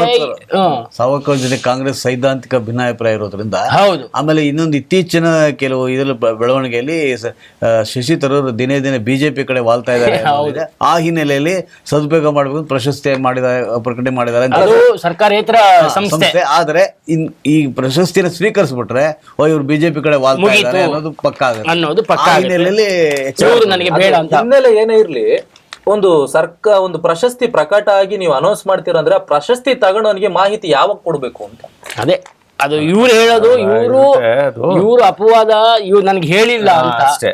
ಸಾವರ್ಕರ್ ಜೊತೆ ಕಾಂಗ್ರೆಸ್ ಸೈದ್ಧಾಂತಿಕ ಭಿನ್ನಾಭಿಪ್ರಾಯ ಇರೋದ್ರಿಂದ, ಹೌದು. ಆಮೇಲೆ ಇನ್ನೊಂದು ಇತ್ತೀಚಿನ ಕೆಲವು ಇದರಲ್ಲಿ ಬೆಳವಣಿಗೆಯಲ್ಲಿ ಶಶಿ ತರೂರ್ ದಿನೇ ದಿನೇ ಬಿಜೆಪಿ ಕಡೆ ವಾಲ್ತಾ ಇದ್ದಾರೆ. ಆ ಹಿನ್ನೆಲೆಯಲ್ಲಿ ಸದುಪಯೋಗ ಮಾಡಬೇಕು ಪ್ರಶಸ್ತಿ ಪ್ರಕಟಣೆ ಮಾಡಿದ್ದಾರೆ. ಅದು ಸರ್ಕಾರೇತರ ಸಂಸ್ಥೆ. ಆದ್ರೆ ಈ ಪ್ರಶಸ್ತಿನ ಸ್ವೀಕರಿಸ್ಬಿಟ್ರೆ ಇವ್ರು ಬಿಜೆಪಿ ಕಡೆ ವಾಲ್ತಾ ಇದ್ದಾರೆ ಅನ್ನೋದು ಪಕ್ಕ ಆಗುತ್ತೆ. ಹಿನ್ನೆಲೆಯಲ್ಲಿ ನನಗೆ ಬೇಡ ಅಂತ. ಹಿನ್ನೆಲೆ ಏನೇ ಇರ್ಲಿ, ಒಂದು ಪ್ರಶಸ್ತಿ ಪ್ರಕಟ ಆಗಿ ನೀವು ಅನೌನ್ಸ್ ಮಾಡ್ತೀರ ಅಂದ್ರೆ ಆ ಪ್ರಶಸ್ತಿ ತಗೊಂಡವನಿಗೆ ಮಾಹಿತಿ ಯಾವಾಗ ಕೊಡ್ಬೇಕು ಅಂತ. ಅದೇ ಅದು ಇವ್ರು ಹೇಳೋದು, ಇವ್ರು ಅಪವಾದ, ಇವ್ರು ನನ್ಗೆ ಹೇಳಿಲ್ಲ ಅಂತ.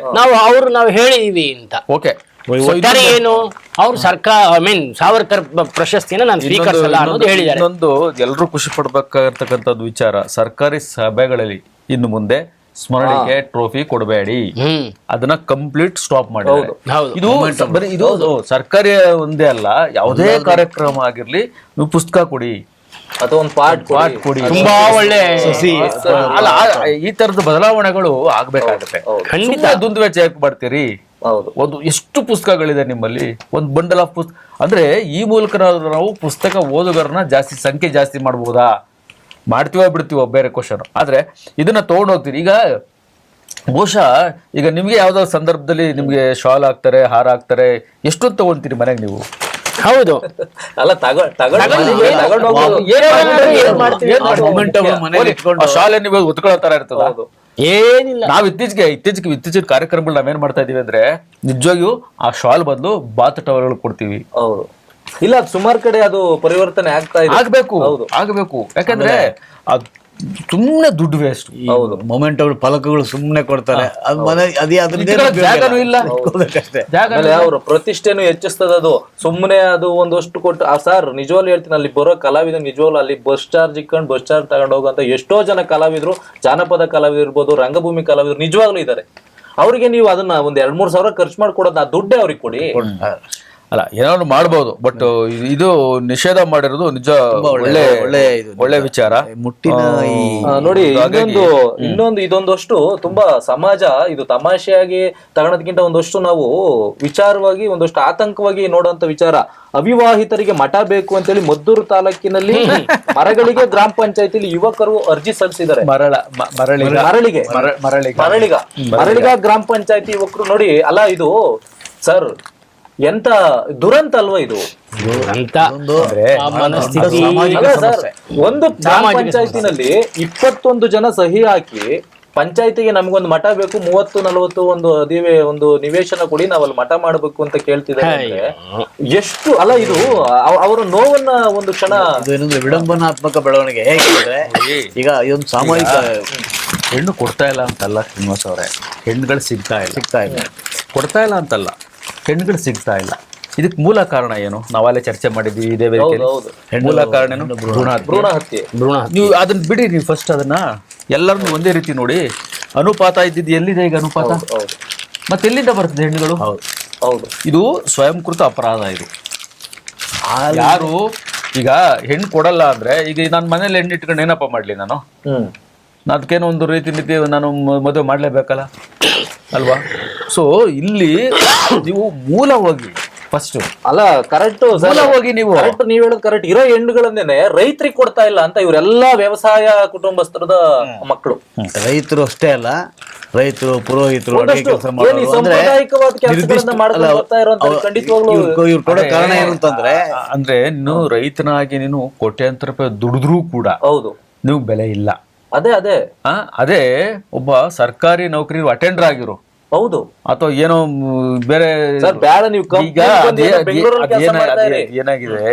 ನಾವು ಹೇಳಿದೀವಿ ಅಂತ. ಓಕೆ, ಏನು ಅವ್ರು ಸಾವರ್ಕರ್ ಪ್ರಶಸ್ತಿನ ನಾನು ಸ್ವೀಕರಿಸಲ್ಲ ಅನ್ನೋದು ಹೇಳಿದ್ದಾರೆ. ಇನ್ನೊಂದು ಎಲ್ಲರೂ ಖುಷಿ ಪಡ್ಬೇಕಾಗಿರ್ತಕ್ಕಂಥದ್ದು ವಿಚಾರ, ಸರ್ಕಾರಿ ಸಭೆಗಳಲ್ಲಿ ಇನ್ನು ಮುಂದೆ ಸ್ಮರಣಿಕೆ ಟ್ರೋಫಿ ಕೊಡಬೇಡಿ, ಅದನ್ನ ಕಂಪ್ಲೀಟ್ ಸ್ಟಾಪ್ ಮಾಡಿ. ಇದು ಸರ್ಕಾರಿ ಒಂದೇ ಅಲ್ಲ, ಯಾವುದೇ ಕಾರ್ಯಕ್ರಮ ಆಗಿರ್ಲಿ ನೀವು ಪುಸ್ತಕ ಕೊಡಿ ಅಥವಾ ಒಂದು ಪಾಠ ಕೊಡಿ. ತುಂಬಾ ಒಳ್ಳೆ ಅಲ್ಲ, ಈ ತರದ ಬದಲಾವಣೆಗಳು ಆಗ್ಬೇಕಾಗತ್ತೆ. ಖಂಡಿತ ದುಂದುವೆಚ್ಚ ಯಾಕೆ ಮಾಡ್ತೀರಿ? ಒಂದು ಎಷ್ಟು ಪುಸ್ತಕಗಳಿದೆ ನಿಮ್ಮಲ್ಲಿ, ಒಂದು ಬಂಡಲ್ ಆಫ್ ಪುಸ್ತಕ. ಅಂದ್ರೆ ಈ ಮೂಲಕ ನಾವು ಪುಸ್ತಕ ಓದುಗರನ್ನ ಸಂಖ್ಯೆ ಜಾಸ್ತಿ ಮಾಡ್ಬೋದಾ? ಮಾಡ್ತೀವೋ ಬಿಡ್ತೀವೋ ಬೇರೆ ಕ್ವಶನ್. ಆದ್ರೆ ಇದನ್ನ ತಗೊಂಡು ಹೋಗ್ತೀರಿ. ಈಗ ಬಹುಶಃ ಈಗ ನಿಮ್ಗೆ ಯಾವ್ದಾದ್ರು ಸಂದರ್ಭದಲ್ಲಿ ನಿಮ್ಗೆ ಶಾಲ್ ಹಾಕ್ತಾರೆ, ಹಾರ ಹಾಕ್ತಾರೆ, ಎಷ್ಟೊಂದು ತಗೊಂತೀರಿ ಮನೆಗೆ ನೀವು? ಹೌದು. ಅಲ್ಲ, ಶಾಲೆ ನೀವು ಉತ್ಕೊಳ್ಳೋ ತರ ಇರ್ತದ? ಏನಿಲ್ಲ. ನಾವ್ ಇತ್ತೀಚೆಗೆ ಕಾರ್ಯಕ್ರಮಗಳು ನಾವೇನ್ ಮಾಡ್ತಾ ಇದೀವಿ ಅಂದ್ರೆ, ನಿಜವಾಗಿಯೂ ಆ ಶಾಲ್ ಬದಲು ಬಾತ್ ಟವಲ್ಗಳು ಕೊಡ್ತೀವಿ. ಹೌದು. ಇಲ್ಲ, ಸುಮಾರು ಕಡೆ ಅದು ಪರಿವರ್ತನೆ ಆಗ್ಬೇಕು. ಯಾಕಂದ್ರೆ ಸುಮ್ನೆ ದುಡ್ಡು ವೇಸ್ಟ್. ಮೊಮೆಂಟ್ಗಳು ಫಲಕಗಳು ಸುಮ್ನೆ ಕೊಡ್ತಾರೆ. ಜಾಗನೂ ಇಲ್ಲ, ಅವ್ರ ಪ್ರತಿಷ್ಠೆನೂ ಹೆಚ್ಚಿಸ್ತದ. ಅದು ಸುಮ್ನೆ ಅದು ಒಂದಷ್ಟು ಕೊಟ್ಟು. ಸರ್, ನಿಜವಾಗ್ಲು ಹೇಳ್ತೀನಿ, ಅಲ್ಲಿ ಬರೋ ಕಲಾವಿದ ನಿಜವಾಗ್ಲು ಅಲ್ಲಿ ಬಸ್ ಚಾರ್ಜ್ ತಗೊಂಡು ಹೋಗಂತ ಎಷ್ಟೋ ಜನ ಕಲಾವಿದ್ರು, ಜಾನಪದ ಕಲಾವಿದ್ರು ಇರ್ಬೋದು, ರಂಗಭೂಮಿ ಕಲಾವಿದ್ರು ನಿಜವಾಗ್ಲೂ ಇದಾರೆ. ಅವ್ರಿಗೆ ನೀವು ಅದನ್ನ ಒಂದ್ 2-3 ಸಾವಿರ ಖರ್ಚು ಮಾಡ್ಕೊಡೋದು, ಆ ದುಡ್ಡೇ ಅವ್ರಿಗೆ ಕೊಡಿ. ಅಲ್ಲ, ಏನಾದ್ರು ಮಾಡ್ಬೋದು, ಬಟ್ ಇದು ನಿಷೇಧ ಮಾಡಿರೋದು ನಿಜ ಒಳ್ಳೆ ವಿಚಾರ. ನೋಡಿ, ಇದೊಂದಷ್ಟು ತುಂಬಾ ಸಮಾಜ ಇದು ತಮಾಷೆಯಾಗಿ ತಗೊಳೋದಕ್ಕಿಂತ ಒಂದಷ್ಟು ನಾವು ವಿಚಾರವಾಗಿ ಒಂದಷ್ಟು ಆತಂಕವಾಗಿ ನೋಡುವಂತ ವಿಚಾರ. ಅವಿವಾಹಿತರಿಗೆ ಮಠ ಬೇಕು ಅಂತೇಳಿ ಮದ್ದೂರು ತಾಲೂಕಿನಲ್ಲಿ ಮರಗಳಿಗೆ ಗ್ರಾಮ ಪಂಚಾಯತಿಲಿ ಯುವಕರು ಅರ್ಜಿ ಸಲ್ಲಿಸಿದ್ದಾರೆ. ಮರಳಿಗ ಗ್ರಾಮ ಪಂಚಾಯತಿ ಯುವಕರು. ನೋಡಿ, ಅಲ್ಲ ಇದು ಸರ್ ಎಂತ ದುರಂತ ಅಲ್ವಾ ಇದು? ಒಂದು ಗ್ರಾಮ ಪಂಚಾಯತಿನಲ್ಲಿ 21 ಜನ ಸಹಿ ಹಾಕಿ ಪಂಚಾಯತಿಗೆ ನಮ್ಗೊಂದು ಮಠ ಬೇಕು, 30-40 ಒಂದು ನಿವೇಶನ ಕೊಡಿ, ನಾವಲ್ಲಿ ಮಠ ಮಾಡ್ಬೇಕು ಅಂತ ಕೇಳ್ತಿದ್ದಾರೆ ಅಂದ್ರೆ ಎಷ್ಟು ಅಲ್ಲ ಇದು ಅವರ ನೋವನ್ನ ಒಂದು ಕ್ಷಣ. ಇದು ಏನಂದ್ರೆ ವಿಡಂಬನಾತ್ಮಕ ಬೆಳವಣಿಗೆ. ಹೇಗೆ ಈಗ ಇದೊಂದು ಸಾಮಾಜಿಕ ಹೆಣ್ಣು ಕೊಡ್ತಾ ಇಲ್ಲ ಅಂತಲ್ಲ ಶ್ರೀನಿವಾಸ್ ಅವರೇ, ಹೆಣ್ಣುಗಳು ಸಿಗ್ತಾ ಇಲ್ಲ. ಕೊಡ್ತಾ ಇಲ್ಲ ಅಂತಲ್ಲ, ಹೆಣ್ಣುಗಳು ಸಿಗ್ತಾ ಇಲ್ಲ. ಇದಕ್ಕೆ ಮೂಲ ಕಾರಣ ಏನು? ನಾವಲ್ಲೇ ಚರ್ಚೆ ಮಾಡಿದ್ವಿ ಇದೇ ವೇದಿಕೆಯಲ್ಲಿ. ಮೂಲ ಕಾರಣ ಏನು? ಭ್ರೂಣ ಹತ್ಯೆ. ನೀವು ಅದನ್ನ ಬಿಡಿ, ನೀವು ಫಸ್ಟ್ ಅದನ್ನ ಎಲ್ಲರನ್ನು ಒಂದೇ ರೀತಿ ನೋಡಿ. ಅನುಪಾತ ಇದ್ದಿದ್ದು ಎಲ್ಲಿದೆ ಈಗ ಅನುಪಾತ? ಮತ್ತೆ ಎಲ್ಲಿಂದ ಬರ್ತದೆ ಹೆಣ್ಣುಗಳು? ಹೌದು, ಇದು ಸ್ವಯಂಕೃತ ಅಪರಾಧ. ಇದು ಯಾರು ಈಗ ಹೆಣ್ಣು ಕೊಡಲ್ಲ ಅಂದ್ರೆ, ಈಗ ನಾನು ಮನೇಲಿ ಹೆಣ್ಣು ಇಟ್ಕೊಂಡು ಏನಪ್ಪ ಮಾಡ್ಲಿ ನಾನು? ಅದಕ್ಕೇನೋ ಒಂದು ರೀತಿ ನಾನು ಮದುವೆ ಮಾಡ್ಲೇಬೇಕಲ್ಲ ಅಲ್ವಾ? ಸೊ ಇಲ್ಲಿ ನೀವು ಮೂಲ ಹೋಗಿ ಫಸ್ಟ್. ಅಲ್ಲ ಕರೆಕ್ಟ್ ಹೋಗಿ ನೀವು ಕರೆಕ್ಟ್, ನೀವ್ ಹೇಳೋದು ಕರೆಕ್ಟ್. ಇರೋ ಹೆಣ್ಣುಗಳನ್ನೇನೆ ರೈತರಿಗೆ ಕೊಡ್ತಾ ಇಲ್ಲ ಅಂತ ಇವರೆಲ್ಲಾ ವ್ಯವಸಾಯ ಕುಟುಂಬಸ್ಥರದ ಮಕ್ಕಳು. ರೈತರು ಅಷ್ಟೇ ಅಲ್ಲ, ರೈತರು, ಪುರೋಹಿತರು, ಅಡುಗೆ ಕೆಲಸ ಸಾಂಪ್ರದಾಯಿಕವಾದ ಕೆಲಸಗಳನ್ನ ಮಾಡ್ಕೊಂಡು ಬರ್ತಾ ಇರುವಂತ ಖಂಡಿತವಾಗ್ಲೂ ಇವ್ರು ಕೊಡೋ ಕಾರಣ ಏನು ಅಂತಂದ್ರೆ, ಅಂದ್ರೆ ನೀನು ರೈತನಾಗಿ ನೀನು ಕೋಟ್ಯಾಂತರ ರೂಪಾಯಿ ದುಡಿದ್ರೂ ಕೂಡ ಹೌದು ನೀವು ಬೆಲೆ ಇಲ್ಲ. ಅದೇ ಒಬ್ಬ ಸರ್ಕಾರಿ ನೌಕರಿ ಅಟೆಂಡರ್ ಆಗಿರು, ಹೌದು, ಅಥವಾ ಏನೋ ಬೇರೆ ಈಗ ಏನಾಗಿದೆ,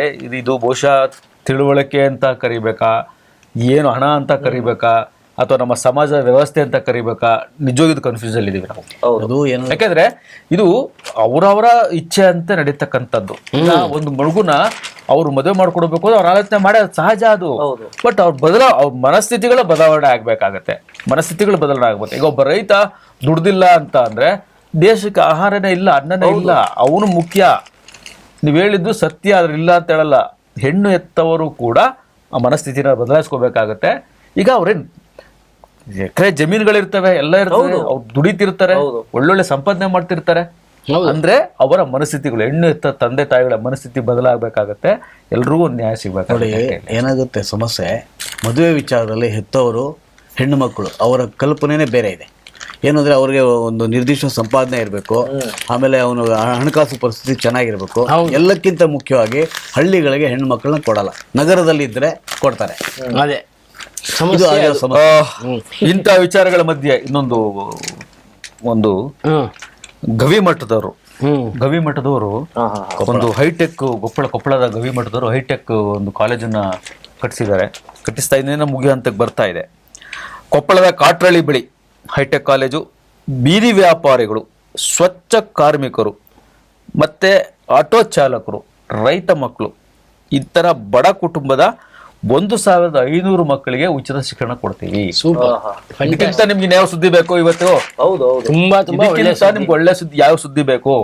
ಇದು ಬಹುಶಃ ತಿಳುವಳಿಕೆ ಅಂತ ಕರಿಬೇಕಾ, ಏನು ಹಣ ಅಂತ ಕರಿಬೇಕಾ, ಅಥವಾ ನಮ್ಮ ಸಮಾಜ ವ್ಯವಸ್ಥೆ ಅಂತ ಕರಿಬೇಕಾ? ನಿಜವಾಗಿ ಇದು ಕನ್ಫ್ಯೂಸ್ ಅಲ್ಲಿ ಇದೀವಿ ನಾವು. ಯಾಕಂದ್ರೆ ಇದು ಅವರವರ ಇಚ್ಛೆ ಅಂತ ನಡೀತಕ್ಕಂಥದ್ದು. ಈಗ ಒಂದು ಮಗುನ ಅವ್ರು ಮದುವೆ ಮಾಡ್ಕೊಡ್ಬೇಕು ಅಂದ್ರೆ ಅವ್ರ ಆಲೋಚನೆ ಮಾಡಿ ಅದು ಸಹಜ ಅದು. ಬಟ್ ಅವ್ರ ಮನಸ್ಥಿತಿಗಳ ಬದಲಾವಣೆ ಆಗ್ಬೇಕಾಗತ್ತೆ. ಈಗ ಒಬ್ಬ ರೈತ ದುಡ್ದಿಲ್ಲ ಅಂತ ಅಂದ್ರೆ ದೇಶಕ್ಕೆ ಆಹಾರನೇ ಇಲ್ಲ, ಅನ್ನನೇ ಇಲ್ಲ, ಅವನು ಮುಖ್ಯ. ನೀವ್ ಹೇಳಿದ್ದು ಸತ್ಯ, ಆದ್ರೆ ಇಲ್ಲ ಅಂತ ಹೇಳಲ್ಲ. ಹೆಣ್ಣು ಎತ್ತವರು ಕೂಡ ಆ ಮನಸ್ಥಿತಿನ ಬದಲಾಯಿಸ್ಕೋಬೇಕಾಗತ್ತೆ. ಈಗ ಅವ್ರೇನ್ ಎಕರೆ ಜಮೀನುಗಳಿರ್ತವೆ, ಎಲ್ಲ ಇರ್ತವೆ, ಅವ್ರು ದುಡಿತಿರ್ತಾರೆ, ಒಳ್ಳೊಳ್ಳೆ ಸಂಪಾದನೆ ಮಾಡ್ತಿರ್ತಾರೆ. ಅಂದ್ರೆ ಅವರ ಮನಸ್ಥಿತಿಗಳು, ಹೆಣ್ಣು ಎತ್ತ ತಂದೆ ತಾಯಿಗಳ ಮನಸ್ಥಿತಿ ಬದಲಾಗಬೇಕಾಗತ್ತೆ. ಎಲ್ರಿಗೂ ನ್ಯಾಯ ಸಿಗ್ಬೇಕಾಗುತ್ತೆ. ಏನಾಗುತ್ತೆ ಸಮಸ್ಯೆ, ಮದುವೆ ವಿಚಾರದಲ್ಲಿ ಹೆತ್ತವರು ಹೆಣ್ಣು ಮಕ್ಕಳು ಅವರ ಕಲ್ಪನೆನೇ ಬೇರೆ ಇದೆ. ಏನಂದ್ರೆ ಅವ್ರಿಗೆ ಒಂದು ನಿರ್ದಿಷ್ಟ ಸಂಪಾದನೆ ಇರಬೇಕು, ಆಮೇಲೆ ಅವನು ಹಣಕಾಸು ಪರಿಸ್ಥಿತಿ ಚೆನ್ನಾಗಿರ್ಬೇಕು. ಎಲ್ಲಕ್ಕಿಂತ ಮುಖ್ಯವಾಗಿ ಹಳ್ಳಿಗಳಿಗೆ ಹೆಣ್ಣು ಮಕ್ಕಳನ್ನ ಕೊಡಲ್ಲ, ನಗರದಲ್ಲಿ ಇದ್ರೆ ಕೊಡ್ತಾರೆ. ಅದೇ ಇಂಥ ವಿಚಾರಗಳ ಮಧ್ಯೆ ಇನ್ನೊಂದು ಒಂದು ಗವಿ ಮಠದವರು ಒಂದು ಹೈಟೆಕ್ ಕೊಪ್ಪಳದ ಗವಿ ಮಠದವರು ಹೈಟೆಕ್ ಒಂದು ಕಾಲೇಜನ್ನ ಕಟ್ಟಿಸ್ತಾ ಇನ್ನೇನೋ ಮುಗಿಯೋ ಹಂತಕ್ಕೆ ಬರ್ತಾ ಇದೆ. ಕೊಪ್ಪಳದ ಕಾಟ್ರಳ್ಳಿ ಬಳಿ ಹೈಟೆಕ್ ಕಾಲೇಜು, ಬೀದಿ ವ್ಯಾಪಾರಿಗಳು, ಸ್ವಚ್ಛ ಕಾರ್ಮಿಕರು, ಮತ್ತೆ ಆಟೋ ಚಾಲಕರು, ರೈತ ಮಕ್ಕಳು, ಈ ತರ ಬಡ ಕುಟುಂಬದ 1500 ಮಕ್ಕಳಿಗೆ ಉಚಿತ ಶಿಕ್ಷಣ ಕೊಡ್ತೀವಿ. ಇದಕ್ಕಿಂತ ನಿಮ್ಗೆ ಯಾವ ಸುದ್ದಿ ಬೇಕು ಇವತ್ತು? ನಿಮ್ಗೆ ಒಳ್ಳೆ ಸುದ್ದಿ ಯಾವ ಸುದ್ದಿ ಬೇಕು?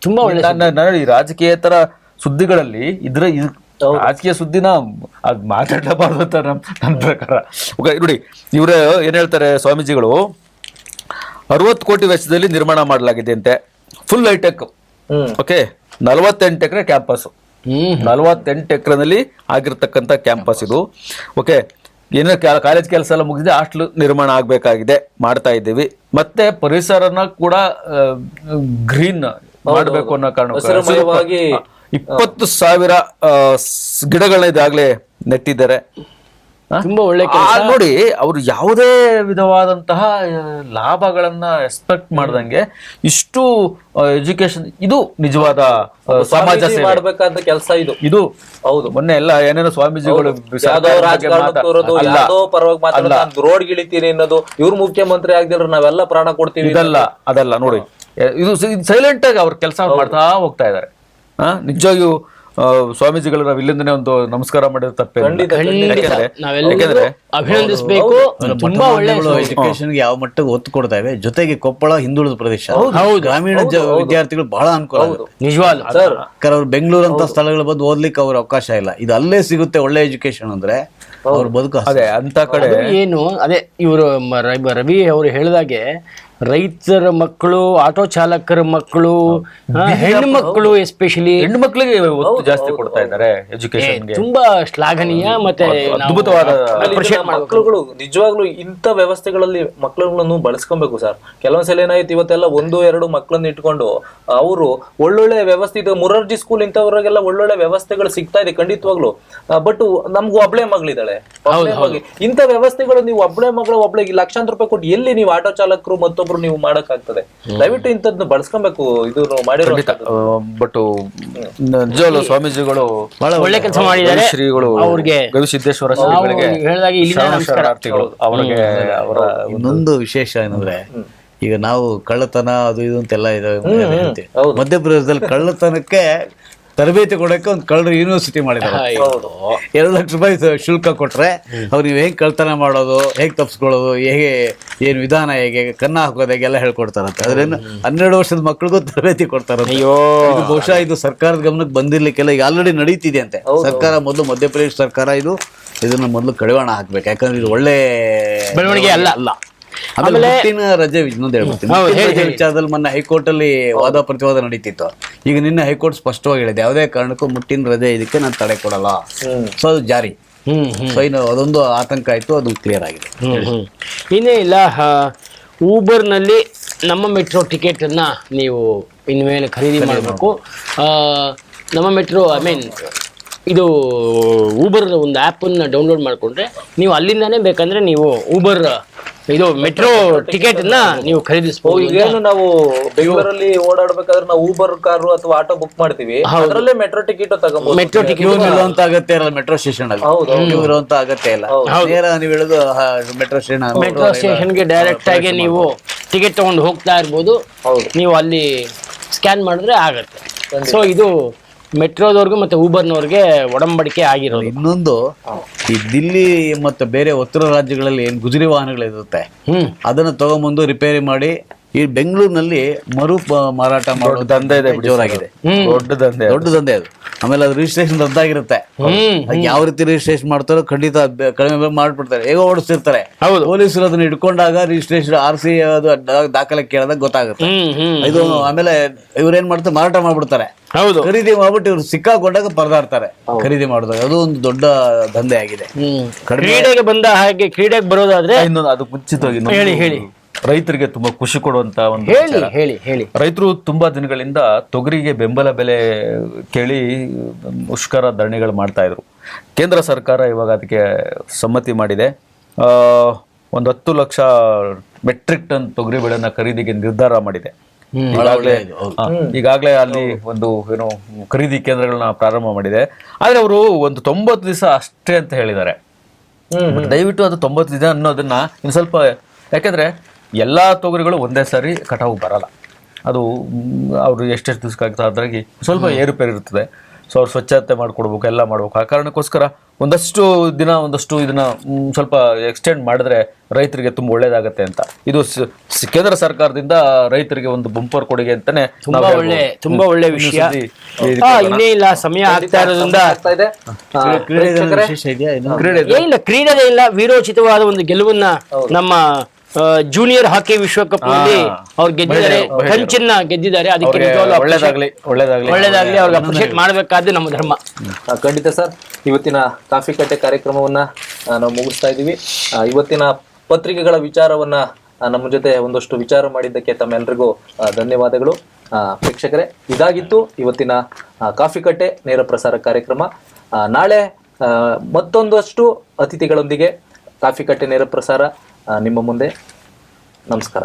ತುಂಬಾ ಒಳ್ಳೆ ಈ ರಾಜಕೀಯೇತರ ಸುದ್ದಿಗಳಲ್ಲಿ ರಾಜಕೀಯ ಸುದ್ದಿನ ಅದ್ ಮಾತಾಡಬಾರ್ದು ಅಂತ ನನ್ನ ಪ್ರಕಾರ. ನೋಡಿ ಇವ್ರು ಏನ್ ಹೇಳ್ತಾರೆ ಸ್ವಾಮೀಜಿಗಳು, 60 ಕೋಟಿ ವೆಚ್ಚದಲ್ಲಿ ನಿರ್ಮಾಣ ಮಾಡಲಾಗಿದೆ ಅಂತೆ, ಫುಲ್ ಹೈಟೆಕ್. ಓಕೆ, 48 ಎಕರೆ ಕ್ಯಾಂಪಸ್, 48 ಎಕರೆನಲ್ಲಿ ಆಗಿರ್ತಕ್ಕಂಥ ಕ್ಯಾಂಪಸ್ ಇದು. ಓಕೆ, ಏನೋ ಕಾಲೇಜ್ ಕೆಲಸ ಎಲ್ಲ ಮುಗಿದಿದೆ, ಹಾಸ್ಟೆಲ್ ನಿರ್ಮಾಣ ಆಗ್ಬೇಕಾಗಿದೆ, ಮಾಡ್ತಾ ಇದ್ದೀವಿ. ಮತ್ತೆ ಪರಿಸರನ ಕೂಡ ಗ್ರೀನ್ ಮಾಡಬೇಕು ಅನ್ನೋ ಕಾರಣಕ್ಕಾಗಿ 20,000 ಗಿಡಗಳನ್ನ ಇದಾಗಲೇ ನೆಟ್ಟಿದ್ದಾರೆ. ತುಂಬಾ ಒಳ್ಳೆ ನೋಡಿ, ಅವರು ಯಾವುದೇ ವಿಧವಾದಂತಹ ಲಾಭಗಳನ್ನ ಎಕ್ಸ್ಪೆಕ್ಟ್ ಮಾಡ್ದಂಗೆ ಇಷ್ಟು ಎಜುಕೇಶನ್, ಇದು ನಿಜವಾದ ಸಮಾಜ ಸೇವೆ ಮಾಡಬೇಕಾದ ಕೆಲಸ ಇದು. ಹೌದು, ಮೊನ್ನೆ ಎಲ್ಲ ಏನೇನೋ ಸ್ವಾಮೀಜಿಗಳು ರೋಡ್ ಗಿಳಿತೀನಿ ಅನ್ನೋದು, ಇವ್ರು ಮುಖ್ಯಮಂತ್ರಿ ಆಗಿದ್ರೆ ನಾವೆಲ್ಲ ಪ್ರಾಣ ಕೊಡ್ತೀವಿ, ಅದಲ್ಲ ನೋಡಿ. ಇದು ಸೈಲೆಂಟ್ ಆಗಿ ಅವ್ರ ಕೆಲಸ ಮಾಡ್ತಾ ಹೋಗ್ತಾ ಇದ್ದಾರೆ. ನಿಜವಾಗಿಯೂ ಸ್ವಾಮೀಜಿಗಳು ನಾವು ಇಲ್ಲಿಂದನೇ ಒಂದು ನಮಸ್ಕಾರ ಮಾಡಿದ್ರೆ ತಪ್ಪೇನು? ಯಾಕೆಂದ್ರೆ ಅಭಿನಂದಿಸಬೇಕು. ತುಂಬಾ ಒಳ್ಳೆ ಎಜುಕೇಶನ್ ಯಾವ ಮಟ್ಟಕ್ಕೆ ಒತ್ತು ಕೊಡ್ತಾ ಇವೆ. ಜೊತೆಗೆ ಕೊಪ್ಪಳ ಹಿಂದುಳಿದ ಪ್ರದೇಶ, ಗ್ರಾಮೀಣ ವಿದ್ಯಾರ್ಥಿಗಳು ಬಹಳ ಅನುಕೂಲ. ನಿಜವಾಗ್ಲೂ ಅವ್ರು ಬೆಂಗಳೂರು ಅಂತ ಸ್ಥಳಗಳು ಬಂದು ಓದ್ಲಿಕ್ಕೆ ಅವ್ರ ಅವಕಾಶ ಇಲ್ಲ. ಇದು ಅಲ್ಲೇ ಸಿಗುತ್ತೆ ಒಳ್ಳೆ ಎಜುಕೇಶನ್ ಅಂದ್ರೆ ಅವ್ರ ಬದುಕು. ಅದೇ ಅಂತ ಕಡೆ ಏನು, ಅದೇ ಇವರು ರವಿ ಅವರು ಹೇಳಿದಾಗೆ ರೈತರ ಮಕ್ಕಳು, ಆಟೋ ಚಾಲಕರ ಮಕ್ಕಳು, ಹೆಣ್ಣು ಮಕ್ಕಳು ಎಸ್ಪೆಷಲಿ ಹೆಣ್ಣು ಮಕ್ಕಳಿಗೆ ಒತ್ತು ಜಾಸ್ತಿ ಕೊಡ್ತಾ ಇದ್ದಾರೆ ಎಜುಕೇಶನ್ಗೆ. ತುಂಬಾ ಶ್ಲಾಘನೀಯ. ಮತ್ತೆ ಅದ್ಭುತವಾದ ಮಕ್ಕಳುಗಳು ನಿಜವಾಗ್ಲೂ ಇಂಥ ವ್ಯವಸ್ಥೆಗಳಲ್ಲಿ ಮಕ್ಕಳುಗಳನ್ನು ಬಳಸ್ಕೊಬೇಕು ಸರ್. ಕೆಲವೊಂದ್ಸಲ ಏನಾಯ್ತು, ಇವತ್ತೆಲ್ಲ 1-2 ಮಕ್ಕಳನ್ನ ಇಟ್ಕೊಂಡು ಅವರು ಒಳ್ಳೊಳ್ಳೆ ವ್ಯವಸ್ಥೆ, ಮುರಾರ್ಜಿ ಸ್ಕೂಲ್ ಇಂಥವ್ರಿಗೆಲ್ಲ ಒಳ್ಳೊಳ್ಳೆ ವ್ಯವಸ್ಥೆಗಳು ಸಿಗ್ತಾ ಇದೆ ಖಂಡಿತವಾಗ್ಲು. ಬಟ್ ನಮ್ಗೂ ಒಬ್ಳೆ ಮಗಳಿದ್ದಾಳೆ. ಇಂಥ ವ್ಯವಸ್ಥೆಗಳು ನೀವು ಒಬ್ಳಿಗೆ ಲಕ್ಷಾಂತರ ರೂಪಾಯಿ ಕೊಟ್ಟು ಎಲ್ಲಿ ನೀವು ಆಟೋ ಚಾಲಕರು ಮತ್ತೊಬ್ರು ನೀವು ಮಾಡಕ್ ಆಗ್ತದೆ? ದಯವಿಟ್ಟು ಇಂಥದ್ನ ಬಳಸ್ಕೊಬೇಕು. ಇದು ಮಾಡಿರೋ ಬಟ್ ನಿಜವಲ್ಲ ಸ್ವಾಮೀಜಿಗಳು ಬಹಳ ಒಳ್ಳೆ ಕೆಲಸ ಮಾಡಿದ್ದಾರೆ. ಶ್ರೀಗಳು ಅವ್ರಿಗೆ ಗವಿಸಿದ್ದೇಶ್ವರ ಶ್ರೀಗಳಿಗೆ ಹೇಳಿದಾಗ ಶರಣಾರ್ಥಿಗಳು. ಅವರಿಗೆ ಅವರ ಇನ್ನೊಂದು ವಿಶೇಷ ಏನಂದ್ರೆ, ಈಗ ನಾವು ಕಳ್ಳತನ ಅದು ಇದು ಅಂತೆಲ್ಲ ಹೇಳ್ತೀವಿ. ಮಧ್ಯಪ್ರದೇಶದಲ್ಲಿ ಕಳ್ಳತನಕ್ಕೆ ತರಬೇತಿ ಕೊಡಕ್ಕೆ ಒಂದು ಕಳ್ಳರು ಯೂನಿವರ್ಸಿಟಿ ಮಾಡಿದ್ದಾರೆ. 2 ಲಕ್ಷ ರೂಪಾಯಿ ಶುಲ್ಕ ಕೊಟ್ರೆ ಅವ್ರು ನೀವು ಹೇಗೆ ಕಳ್ತನ ಮಾಡೋದು, ಹೇಗೆ ತಪ್ಪಿಸ್ಕೊಳ್ಳೋದು, ಹೇಗೆ ಏನು ವಿಧಾನ, ಹೇಗೆ ಕನ್ನ ಹಾಕೋದು, ಹೇಗೆಲ್ಲ ಹೇಳ್ಕೊಡ್ತಾರಂತೆ. ಅದ್ರೇನು 12 ವರ್ಷದ ಮಕ್ಳಿಗೂ ತರಬೇತಿ ಕೊಡ್ತಾರಂತೆ. ಇದು ಬಹುಶಃ ಇದು ಸರ್ಕಾರದ ಗಮನಕ್ಕೆ ಬಂದಿರ್ಲಿಕ್ಕೆಲ್ಲ ಈಗ ಆಲ್ರೆಡಿ ನಡೀತಿದೆ ಅಂತೆ. ಸರ್ಕಾರ ಮೊದಲು, ಮಧ್ಯಪ್ರದೇಶ ಸರ್ಕಾರ ಇದನ್ನ ಮೊದಲು ಕಡಿವಾಣ ಹಾಕ್ಬೇಕು. ಯಾಕಂದ್ರೆ ಇದು ಒಳ್ಳೆ ಬೆಳವಣಿಗೆ ಅಲ್ಲ. ಆಮೇಲೆ ಮುಟ್ಟಿನ ರಜೆ ಇನ್ನೊಂದು ಹೇಳ್ಬಿಡ್ತೀನಿ. ರಜೆ ವಿಚಾರದಲ್ಲಿ ಮೊನ್ನೆ ಹೈಕೋರ್ಟ್ ಅಲ್ಲಿ ವಾದ ಪ್ರತಿವಾದ ನಡೀತಿತ್ತು. ಈಗ ನಿನ್ನೆ ಹೈಕೋರ್ಟ್ ಸ್ಪಷ್ಟವಾಗಿ ಹೇಳಿದೆ, ಯಾವುದೇ ಕಾರಣಕ್ಕೂ ಮುಟ್ಟಿನ ರಜೆ ಇದಕ್ಕೆ ನಾನು ತಡೆ ಕೊಡಲ್ಲ. ಸೊ ಅದು ಜಾರಿ. ಸೊ ಇನ್ನು ಅದೊಂದು ಆತಂಕ ಆಯ್ತು, ಅದು ಕ್ಲಿಯರ್ ಆಗಿದೆ. ಇನ್ನೇ ಇಲ್ಲ, ಊಬರ್ನಲ್ಲಿ ನಮ್ಮ ಮೆಟ್ರೋ ಟಿಕೆಟನ್ನು ನೀವು ಇನ್ಮೇಲೆ ಖರೀದಿ ಮಾಡಬೇಕು. ನಮ್ಮ ಮೆಟ್ರೋ ಇದು ಊಬರ್ ಒಂದು ಆ್ಯಪನ್ನು ಡೌನ್ಲೋಡ್ ಮಾಡಿಕೊಂಡ್ರೆ ನೀವು ಅಲ್ಲಿಂದಾನೇ ಬೇಕಂದ್ರೆ ನೀವು ಊಬರ್ ಇದು ಮೆಟ್ರೋ ಟಿಕೆಟ್ ಅನ್ನ ನೀವು ಖರೀದಿಸಬಹುದು. ಈಗೇನು ನಾವು ಬೆಂಗಳೂರಲ್ಲಿ ಓಡಾಡ್ಬೇಕಾದ್ರೆ ನಾವು ಊಬರ್ ಕಾರು ಅಥವಾ ಆಟೋ ಬುಕ್ ಮಾಡ್ತೀವಿ, ಅದರಲ್ಲೇ ಮೆಟ್ರೋ ಟಿಕೆಟ್ ತಗೋಬಹುದು. ಮೆಟ್ರೋ ಟಿಕೆಟ್ ಇರುವಂತ ಅಗತ್ಯ ಇರಲ್ಲ ಮೆಟ್ರೋ ಸ್ಟೇಷನ್ ಅಲ್ಲಿ. ಇರುವಂತ ಅಗತ್ಯ ಇಲ್ಲ. ನೇರ ನೀವು ಹೇಳುದು ಮೆಟ್ರೋ ಸ್ಟೇಷನ್ಗೆ ಡೈರೆಕ್ಟ್ ಆಗಿ ನೀವು ಟಿಕೆಟ್ ತಗೊಂಡು ಹೋಗ್ತಾ ಇರ್ಬೋದು. ನೀವು ಅಲ್ಲಿ ಸ್ಕ್ಯಾನ್ ಮಾಡಿದ್ರೆ ಆಗತ್ತೆ. ಸೊ ಇದು ಮೆಟ್ರೋದವ್ರಿಗೂ ಮತ್ತೆ ಊಬರ್ನವ್ರಿಗೆ ಒಡಂಬಡಿಕೆ ಆಗಿರೋದು. ಇನ್ನೊಂದು, ಈ ದಿಲ್ಲಿ ಮತ್ತು ಬೇರೆ ಉತ್ತರ ರಾಜ್ಯಗಳಲ್ಲಿ ಏನ್ ಗುಜರಿ ವಾಹನಗಳಿರುತ್ತೆ ಅದನ್ನ ತಗೊಂಬಂದು ರಿಪೇರಿ ಮಾಡಿ ಈ ಬೆಂಗಳೂರಿನಲ್ಲಿ ಮರು ಮಾರಾಟ ಮಾಡೋ ದಂಧೆ ಇದೆ, ಜೋರಾಗಿದೆ. ದೊಡ್ಡ ದಂಧೆ ಅದು. ಆಮೇಲೆ ಅದು ರಿಜಿಸ್ಟ್ರೇಷನ್ ರದ್ದಾಗಿರುತ್ತೆ. ಯಾವ ರೀತಿ ರಿಜಿಸ್ಟ್ರೇಷನ್ ಮಾಡ್ತಾರೋ ಖಂಡಿತ ಕಡಿಮೆ ಮಾಡ್ಬಿಡ್ತಾರೆ. ಹೇಗೋ ಓಡಿಸ್ತಿರ್ತಾರೆ. ಪೊಲೀಸರು ಅದನ್ನ ಇಟ್ಕೊಂಡಾಗ ರಿಜಿಸ್ಟ್ರೇಷನ್ RC ಅದು ದಾಖಲೆ ಕೇಳಿದಾಗ ಗೊತ್ತಾಗುತ್ತೆ ಇದು. ಆಮೇಲೆ ಇವ್ರೇನ್ ಮಾಡ್ತಾರೆ, ಮಾರಾಟ ಮಾಡ್ಬಿಡ್ತಾರೆ. ಖರೀದಿ ಮಾಡ್ಬಿಟ್ಟು ಇವ್ರು ಸಿಕ್ಕಾಕೊಂಡಾಗ ಪರದಾಡ್ತಾರೆ ಖರೀದಿ ಮಾಡಿದಾಗ. ಅದು ಒಂದು ದೊಡ್ಡ ದಂಧೆ ಆಗಿದೆ. ಕ್ರೀಡೆಗೆ ಬಂದ ಹಾಗೆ, ಕ್ರೀಡೆಗೆ ಬರೋದಾದ್ರೆ ಇನ್ನೊಂದು ಅದು ಮುಂಚಿತವಾಗಿ ಹೇಳಿ ರೈತರಿಗೆ ತುಂಬಾ ಖುಷಿ ಕೊಡುವಂತ ಒಂದು ಹೇಳಿ. ರೈತರು ತುಂಬಾ ದಿನಗಳಿಂದ ತೊಗರಿಗೆ ಬೆಂಬಲ ಬೆಲೆ ಕೇಳಿ ಮುಷ್ಕರ ಧರಣಿಗಳು ಮಾಡ್ತಾ ಇದ್ರು. ಕೇಂದ್ರ ಸರ್ಕಾರ ಇವಾಗ ಅದಕ್ಕೆ ಸಮ್ಮತಿ ಮಾಡಿದೆ. ಒಂದು 10 ಲಕ್ಷ ಮೆಟ್ರಿಕ್ ಟನ್ ತೊಗರಿ ಬೆಳೆನ ಖರೀದಿಗೆ ನಿರ್ಧಾರ ಮಾಡಿದೆ. ಈಗಾಗಲೇ ಅಲ್ಲಿ ಒಂದು ಏನು ಖರೀದಿ ಕೇಂದ್ರಗಳನ್ನ ಪ್ರಾರಂಭ ಮಾಡಿದೆ. ಆದ್ರೆ ಅವರು ಒಂದು 90 ದಿವಸ ಅಷ್ಟೇ ಅಂತ ಹೇಳಿದ್ದಾರೆ. ದಯವಿಟ್ಟು ಅದು 90 ದಿನ ಅನ್ನೋದನ್ನ ಇನ್ನು ಸ್ವಲ್ಪ, ಯಾಕೆಂದ್ರೆ ಎಲ್ಲಾ ತೊಗರಿಗಳು ಒಂದೇ ಸಾರಿ ಕಟಾವು ಬರಲ್ಲ. ಅದು ಅವರು ಎಷ್ಟೆಷ್ಟು ದಿವಸಕ್ಕೆ ಆಗ್ತದೆ, ಅದ್ರಾಗಿ ಸ್ವಲ್ಪ ಏರುಪೇರು ಇರ್ತದೆ. ಸೊ ಅವ್ರು ಸ್ವಚ್ಛತೆ ಮಾಡ್ಕೊಡ್ಬೇಕು, ಎಲ್ಲ ಮಾಡ್ಬೇಕು. ಆ ಕಾರಣಕ್ಕೋಸ್ಕರ ಒಂದಷ್ಟು ಇದನ್ನ ಸ್ವಲ್ಪ ಎಕ್ಸ್ಟೆಂಡ್ ಮಾಡಿದ್ರೆ ರೈತರಿಗೆ ತುಂಬಾ ಒಳ್ಳೇದಾಗತ್ತೆ ಅಂತ. ಇದು ಕೇಂದ್ರ ಸರ್ಕಾರದಿಂದ ರೈತರಿಗೆ ಒಂದು ಬಂಪರ್ ಕೊಡುಗೆ ಅಂತಾನೆ ತುಂಬಾ ಒಳ್ಳೆ ವಿಷಯ. ಇನ್ನೇ ಇಲ್ಲ, ಸಮಯ ಆಗ್ತಾ ಇರೋದ್ರಿಂದ ಕ್ರೀಡೆದೇ ಇಲ್ಲ, ವೀರೋಚಿತವಾದ ಒಂದು ಗೆಲುವನ್ನ ನಮ್ಮ ಜೂನಿಯರ್ ಹಾಕಿ ವಿಶ್ವಕಪ್ ನಲ್ಲಿ ಅವ್ರು ಗೆದ್ದಿದ್ದಾರೆ, ಕಂಚಿನ ಗೆದ್ದಿದ್ದಾರೆ. ಅದಕ್ಕೆ ಒಳ್ಳೇದಾಗ್ಲಿ, ಅವ್ರಿಗೆ ಅಪ್ರಿಶಿಯೇಟ್ ಮಾಡಬೇಕಾದ್ದು ನಮ್ಮ ಧರ್ಮ. ಖಂಡಿತ ಸರ್. ಇವತ್ತಿನ ಕಾಫಿ ಕಟ್ಟೆ ಕಾರ್ಯಕ್ರಮವನ್ನ ನಾವು ಮುಗಿಸ್ತಾ ಇದ್ದೀವಿ. ಇವತ್ತಿನ ಪತ್ರಿಕೆಗಳ ವಿಚಾರವನ್ನ ನಮ್ಮ ಜೊತೆ ಒಂದಷ್ಟು ವಿಚಾರ ಮಾಡಿದ್ದಕ್ಕೆ ತಮ್ಮೆಲ್ಲರಿಗೂ ಧನ್ಯವಾದಗಳು. ಪ್ರೇಕ್ಷಕರೇ, ಇದಾಗಿತ್ತು ಇವತ್ತಿನ ಕಾಫಿ ಕಟ್ಟೆ ನೇರ ಪ್ರಸಾರ ಕಾರ್ಯಕ್ರಮ. ನಾಳೆ ಮತ್ತೊಂದಷ್ಟು ಅತಿಥಿಗಳೊಂದಿಗೆ ಕಾಫಿ ಕಟ್ಟೆ ನೇರ ಪ್ರಸಾರ ನಿಮ್ಮ ಮುಂದೆ. ನಮಸ್ಕಾರ.